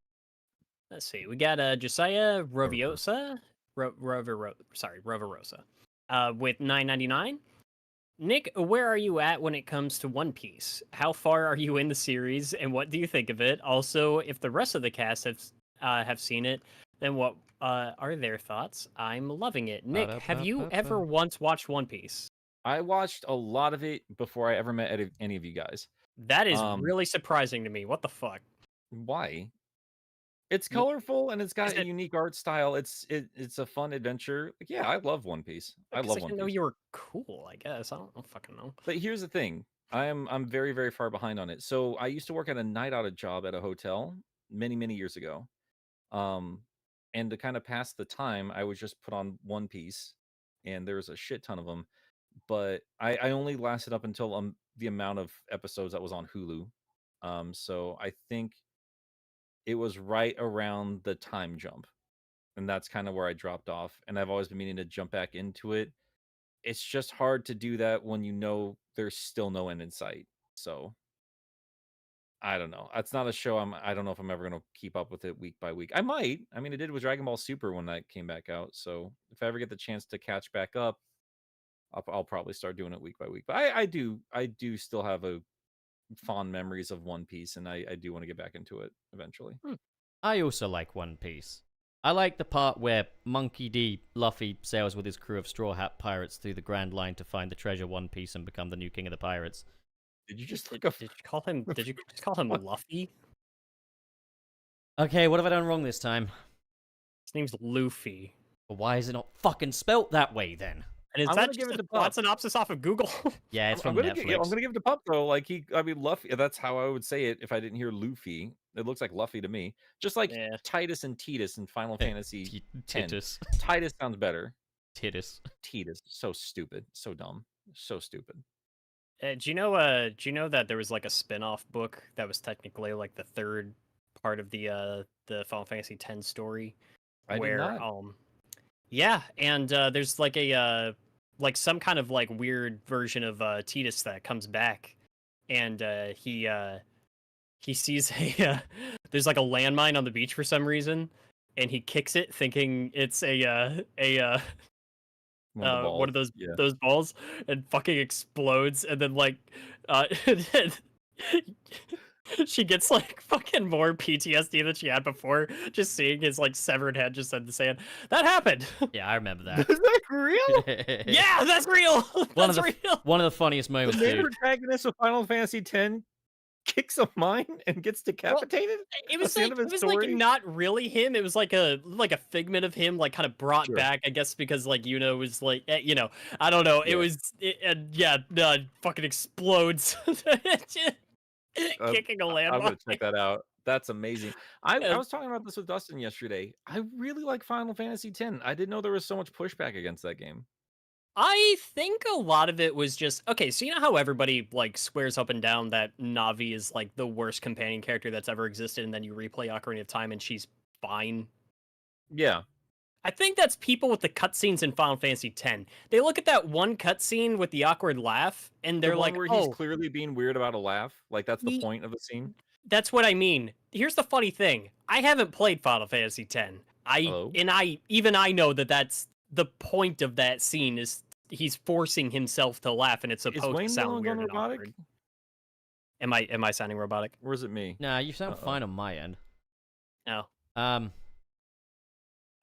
Let's see. We got Josiah Roviosa, Roverosa, with $9.99. Nick, where are you at when it comes to One Piece? How far are you in the series, and what do you think of it? Also, if the rest of the cast have seen it, then what are their thoughts? I'm loving it. Nick, have you ever once watched One Piece? I watched a lot of it before I ever met any of you guys. That is really surprising to me. What the fuck? Why? It's Well, colorful and it's got a it- unique art style. It's a fun adventure. Like, yeah, I love One Piece. I Because love I One didn't know Piece. you were cool. I guess I don't fucking know. But here's the thing. I'm very, very far behind on it. So I used to work at a night out job at a hotel many, many years ago. And to kind of pass the time, I would just put on One Piece, and there was a shit ton of them. But I only lasted up until the amount of episodes that was on Hulu. So I think it was right around the time jump, and that's kind of where I dropped off. And I've always been meaning to jump back into it. It's just hard to do that when you know there's still no end in sight. So I don't know. It's not a show I don't know if I'm ever gonna keep up with it week by week. I might. I mean, I did with Dragon Ball Super when that came back out. So if I ever get the chance to catch back up, I'll probably start doing it week by week. But I do still have a fond memories of One Piece, and I do want to get back into it eventually. I also like One Piece. I like the part where Monkey D. Luffy sails with his crew of Straw Hat pirates through the Grand Line to find the treasure One Piece and become the new king of the pirates. Did you just Did, look a did you call him? Did you just call him Luffy? Okay, what have I done wrong this time? His name's Luffy. But why is it not fucking spelt that way then? And is I'm that gonna just give it a to plot Pup. synopsis off of Google? Yeah, it's from I'm Netflix. gonna give it to Pup though. Like I mean, Luffy. That's how I would say it if I didn't hear Luffy. It looks like Luffy to me. Just like Yeah. Titus and Titus in Final Fantasy X. Titus. Titus sounds better. Titus. Titus, so stupid, so dumb, so stupid. Do you know? Do you know that there was like a spin-off book that was technically like the third part of the Final Fantasy X story, I did where not. yeah, and there's like a like some kind of like weird version of Tidus that comes back, and he sees a there's like a landmine on the beach for some reason, and he kicks it thinking it's one of those Yeah. those balls, and fucking explodes, and then like She gets like fucking more PTSD than she had before, just seeing his like severed head just in the sand. That happened. Yeah, I remember that. Is that real? Yeah, that's real. That's real. One of the funniest The moments, main dude. protagonist of Final Fantasy X kicks a mine and gets decapitated? It That's was the like end of his it was story? like not really him. It was like a figment of him, like kind of brought Sure. back, I guess, because like was like I don't know. It Yeah. was fucking explodes, kicking a I'm landmine. gonna check that out. That's amazing. I Yeah. was talking about this with Dustin yesterday. I really like Final Fantasy X. I didn't know there was so much pushback against that game. I think a lot of it was just okay. So you know how everybody like swears up and down that Navi is like the worst companion character that's ever existed, and then you replay Ocarina of Time and she's fine. Yeah. I think that's people with the cutscenes in Final Fantasy X. They look at that one cutscene with the awkward laugh, and they're The one like, where "Oh, he's clearly being weird about a laugh. Like that's the Ye- point of the scene. that's what I mean." Here's the funny thing: I haven't played Final Fantasy X. Hello? I know that that's the point of that scene is he's forcing himself to laugh, and it's Is supposed to Wayne sound going weird and robotic? awkward. Am I sounding robotic? Or is it me? Nah, you sound Uh-oh. fine on my end. No. Um,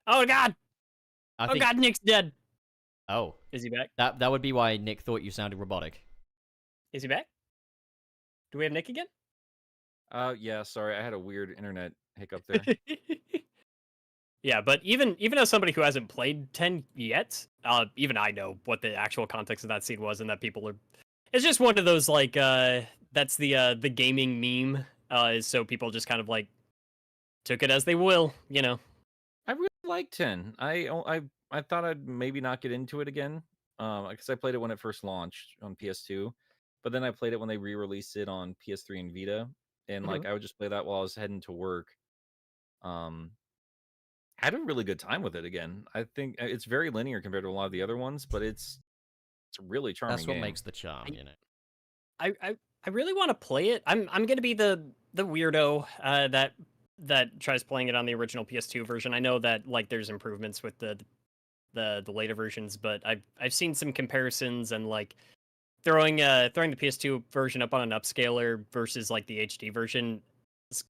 Oh God! I Oh think. God! Nick's dead. Oh, Is he back? that would be why Nick thought you sounded robotic. Is he back? Do we have Nick again? Yeah, sorry, I had a weird internet hiccup there. Yeah, but even as somebody who hasn't played 10 yet, even I know what the actual context of that scene was, and that people are. It's just one of those like that's the gaming meme. Is so people just kind of like took it as they will, you know. I really like 10. I thought I'd maybe not get into it again. Because I played it when it first launched on PS2, but then I played it when they re-released it on PS3 and Vita, and like I would just play that while I was heading to work. Had a really good time with it again. I think it's very linear compared to a lot of the other ones, but it's a really charming That's what game. makes the charm, you know. I really want to play it. I'm gonna be the weirdo that tries playing it on the original PS2 version. I know that like there's improvements with the later versions, but I've seen some comparisons and like throwing the PS2 version up on an upscaler versus like the HD version is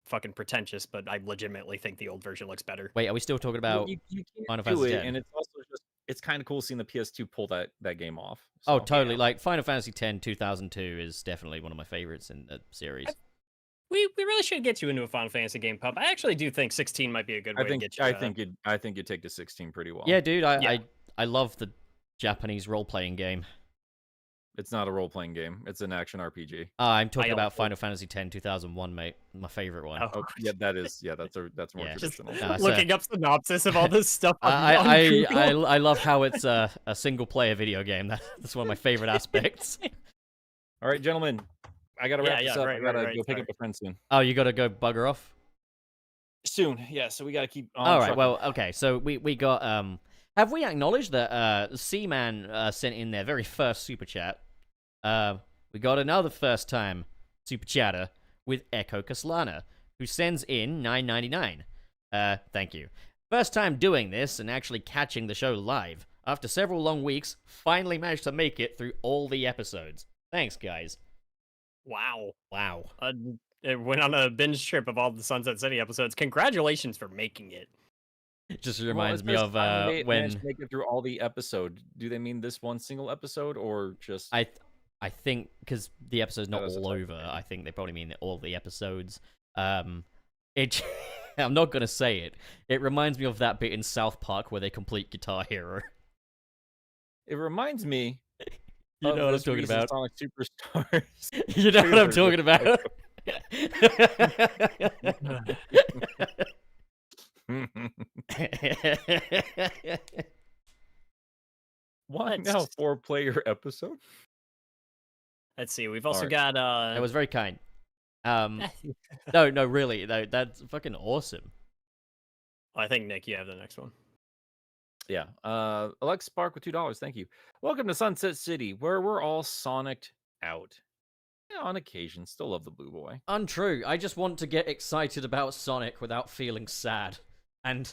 fucking pretentious, but I legitimately think the old version looks better. Wait, are we still talking Well, about you Final can't do Fantasy it, X? and it's also just it's kind of cool seeing the PS2 pull that game off. Oh, so. totally. Yeah. Like Final Fantasy X 2002 is definitely one of my favorites in the series. We really should get you into a Final Fantasy game, Pup. I actually do think 16 might be a good way to get you. I think you'd take the 16 pretty well. Yeah, dude, Yeah. I love the Japanese role-playing game. It's not a role playing game. It's an action RPG. I'm talking I about also- Final Fantasy X 2001, mate. My favorite one. Oh, Yeah, that's more Yeah. just traditional. No, it's looking up synopsis of all this stuff. On I Google. I love how it's a single-player video game. That's one of my favorite aspects. All right, gentlemen, I gotta wrap Yeah, this up. right, I gotta right, go pick sorry. up a friend soon. Oh, you gotta go bugger off? Soon, yeah. So we gotta keep. On All right, trucking. well, okay. So we got have we acknowledged that Seaman sent in their very first super chat? We got another first time super chatter with Echo Kaslana, who sends in $9.99. Thank you. First time doing this and actually catching the show live. After several long weeks, finally managed to make it through all the episodes. Thanks, guys. Wow. Wow. It went on a binge trip of all the Sunset City episodes. Congratulations for making it. It just Well, reminds it me says of finally managed when to make it through all the episode. Do they mean this one single episode or just? I think because the episode's not That is all a over, I think they probably mean all the episodes. It I'm not gonna say it. It reminds me of that bit in South Park where they complete Guitar Hero. It reminds me. You of know what I'm this talking recent about. Sonic Superstars. You know what I'm trailer. talking about. Why Let's- now 4-player episode? Let's see. We've also Alright. got That was very kind. No, really, though, that's fucking awesome. I think Nick, you have the next one. Yeah. Alex Spark with $2. Thank you. Welcome to Sunset City, where we're all Sonic'd out. Yeah, on occasion, still love the Blue Boy. Untrue. I just want to get excited about Sonic without feeling sad. And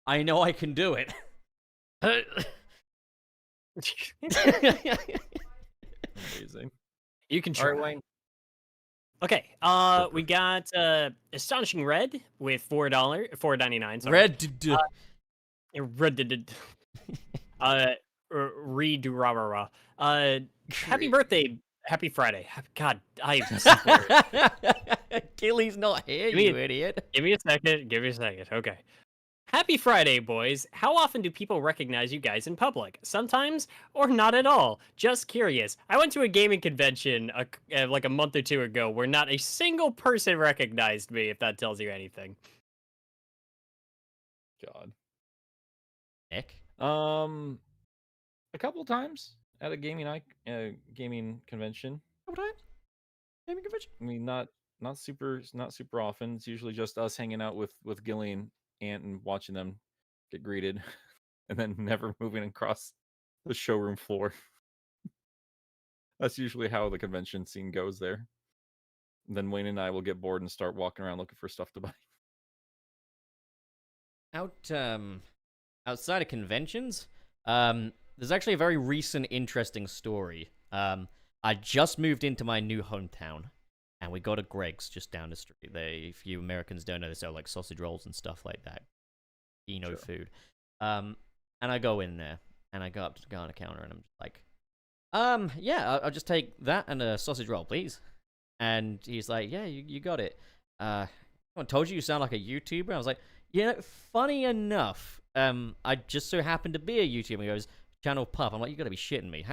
I know I can do it. Amazing. You can All try. right, Wayne. Okay. We got Astonishing Red with $4.99. Sorry. Red. Red. Read rah. Happy birthday. Happy Friday. God, I swear. Gilly's not here, you idiot. Give me a second. Okay. Happy Friday, boys. How often do people recognize you guys in public? Sometimes or not at all. Just curious. I went to a gaming convention like a month or two ago where not a single person recognized me, if that tells you anything. God. Nick? A couple times at a gaming convention. Couple times? Gaming convention? I mean, not super often. It's usually just us hanging out with Gilly and Ant and watching them get greeted, and then never moving across the showroom floor. That's usually how the convention scene goes there. And then Wayne and I will get bored and start walking around looking for stuff to buy. Outside of conventions, there's actually a very recent interesting story. I just moved into my new hometown, and we got a Greg's just down the street. If you Americans don't know, they sell like sausage rolls and stuff like that. Sure. Food. And I go in there, and I go up to the guy on the counter, and I'm just like, yeah, I'll just take that and a sausage roll, please. And he's like, yeah, you got it. I told you sound like a YouTuber. I was like, funny enough, I just so happened to be a YouTuber. He goes, Channel Pup. I'm like, you gotta be shitting me.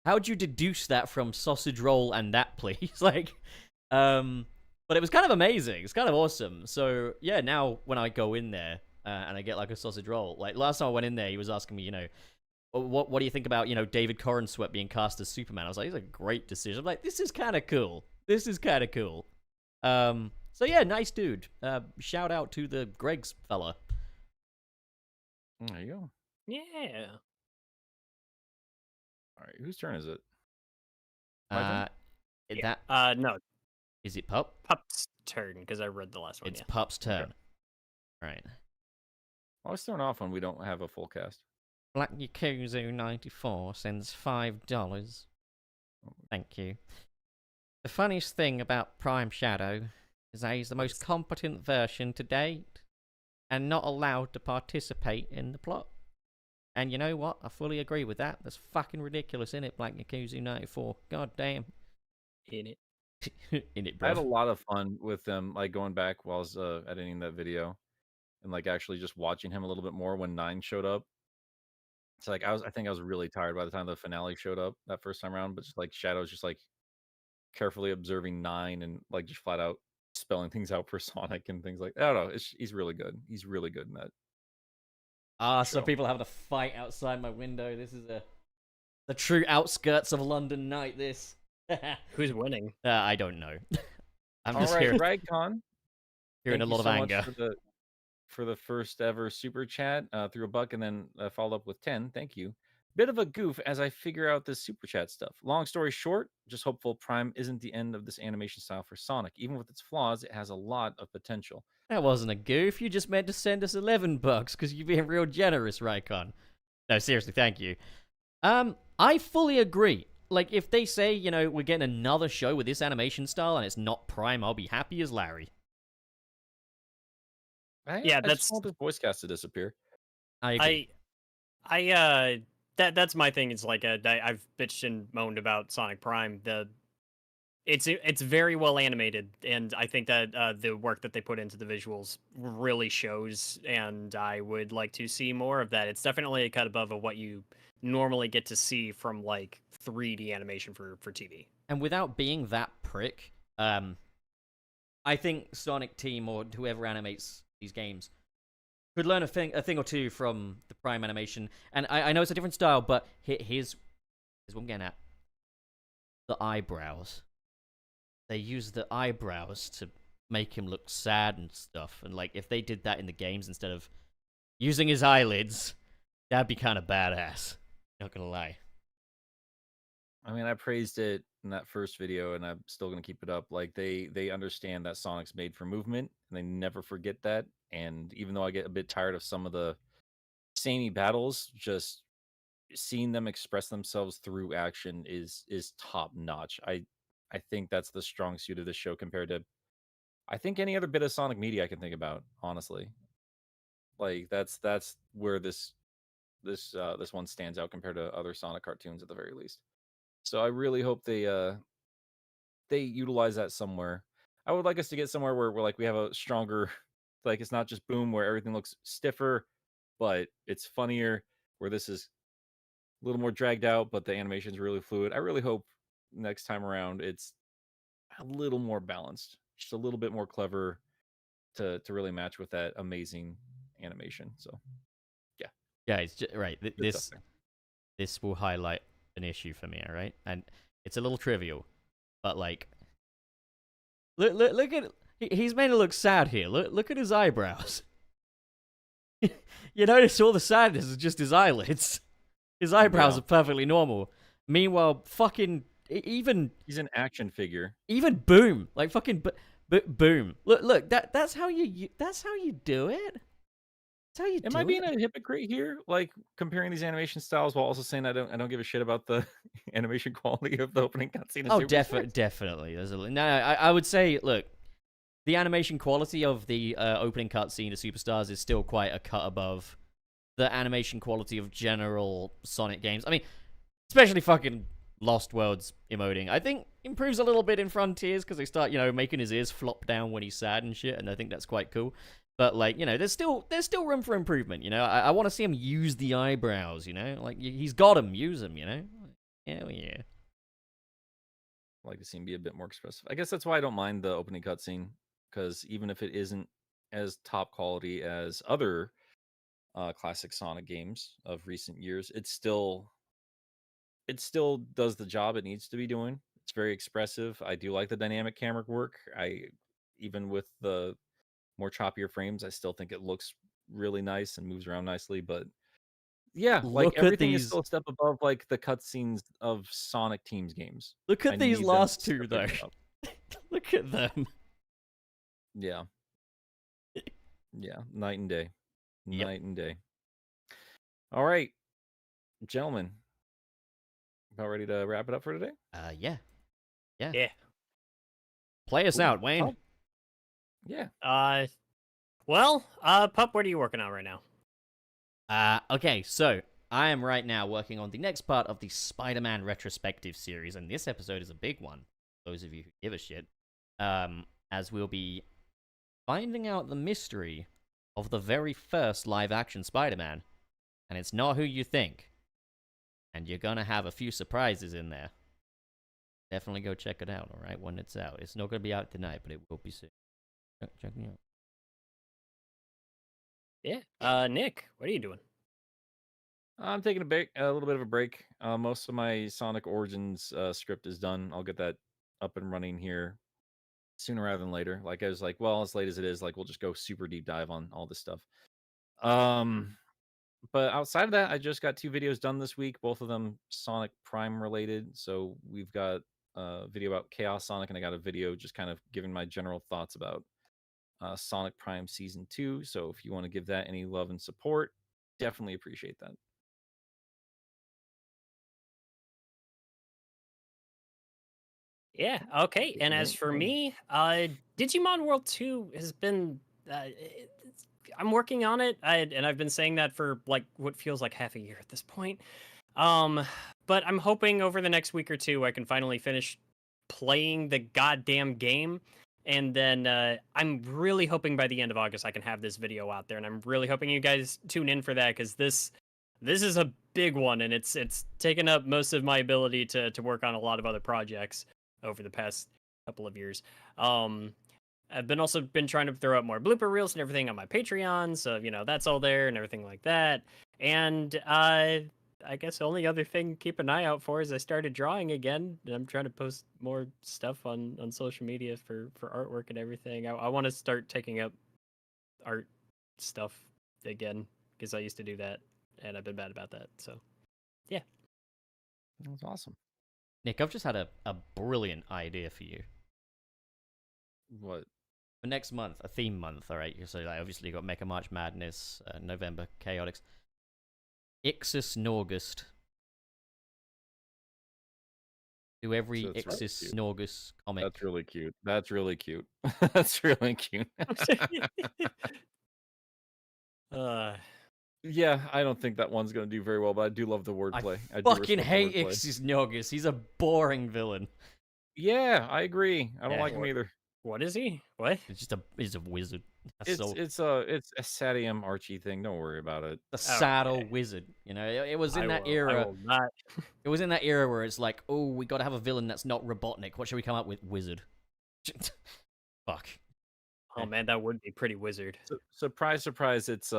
How'd you deduce that from sausage roll and that, please? Like, but it was kind of amazing. It's kind of awesome. So yeah, now when I go in there and I get like a sausage roll, like last time I went in there, he was asking me, what do you think about, David Corenswet being cast as Superman? I was like, it's a great decision. I'm like, this is kind of cool. So yeah, nice dude. Shout out to the Greg's fella. There you go. Yeah. All right, whose turn is it? No. Is it Pup? Pup's turn, because I read the last one. It's Pup's turn. Okay. Right. I was thrown off when we don't have a full cast. Black Yakuzu 94 sends $5. Thank you. The funniest thing about Prime Shadow is that he's the most competent version to date and not allowed to participate in the plot. And you know what? I fully agree with that. That's fucking ridiculous, innit, Black Yakuzu 94? God damn. In it. In it, bro. I had a lot of fun with them, like going back while I was editing that video and like actually just watching him a little bit more when 9 showed up. It's like I think I was really tired by the time the finale showed up that first time around, but just like Shadow's just like carefully observing 9 and like just flat out spelling things out for Sonic and things like that. I don't know. He's really good. He's really good in that. So people having a fight outside my window. This is the true outskirts of London night, this. Who's winning? I don't know. I'm All just right, Ragcon. hearing a lot of anger. For the first ever super chat through $1 and then followed up with 10. Thank you. Bit of a goof as I figure out this super chat stuff. Long story short, just hopeful Prime isn't the end of this animation style for Sonic. Even with its flaws, it has a lot of potential. That wasn't a goof. You just meant to send us $11 because you're being real generous, Raikon. No, seriously, thank you. I fully agree. Like, if they say, we're getting another show with this animation style and it's not Prime, I'll be happy as Larry. I that's just want this voice cast to disappear. I agree. That's my thing. It's like I've bitched and moaned about Sonic Prime. It's very well animated, and I think that the work that they put into the visuals really shows. And I would like to see more of that. It's definitely a cut above of what you normally get to see from like 3D animation for TV. And without being that prick, I think Sonic Team or whoever animates these games could learn a thing or two from the Prime animation. And I know it's a different style, but here's what I'm getting at. The eyebrows. They use the eyebrows to make him look sad and stuff. And like, if they did that in the games instead of using his eyelids, that'd be kind of badass. Not gonna lie. I mean, I praised it in that first video, and I'm still gonna keep it up. Like they understand that Sonic's made for movement, and they never forget that. And even though I get a bit tired of some of the samey battles, just seeing them express themselves through action is top notch. I I think that's the strong suit of this show compared to, I think, any other bit of Sonic media I can think about. Honestly, like that's where this one stands out compared to other Sonic cartoons at the very least. So I really hope they utilize that somewhere. I would like us to get somewhere where we're like we have a stronger, like it's not just Boom where everything looks stiffer, but it's funnier. Where this is a little more dragged out, but the animation's really fluid. I really hope next time around it's a little more balanced, just a little bit more clever to really match with that amazing animation. So yeah, Yeah, it's just, right. good stuff there. This will highlight an issue for me, all right? And it's a little trivial, but like, look at he's made it look sad here. Look at his eyebrows. You notice all the sadness is just his eyelids. His eyebrows Yeah. are perfectly normal. Meanwhile, fucking even He's an action figure. even Boom, like fucking Boom. Look, that's how you do it. That's how you Am do I it. being a hypocrite here? Like comparing these animation styles while also saying I don't give a shit about the animation quality of the opening cutscene. Oh, definitely. There's a no. I would say, look, the animation quality of the opening cutscene to Superstars is still quite a cut above the animation quality of general Sonic games. I mean, especially fucking Lost Worlds emoting. I think improves a little bit in Frontiers because they start, making his ears flop down when he's sad and shit, and I think that's quite cool. But like, there's still room for improvement. I want to see him use the eyebrows. Like he's got them, use them. Hell yeah. I like to see him be a bit more expressive. I guess that's why I don't mind the opening cutscene, because even if it isn't as top quality as other classic Sonic games of recent years, it still does the job it needs to be doing. It's very expressive. I do like the dynamic camera work. Even with the more choppier frames, I still think it looks really nice and moves around nicely. But yeah, like Look at everything is these. still a step above like the cutscenes of Sonic Teams games. Look I at these need them last to two step their though. game up. Look at them. Yeah. Yeah, night and day. Yep. Night and day. All right, gentlemen. About ready to wrap it up for today? Yeah. Yeah. Play us Cool. out, Wayne. Oh. Yeah. Pup, what are you working on right now? Okay, so I am right now working on the next part of the Spider-Man retrospective series, and this episode is a big one. Those of you who give a shit, as we'll be finding out the mystery of the very first live-action Spider-Man, and it's not who you think. And you're gonna have a few surprises in there. Definitely go check it out, alright, when it's out. It's not gonna be out tonight, but it will be soon. Check me out. Yeah. Nick, what are you doing? I'm taking a little bit of a break. Most of my Sonic Origins script is done. I'll get that up and running here sooner rather than later. Like I was like, well, as late as it is, like we'll just go super deep dive on all this stuff. But outside of that, I just got 2 videos done this week, both of them Sonic Prime related. So we've got a video about Chaos Sonic, and I got a video just kind of giving my general thoughts about Sonic Prime Season 2. So if you want to give that any love and support, definitely appreciate that. Yeah. Okay. And as for me, Digimon World 2 has been. I'm working on it, and I've been saying that for like what feels like half a year at this point. But I'm hoping over the next week or two I can finally finish playing the goddamn game, and then I'm really hoping by the end of August I can have this video out there, and I'm really hoping you guys tune in for that because this is a big one, and it's taken up most of my ability to work on a lot of other projects over the past couple of years. I've also been trying to throw out more blooper reels and everything on my Patreon, so that's all there and everything like that. And I guess the only other thing to keep an eye out for is I started drawing again, and I'm trying to post more stuff on social media for artwork and everything. I want to start taking up art stuff again because I used to do that, and I've been bad about that. So, yeah. That's awesome. Nick, I've just had a brilliant idea for you. What? For next month, a theme month, alright? So like, obviously you got Mecha March Madness, November Chaotix. Ixis Norgust. to every That's really Ixis cute. Snorgus comic. That's really cute. That's really cute. That's really cute. uh, Yeah, I don't think that one's gonna do very well, but I do love the I wordplay. I do fucking respect hate the wordplay. Ixis Snorgus. He's a boring villain. Yeah, I agree. I don't Yeah. like him either. what is he? What? He's a wizard. That's It's so a Sadium Archie thing. Don't worry about it. a saddle Okay. wizard. You know, it was in I that will- I era. will not. It was in that era where it's like, oh, we got to have a villain that's not Robotnik. What should we come up with? Wizard. Fuck. Oh man, that would be pretty wizard. Surprise, surprise! It's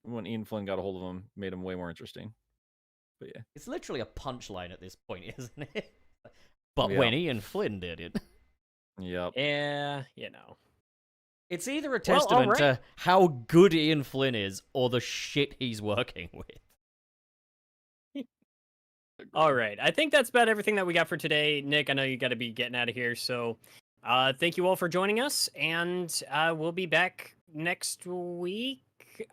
when Ian Flynn got a hold of him, made him way more interesting. But yeah, It's literally a punchline at this point, isn't it? But Yeah. when Ian Flynn did it. yep. Yeah, you know. It's either a Well, testament alright. to how good Ian Flynn is or the shit he's working with. All right. I think that's about everything that we got for today. Nick, I know you got to be getting out of here. So thank you all for joining us. And we'll be back next week.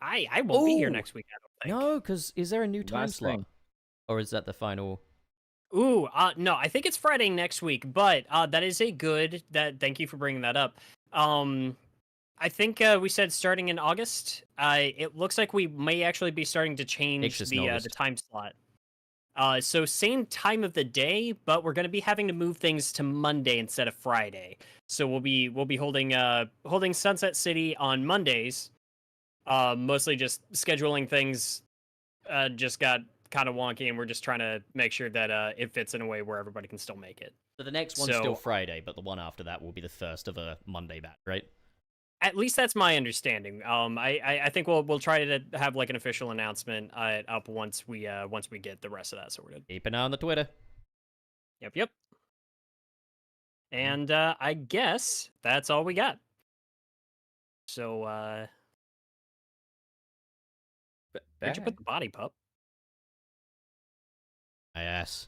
I won't be here Ooh. next week, I don't think. No, because is there a new time Last slot? thing. Or is that the final? Ooh, no, I think it's Friday next week. But that is a good... Thank you for bringing that up. I think we said starting in August. It looks like we may actually be starting to change Ixis the August. time slot. So same time of the day, but we're going to be having to move things to Monday instead of Friday. So we'll be holding Sunset City on Mondays. Mostly just scheduling things just got kind of wonky, and we're just trying to make sure that it fits in a way where everybody can still make it. So the next one's So- still Friday, but the one after that will be the first of a Monday batch, right? At least that's my understanding. I think we'll try to have like an official announcement up once we get the rest of that sorted. Keep an eye on the Twitter. Yep. And I guess that's all we got. So where'd you put the body, pup? My ass.